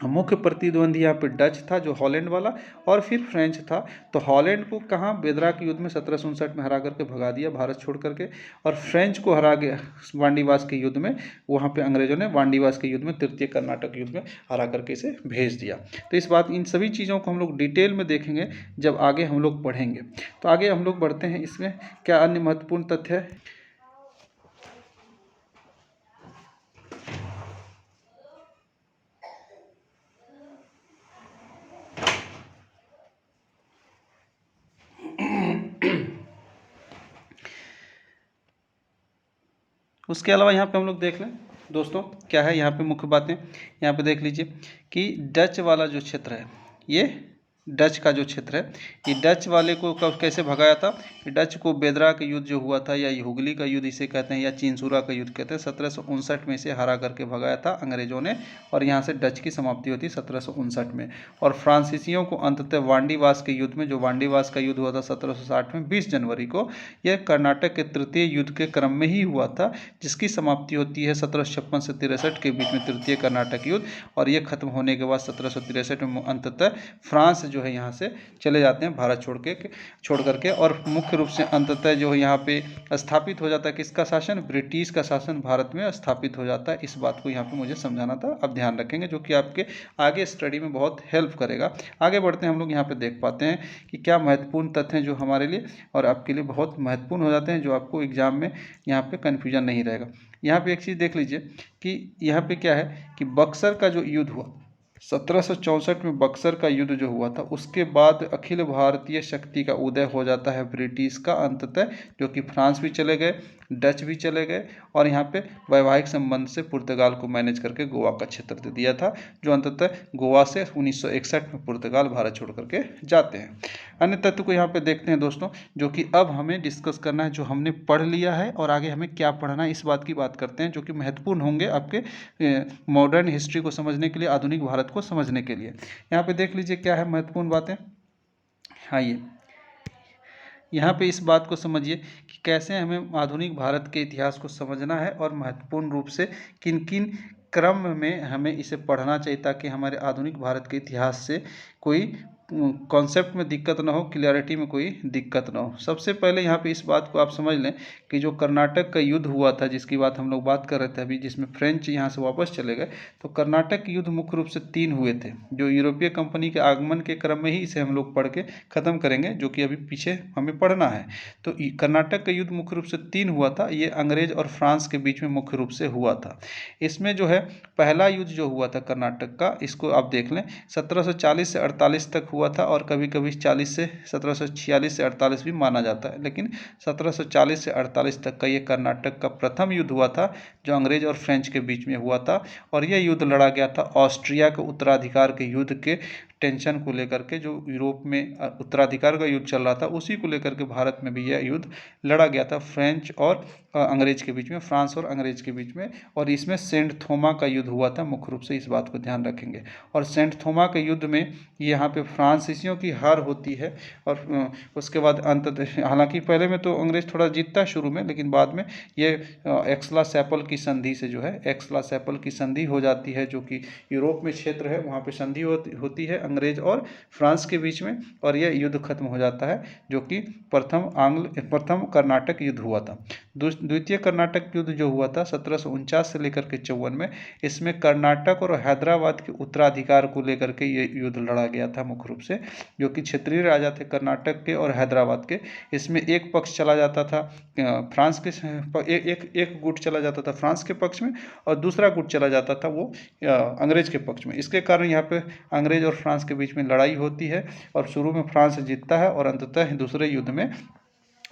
मुख्य प्रतिद्वंदी यहाँ पे डच था जो हॉलैंड वाला, और फिर फ्रेंच था। तो हॉलैंड को कहाँ बेदरा के युद्ध में 1759 में हरा करके भगा दिया भारत छोड़ करके, और फ्रेंच को हरा गया वांडीवास के युद्ध में, वहाँ पे अंग्रेजों ने वांडीवास के युद्ध में, तृतीय कर्नाटक युद्ध में हरा करके इसे भेज दिया। तो इस बात, इन सभी चीज़ों को हम लोग डिटेल में देखेंगे जब आगे हम लोग पढ़ेंगे। तो आगे हम लोग बढ़ते हैं, इसमें क्या अन्य महत्वपूर्ण तथ्य है। उसके अलावा यहाँ पे हम लोग देख लें दोस्तों, क्या है यहाँ पे मुख्य बातें। यहाँ पे देख लीजिए कि डच वाला जो क्षेत्र है, ये डच का जो क्षेत्र है, ये डच वाले को कब कैसे भगाया था। डच को बेदरा का युद्ध जो हुआ था, या हुगली का युद्ध इसे कहते हैं, या चिंसूरा का युद्ध कहते हैं, 1759 में इसे हरा करके भगाया था अंग्रेजों ने, और यहाँ से डच की समाप्ति होती है 1759 में। और फ्रांसीसियों को अंततः वांडीवास के युद्ध में, जो वांडीवास का युद्ध हुआ था 1760 में 20 जनवरी को, यह कर्नाटक के तृतीय युद्ध के क्रम में ही हुआ था, जिसकी समाप्ति होती है 1756 से 63 के बीच में तृतीय कर्नाटक युद्ध। और ये खत्म होने के बाद 1763 में अंततः फ्रांस जो है यहाँ से चले जाते हैं भारत छोड़ करके, और मुख्य रूप से अंततः जो यहाँ पे स्थापित हो जाता है किसका शासन, ब्रिटिश का शासन भारत में स्थापित हो जाता है। इस बात को यहाँ पे मुझे समझाना था, अब ध्यान रखेंगे, जो कि आपके आगे स्टडी में बहुत हेल्प करेगा। आगे बढ़ते हैं, हम लोग यहाँ पे देख पाते हैं कि क्या महत्वपूर्ण तथ्य हैं जो हमारे लिए और आपके लिए बहुत महत्वपूर्ण हो जाते हैं, जो आपको एग्जाम में यहाँ पे कन्फ्यूजन नहीं रहेगा। यहाँ पे एक चीज़ देख लीजिए कि यहाँ पे क्या है कि बक्सर का जो युद्ध हुआ 1764 में, बक्सर का युद्ध जो हुआ था, उसके बाद अखिल भारतीय शक्ति का उदय हो जाता है ब्रिटिश का अंततः, जो कि फ्रांस भी चले गए, डच भी चले गए, और यहाँ पे वैवाहिक संबंध से पुर्तगाल को मैनेज करके गोवा का क्षेत्र दे दिया था, जो अंततः गोवा से 1961 में पुर्तगाल भारत छोड़ करके जाते हैं। अन्य तत्व को यहाँ पे देखते हैं दोस्तों, जो कि अब हमें डिस्कस करना है, जो हमने पढ़ लिया है और आगे हमें क्या पढ़ना है, इस बात की बात करते हैं, जो कि महत्वपूर्ण होंगे आपके मॉडर्न हिस्ट्री को समझने के लिए, आधुनिक भारत को समझने के लिए। यहाँ पे देख लीजिए क्या है महत्वपूर्ण बातें। हाँ, ये यहाँ पे इस बात को समझिए कि कैसे हमें आधुनिक भारत के इतिहास को समझना है, और महत्वपूर्ण रूप से किन किन क्रम में हमें इसे पढ़ना चाहिए, ताकि हमारे आधुनिक भारत के इतिहास से कोई कॉन्सेप्ट में दिक्कत ना हो, क्लियरिटी में कोई दिक्कत ना हो। सबसे पहले यहाँ पे इस बात को आप समझ लें कि जो कर्नाटक का युद्ध हुआ था, जिसकी बात हम लोग बात कर रहे थे अभी, जिसमें फ्रेंच यहाँ से वापस चले गए, तो कर्नाटक युद्ध मुख्य रूप से 3 हुए थे, जो यूरोपीय कंपनी के आगमन के क्रम में ही इसे हम लोग पढ़ के ख़त्म करेंगे, जो कि अभी पीछे हमें पढ़ना है। तो कर्नाटक का युद्ध मुख्य रूप से 3 हुआ था, ये अंग्रेज और फ्रांस के बीच में मुख्य रूप से हुआ था। इसमें जो है पहला युद्ध जो हुआ था कर्नाटक का, इसको आप देख लें, 1740 से 48 तक हुआ था, और कभी कभी 40 से 1746 से 48 भी माना जाता है, लेकिन 1740 से 48 तक का ये कर्नाटक का प्रथम युद्ध हुआ था, जो अंग्रेज और फ्रेंच के बीच में हुआ था। और यह युद्ध लड़ा गया था ऑस्ट्रिया के उत्तराधिकार के युद्ध के टेंशन को लेकर के, जो यूरोप में उत्तराधिकार का युद्ध चल रहा था, उसी को लेकर के भारत में भी यह युद्ध लड़ा गया था, फ्रेंच और अंग्रेज के बीच में, फ्रांस और अंग्रेज के बीच में। और इसमें सेंट थोमा का युद्ध हुआ था, मुख्य रूप से इस बात को ध्यान रखेंगे। और सेंट थोमा के युद्ध में यहाँ पे फ्रांसीसियों की हार होती है, और उसके बाद अंततः, हालांकि पहले में तो अंग्रेज थोड़ा जीतता है शुरू में, लेकिन बाद में ये एक्सला सैपल की संधि से जो है, एक्सला सैपल की संधि हो जाती है, जो कि यूरोप में क्षेत्र है, वहाँ पे संधि होती है अंग्रेज और फ्रांस के बीच में, और यह युद्ध खत्म हो जाता है, जो कि प्रथम कर्नाटक युद्ध हुआ था। द्वितीय कर्नाटक युद्ध जो हुआ था 1749 से लेकर के 54 में, इसमें कर्नाटक और हैदराबाद के उत्तराधिकार को लेकर के ये युद्ध लड़ा गया था मुख्य रूप से, जो कि क्षेत्रीय राजा थे कर्नाटक के और हैदराबाद के। इसमें एक पक्ष चला जाता था फ्रांस के, एक गुट चला जाता था फ्रांस के पक्ष में, और दूसरा गुट चला जाता था वो अंग्रेज के पक्ष में। इसके कारण यहाँ पे अंग्रेज और फ्रांस के बीच में लड़ाई होती है, और शुरू में फ्रांस जीतता है, और अंततः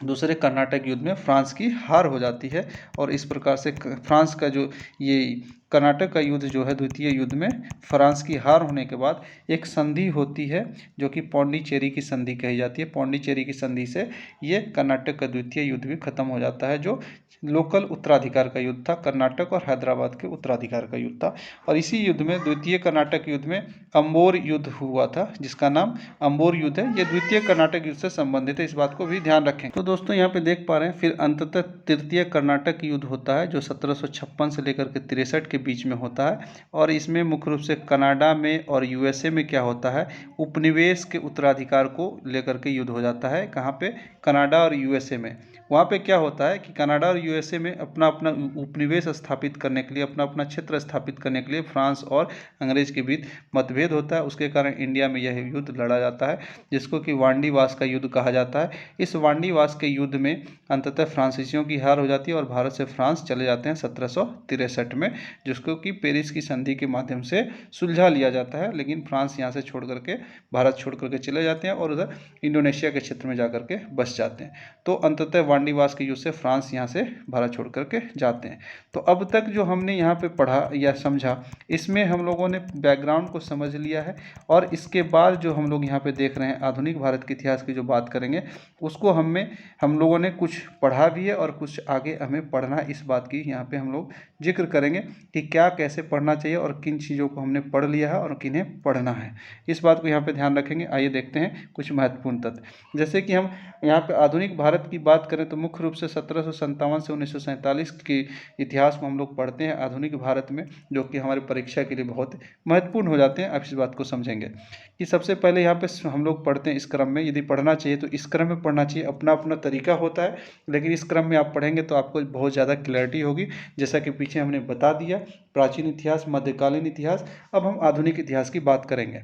दूसरे कर्नाटक युद्ध में फ्रांस की हार हो जाती है। और इस प्रकार से फ्रांस का जो ये कर्नाटक का युद्ध जो है, द्वितीय युद्ध में फ्रांस की हार होने के बाद एक संधि होती है जो कि पौंडीचेरी की संधि कही जाती है। पौंडीचेरी की संधि से ये कर्नाटक का द्वितीय युद्ध भी खत्म हो जाता है, जो लोकल उत्तराधिकार का युद्ध था, कर्नाटक और हैदराबाद के उत्तराधिकार का युद्ध था। और इसी युद्ध में, द्वितीय कर्नाटक युद्ध में अंबोर युद्ध हुआ था, जिसका नाम अंबोर युद्ध है। ये द्वितीय कर्नाटक युद्ध से संबंधित है, इस बात को भी ध्यान रखें। तो दोस्तों यहाँ पे देख पा रहे हैं, फिर अंततः तृतीय कर्नाटक युद्ध होता है जो 1756 से लेकर के 63 के बीच में होता है। और इसमें मुख्य रूप से कनाडा में और यूएसए में क्या होता है, उपनिवेश के उत्तराधिकार को लेकर के युद्ध हो जाता है। कहाँ पे? कनाडा और यूएसए में। वहाँ पे क्या होता है कि कनाडा और यूएसए में अपना अपना उपनिवेश स्थापित करने के लिए, अपना अपना क्षेत्र स्थापित करने के लिए फ्रांस और अंग्रेज के बीच मतभेद होता है। उसके कारण इंडिया में यह युद्ध लड़ा जाता है, जिसको कि वांडीवास का युद्ध कहा जाता है। इस वांडीवास के युद्ध में अंततः फ्रांसीसियों की हार हो जाती है और भारत से फ्रांस चले जाते हैं 1763 में, जिसको कि पेरिस की संधि के माध्यम से सुलझा लिया जाता है। लेकिन फ्रांस यहाँ से छोड़ करके, भारत छोड़ करके चले जाते हैं और उधर इंडोनेशिया के क्षेत्र में जाकर के बस जाते हैं। तो अंततः वांडीवास के युद्ध से फ्रांस यहाँ से भारत छोड़ करके जाते हैं। तो अब तक जो हमने यहाँ पे पढ़ा या समझा, इसमें हम लोगों ने बैकग्राउंड को समझ लिया है। और इसके बाद जो हम लोग यहाँ पे देख रहे हैं, आधुनिक भारत के इतिहास की जो बात करेंगे, उसको हम लोगों ने कुछ पढ़ा भी है और कुछ आगे हमें पढ़ना, इस बात की यहाँ पे हम लोग जिक्र करेंगे कि क्या कैसे पढ़ना चाहिए और किन चीज़ों को हमने पढ़ लिया है और किन्हें पढ़ना है, इस बात को यहाँ पे ध्यान रखेंगे। आइए देखते हैं कुछ महत्वपूर्ण तथ्य। जैसे कि हम यहाँ पे आधुनिक भारत की बात करें तो मुख्य रूप से 1757 से 1947 के इतिहास को हम लोग पढ़ते हैं आधुनिक भारत में, जो कि हमारी परीक्षा के लिए बहुत महत्वपूर्ण हो जाते हैं। अब इस बात को समझेंगे कि सबसे पहले यहाँ पे हम लोग पढ़ते हैं इस क्रम में। यदि पढ़ना चाहिए तो इस क्रम में पढ़ना चाहिए, अपना अपना तरीका होता है, लेकिन इस क्रम में आप पढ़ेंगे तो आपको बहुत ज़्यादा क्लैरिटी होगी। जैसा कि पीछे हमने बता दिया, प्राचीन इतिहास, मध्यकालीन इतिहास। अब हम आधुनिक इतिहास की बात करेंगे।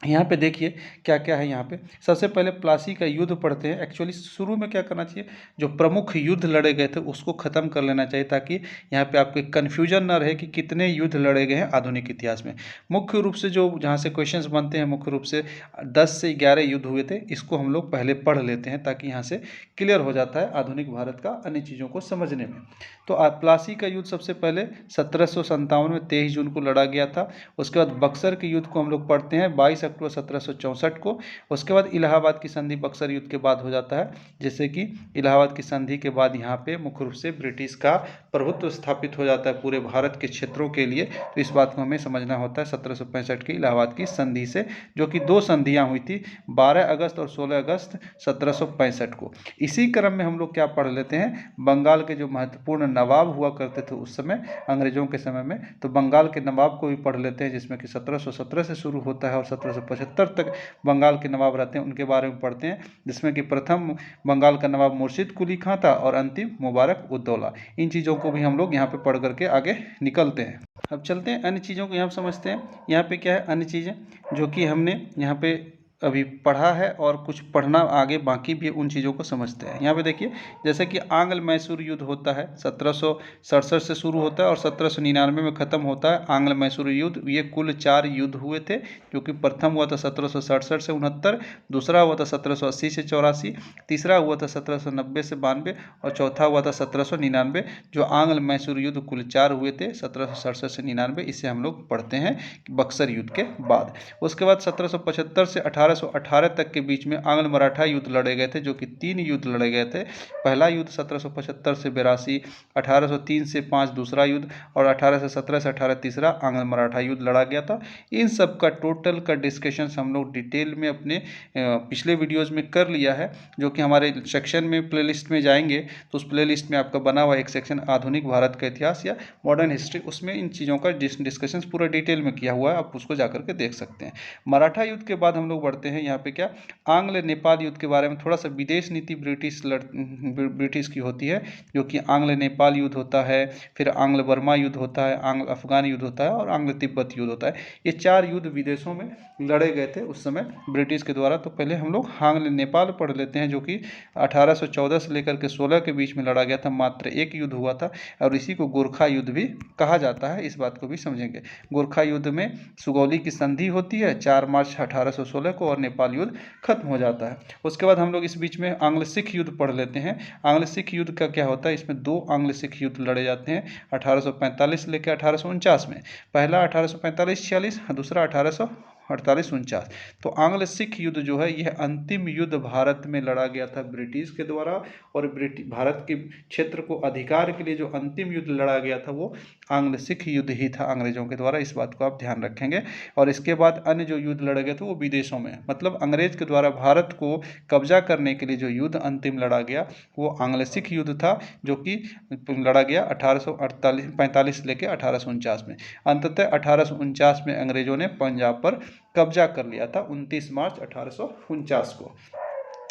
यहाँ पे देखिए क्या क्या है। यहाँ पे सबसे पहले प्लासी का युद्ध पढ़ते हैं। एक्चुअली शुरू में क्या करना चाहिए, जो प्रमुख युद्ध लड़े गए थे उसको ख़त्म कर लेना चाहिए, ताकि यहाँ पे आपके कन्फ्यूजन ना रहे कि कितने युद्ध लड़े गए हैं आधुनिक इतिहास में। मुख्य रूप से जो जहाँ से क्वेश्चंस बनते हैं, मुख्य रूप से 10 से 11 युद्ध हुए थे, इसको हम लोग पहले पढ़ लेते हैं ताकि यहाँ से क्लियर हो जाता है आधुनिक भारत का अन्य चीज़ों को समझने में। तो प्लासी का युद्ध सबसे पहले 1757 में 23 जून को लड़ा गया था। उसके बाद बक्सर के युद्ध को हम लोग पढ़ते हैं 22 अक्टूबर 1764 को। उसके बाद इलाहाबाद की संधि बक्सर युद्ध के बाद हो जाता है, जैसे कि इलाहाबाद की संधि के बाद यहाँ पे मुख्य रूप से ब्रिटिश का प्रभुत्व स्थापित हो जाता है पूरे भारत के क्षेत्रों के लिए। तो इस बात को हमें समझना होता है 1765 की इलाहाबाद की संधि से, जो कि 2 संधियाँ हुई थी, 12 अगस्त और 16 अगस्त 1765 को। इसी क्रम में हम लोग क्या पढ़ लेते हैं, बंगाल के जो महत्वपूर्ण नवाब हुआ करते थे उस समय, अंग्रेजों के समय में, तो बंगाल के नवाब को भी पढ़ लेते हैं, जिसमें कि 1717 से शुरू होता है और 1775 तक बंगाल के नवाब रहते हैं, उनके बारे में पढ़ते हैं। जिसमें कि प्रथम बंगाल का नवाब मुर्शिद कुली खां था और अंतिम मुबारक उद्दौला। इन चीज़ों को भी हम लोग यहाँ पे पढ़ करके आगे निकलते हैं। अब चलते हैं अन्य चीज़ों को यहाँ समझते हैं। यहाँ पे क्या है अन्य चीज़ें जो कि हमने यहाँ पे अभी पढ़ा है और कुछ पढ़ना आगे बाकी भी, उन चीज़ों को समझते हैं। यहाँ पे देखिए, जैसे कि आंग्ल मैसूर युद्ध होता है 1767 से शुरू होता है और 1799 में ख़त्म होता है आंग्ल मैसूर युद्ध। ये कुल 4 युद्ध हुए थे, जो कि प्रथम हुआ था 1767 से 69, दूसरा हुआ था 1780 से 84, तीसरा हुआ था 1790 से 92 और चौथा हुआ था 1799। जो आंग्ल मैसूर युद्ध कुल 4 हुए थे 1767 से 99, इसे हम लोग पढ़ते हैं बक्सर युद्ध के बाद। उसके बाद 1775 से 1818 तक के बीच में आंग्ल मराठा युद्ध लड़े गए थे, जो कि 3 युद्ध लड़े गए थे। पहला युद्ध 1775 से 82, 1803 से 5 दूसरा युद्ध और 1817 से 18 तीसरा आंग्ल मराठा युद्ध लड़ा गया था। इन सब का टोटल का डिस्कशन हम लोग डिटेल में अपने पिछले वीडियोज़ में कर लिया है, जो कि हमारे सेक्शन में प्लेलिस्ट में जाएंगे तो उस प्लेलिस्ट में आपका बना हुआ एक सेक्शन आधुनिक भारत का इतिहास या मॉडर्न हिस्ट्री, उसमें इन चीज़ों का डिस्कशन पूरा डिटेल में किया हुआ है, आप उसको जाकर के देख सकते हैं। मराठा युद्ध के बाद हम लोग बढ़ते हैं यहाँ पे क्या, आंग्ल नेपाल युद्ध के बारे में थोड़ा सा। विदेश नीति ब्रिटिश की होती है, जो कि आंग्ल नेपाल युद्ध होता है, फिर आंग्ल बर्मा युद्ध होता है, आंग्ल अफगान युद्ध होता है और आंग्ल तिब्बत युद्ध होता है। ये 4 युद्ध विदेशों में लड़े गए थे उस समय ब्रिटिश के द्वारा। तो पहले हम लोग आंग्ल नेपाल पढ़ लेते हैं, जो कि 1814 से लेकर के 16 के बीच में लड़ा गया था। मात्र 1 युद्ध हुआ था और इसी को गोरखा युद्ध भी कहा जाता है, इस बात को भी समझेंगे। गोरखा युद्ध में सुगौली की संधि होती है 4 मार्च 1816 को, और नेपाल युद्ध खत्म हो जाता है। उसके बाद हम लोग इस बीच में आंग्ल सिख युद्ध पढ़ लेते हैं। आंग्ल सिख युद्ध का क्या होता है, इसमें दो आंग्ल सिख युद्ध लड़े जाते हैं 1845 से लेकर 1849 में। पहला 1845-46, दूसरा 1848-49। तो आंग्ल सिख युद्ध जो है यह अंतिम युद्ध भारत में लड़ा गया था ब्रिटिश के द्वारा, और भारत के क्षेत्र को अधिकार के लिए जो अंतिम युद्ध लड़ा गया था वो आंग्ल सिख युद्ध ही था अंग्रेजों के द्वारा। इस बात को आप ध्यान रखेंगे। और इसके बाद अन्य जो युद्ध लड़े गए थे वो विदेशों में, मतलब अंग्रेज के द्वारा भारत को कब्जा करने के लिए जो युद्ध अंतिम लड़ा गया वो आंग्ल सिख युद्ध था, जो कि लड़ा गया 1845 से लेकर 1849 में। अंततः 1849 में अंग्रेजों ने पंजाब पर कब्जा कर लिया था 29 मार्च 1849 को।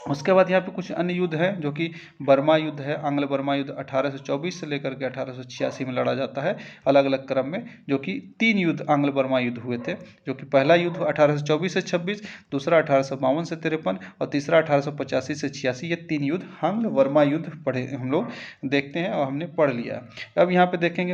उसके बाद यहाँ पे कुछ अन्य युद्ध है जो कि बर्मा युद्ध है। आंग्ल बर्मा युद्ध 1824 से लेकर के 1886 में लड़ा जाता है अलग अलग क्रम में, जो कि 3 युद्ध आंग्ल बर्मा युद्ध हुए थे। जो कि पहला युद्ध 1824 से 26, दूसरा 1852 से 53 और तीसरा 1885 से 86। ये 3 युद्ध आंग्ल बर्मा युद्ध पढ़े हम लोग देखते हैं और हमने पढ़ लिया। अब यहाँ पे देखेंगे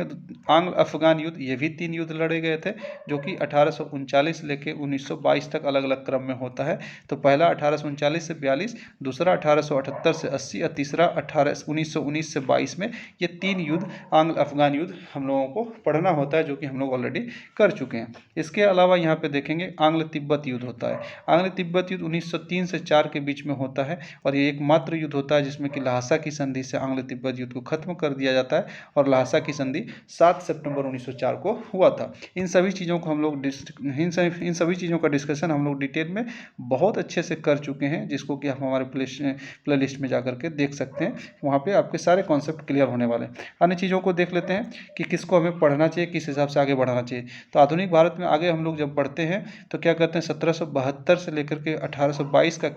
आंग्ल अफगान युद्ध, ये भी 3 युद्ध लड़े गए थे जो कि 1839 से लेकर 1922 तक अलग अलग क्रम में होता है। तो पहला 1839 से 42, दूसरा 1878 से 80 और तीसरा 1919 से 22 में। ये 3 युद्ध आंग्ल अफगान युद्ध हम लोगों को पढ़ना होता है, जो कि हम लोग ऑलरेडी कर चुके हैं। इसके अलावा यहाँ पे देखेंगे आंग्ल तिब्बत युद्ध होता है। आंग्ल तिब्बत युद्ध 1903 से 4 के बीच में होता है, और ये एकमात्र युद्ध होता है जिसमें कि ल्हासा की संधि से आंग्ल तिब्बत युद्ध को खत्म कर दिया जाता है, और ल्हासा की संधि 7 सितंबर 1904 को हुआ था। इन सभी चीज़ों को हम लोग इन सभी चीज़ों का डिस्कशन हम लोग डिटेल में बहुत अच्छे से कर चुके हैं, जिसको कि हम हमारे प्ले लिस्ट में जाकर के देख सकते हैं। वहाँ पे आपके सारे कॉन्सेप्ट क्लियर होने वाले हैं। अन्य चीज़ों को देख लेते हैं कि किसको हमें पढ़ना चाहिए, किस हिसाब से आगे बढ़ाना चाहिए। तो आधुनिक भारत में आगे हम लोग जब बढ़ते हैं तो क्या करते हैं, 1772 से लेकर के 1822 का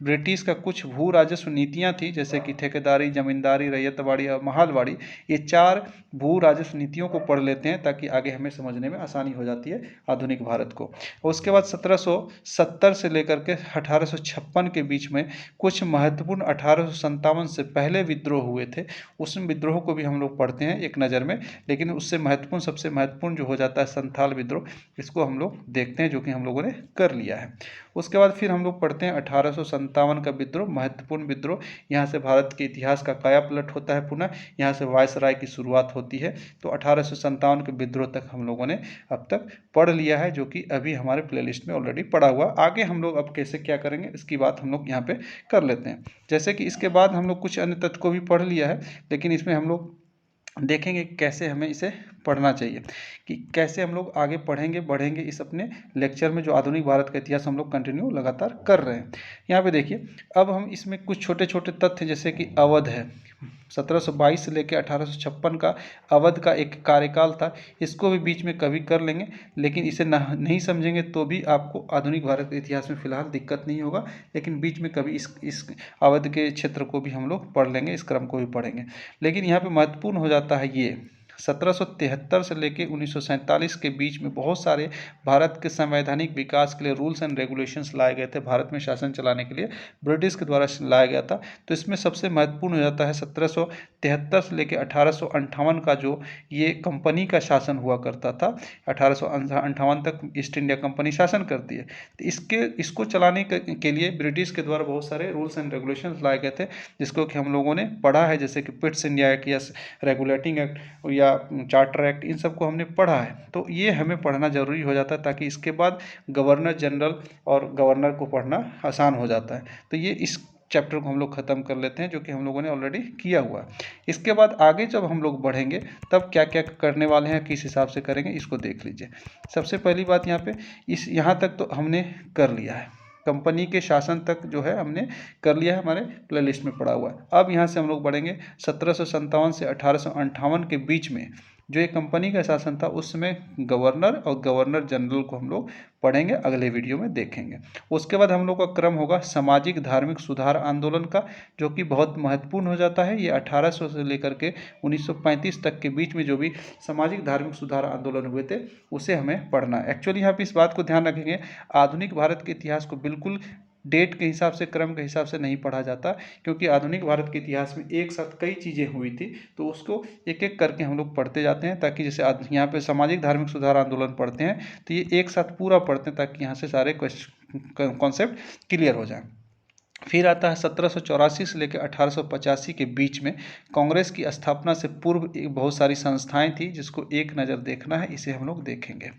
ब्रिटिश का कुछ भू राजस्व नीतियाँ थी, जैसे कि ठेकेदारी, जमींदारी, रैयतवाड़ी और महालवाड़ी। ये 4 भू राजस्व नीतियों को पढ़ लेते हैं ताकि आगे हमें समझने में आसानी हो जाती है आधुनिक भारत को। उसके बाद 1770 से लेकर के 1856 के बीच में कुछ महत्वपूर्ण 1857 से पहले विद्रोह हुए थे। उस विद्रोह को भी हम लोग पढ़ते हैं एक नज़र में, लेकिन उससे महत्वपूर्ण, सबसे महत्वपूर्ण जो हो जाता है संथाल विद्रोह, इसको हम लोग देखते हैं, जो कि हम लोगों ने कर लिया है। उसके बाद फिर हम लोग पढ़ते हैं 1857 का विद्रोह, महत्वपूर्ण विद्रोह। यहाँ से भारत के इतिहास का कायापलट होता है पुनः, यहाँ से वायसराय की शुरुआत होती है। तो 1857 के विद्रोह तक हम लोगों ने अब तक पढ़ लिया है, जो कि अभी हमारे प्लेलिस्ट में ऑलरेडी पढ़ा हुआ। आगे हम लोग अब कैसे क्या करेंगे इसकी बात हम लोग यहाँ पे कर लेते हैं। जैसे कि इसके बाद हम लोग कुछ अन्य तथ्य को भी पढ़ लिया है, लेकिन इसमें हम लोग देखेंगे कैसे हमें इसे पढ़ना चाहिए, कि कैसे हम लोग आगे बढ़ेंगे इस अपने लेक्चर में, जो आधुनिक भारत का इतिहास हम लोग कंटिन्यू लगातार कर रहे हैं। यहाँ पे देखिए, अब हम इसमें कुछ छोटे छोटे तथ्य, जैसे कि अवध है, 1722 से लेकर 1856 का अवध का एक कार्यकाल था, इसको भी बीच में कभी कर लेंगे, लेकिन इसे नहीं समझेंगे तो भी आपको आधुनिक भारत के इतिहास में फिलहाल दिक्कत नहीं होगा, लेकिन बीच में कभी इस अवध के क्षेत्र को भी हम लोग पढ़ लेंगे, इस क्रम को भी पढ़ेंगे। लेकिन यहाँ पे महत्वपूर्ण हो जाता है ये 1773 से लेकर 1947 के बीच में बहुत सारे भारत के संवैधानिक विकास के लिए रूल्स एंड रेगुलेशंस लाए गए थे, भारत में शासन चलाने के लिए ब्रिटिश के द्वारा लाया गया था। तो इसमें सबसे महत्वपूर्ण हो जाता है 1773 से लेकर 1858 का जो ये कंपनी का शासन हुआ करता था। 1858 तक ईस्ट इंडिया कंपनी शासन करती है। तो इसको चलाने के लिए ब्रिटिश के द्वारा बहुत सारे रूल्स एंड रेगुलेशंस लाए गए थे, जिसको कि हम लोगों ने पढ़ा है, जैसे कि पिट्स इंडिया एक्ट या रेगुलेटिंग एक्ट या चार्टर एक्ट, इन सब को हमने पढ़ा है। तो ये हमें पढ़ना जरूरी हो जाता है, ताकि इसके बाद गवर्नर जनरल और गवर्नर को पढ़ना आसान हो जाता है। तो ये इस चैप्टर को हम लोग ख़त्म कर लेते हैं, जो कि हम लोगों ने ऑलरेडी किया हुआ है। इसके बाद आगे जब हम लोग बढ़ेंगे तब क्या क्या करने वाले हैं, किस हिसाब से करेंगे, इसको देख लीजिए। सबसे पहली बात यहाँ पे यहाँ तक तो हमने कर लिया है, कंपनी के शासन तक जो है हमने कर लिया है, हमारे प्लेलिस्ट में पड़ा हुआ है। अब यहाँ से हम लोग बढ़ेंगे 1757 से 1858 के बीच में जो एक कंपनी का शासन था, उस समय गवर्नर और गवर्नर जनरल को हम लोग पढ़ेंगे, अगले वीडियो में देखेंगे। उसके बाद हम लोग का क्रम होगा सामाजिक धार्मिक सुधार आंदोलन का, जो कि बहुत महत्वपूर्ण हो जाता है। ये 1800 से लेकर के 1935 तक के बीच में जो भी सामाजिक धार्मिक सुधार आंदोलन हुए थे उसे हमें पढ़ना है। एक्चुअली यहाँ पे इस बात को ध्यान रखेंगे, आधुनिक भारत के इतिहास को बिल्कुल डेट के हिसाब से, क्रम के हिसाब से नहीं पढ़ा जाता, क्योंकि आधुनिक भारत के इतिहास में एक साथ कई चीज़ें हुई थी, तो उसको एक एक करके हम लोग पढ़ते जाते हैं, ताकि जैसे यहाँ पे सामाजिक धार्मिक सुधार आंदोलन पढ़ते हैं तो ये एक साथ पूरा पढ़ते हैं, ताकि यहाँ से सारे कॉन्सेप्ट क्लियर हो जाएं। फिर आता है 1784 से लेकर 1885 के बीच में कांग्रेस की स्थापना से पूर्व बहुत सारी संस्थाएं थी, जिसको एक नज़र देखना है, इसे हम लोग देखेंगे।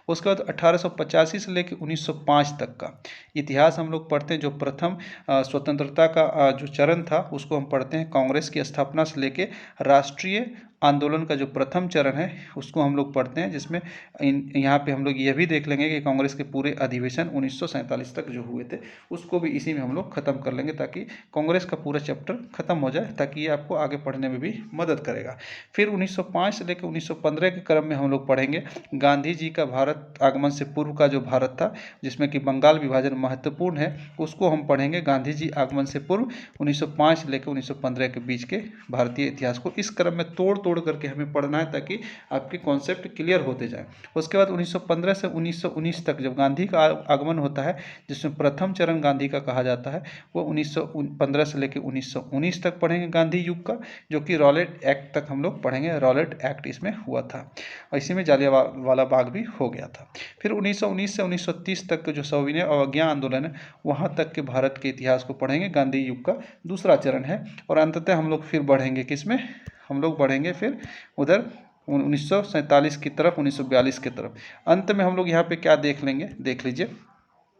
उसके बाद 1885 से लेकर 1905 तक का इतिहास हम लोग पढ़ते हैं। जो प्रथम स्वतंत्रता का जो चरण था उसको हम पढ़ते हैं, कांग्रेस की स्थापना से लेकर राष्ट्रीय आंदोलन का जो प्रथम चरण है उसको हम लोग पढ़ते हैं, जिसमें यहाँ पे हम लोग यह भी देख लेंगे कि कांग्रेस के पूरे अधिवेशन 1947 तक जो हुए थे उसको भी इसी में हम लोग खत्म कर लेंगे, ताकि कांग्रेस का पूरा चैप्टर खत्म हो जाए, ताकि ये आपको आगे पढ़ने में भी मदद करेगा। फिर 1905 से लेकर 1915 के क्रम में हम लोग पढ़ेंगे गांधी जी का भारत आगमन से पूर्व का जो भारत था, जिसमें कि बंगाल विभाजन महत्वपूर्ण है, उसको हम पढ़ेंगे गांधी जी आगमन से पूर्व 1905 से लेकर 1915 के बीच के भारतीय इतिहास को। इस क्रम में तोड़ करके हमें पढ़ना है, ताकि आपके कॉन्सेप्ट क्लियर होते जाए। उसके बाद 1915 से 1919 तक जब गांधी का आगमन होता है, जिसमें प्रथम चरण गांधी का कहा जाता है, वो 1915 से लेकर 1919 तक पढ़ेंगे गांधी युग का, जो कि रॉलेट एक्ट तक हम लोग पढ़ेंगे। रॉलेट एक्ट इसमें हुआ था और इसी में जलियांवाला बाग भी हो गया था। फिर 1919 से 1930 तक के जो सविनय अवज्ञा आंदोलन है, वहाँ तक के भारत के इतिहास को पढ़ेंगे, गांधी युग का दूसरा चरण है। और अंततः हम लोग फिर बढ़ेंगे किसमें, हम लोग बढ़ेंगे फिर उधर 1947 की तरफ, 1942 की तरफ। अंत में हम लोग यहाँ पे क्या देख लेंगे, देख लीजिए।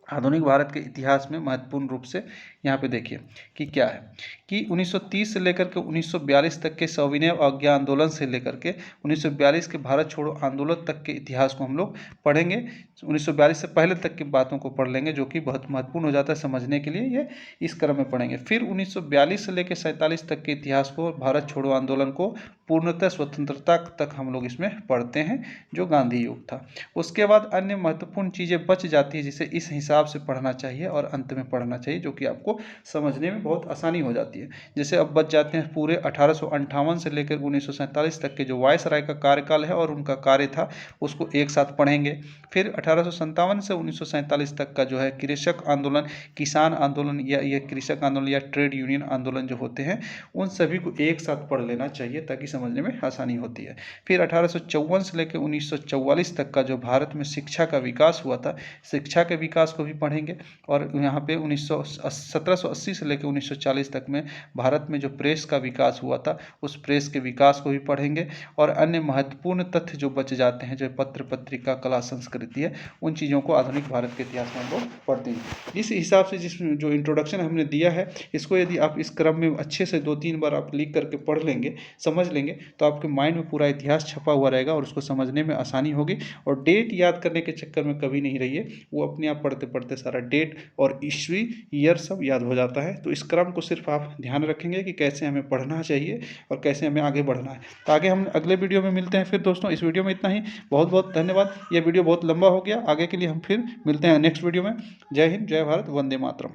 आधुनिक भारत के इतिहास में महत्वपूर्ण रूप से यहाँ पे देखिए कि क्या है कि 1930 से लेकर के 1942 तक के सविनय अवज्ञा आंदोलन से लेकर के 1942 के भारत छोड़ो आंदोलन तक के इतिहास को हम लोग पढ़ेंगे। 1942 से पहले तक की बातों को पढ़ लेंगे, जो कि बहुत महत्वपूर्ण हो जाता है समझने के लिए, ये इस क्रम में पढ़ेंगे। फिर 1942 से लेकर 47 तक के इतिहास को, भारत छोड़ो आंदोलन को पूर्णतः स्वतंत्रता तक हम लोग इसमें पढ़ते हैं, जो गांधी युग था। उसके बाद अन्य महत्वपूर्ण चीज़ें बच जाती है, जिसे इस हिसाब से पढ़ना चाहिए और अंत में पढ़ना चाहिए, जो कि आपको समझने में बहुत आसानी हो जाती है। जैसे अब बच जाते हैं पूरे 1858 से लेकर 1947 तक के जो वायसराय का कार्यकाल है और उनका कार्य था, उसको एक साथ पढ़ेंगे। फिर 1857 से 1947 तक का जो है कृषक आंदोलन, किसान आंदोलन या ये कृषक आंदोलन या ट्रेड यूनियन आंदोलन जो होते हैं, उन सभी को एक साथ पढ़ लेना चाहिए, ताकि समझने में आसानी होती है। फिर 1854 से लेकर 1944 तक का जो भारत में शिक्षा का विकास हुआ था, शिक्षा के विकास को भी पढ़ेंगे। और यहाँ पे 1780 से लेकर 1940 तक में भारत में जो प्रेस का विकास हुआ था, उस प्रेस के विकास को भी पढ़ेंगे। और अन्य महत्वपूर्ण तथ्य जो बच जाते हैं, जो पत्र पत्रिका कला संस्कृति है, उन चीज़ों को आधुनिक भारत के इतिहास में हम लोग पढ़ते हैं। इस हिसाब से जो इंट्रोडक्शन हमने दिया है, इसको यदि आप इस क्रम में अच्छे से 2-3 बार आप लिख करके पढ़ लेंगे, समझ लेंगे, तो आपके माइंड में पूरा इतिहास छपा हुआ रहेगा और उसको समझने में आसानी होगी। और डेट याद करने के चक्कर में कभी नहीं रहिए, वो अपने आप पढ़ते पढ़ते सारा डेट और ईस्वी ईयर सब याद हो जाता है। तो इस क्रम को सिर्फ आप ध्यान रखेंगे कि कैसे हमें पढ़ना चाहिए और कैसे हमें आगे बढ़ना है। तो आगे हम अगले वीडियो में मिलते हैं। फिर दोस्तों, इस वीडियो में इतना ही। बहुत बहुत धन्यवाद। ये वीडियो बहुत लंबा हो गया, आगे के लिए हम फिर मिलते हैं नेक्स्ट वीडियो में। जय हिंद, जय भारत, वंदे मातरम।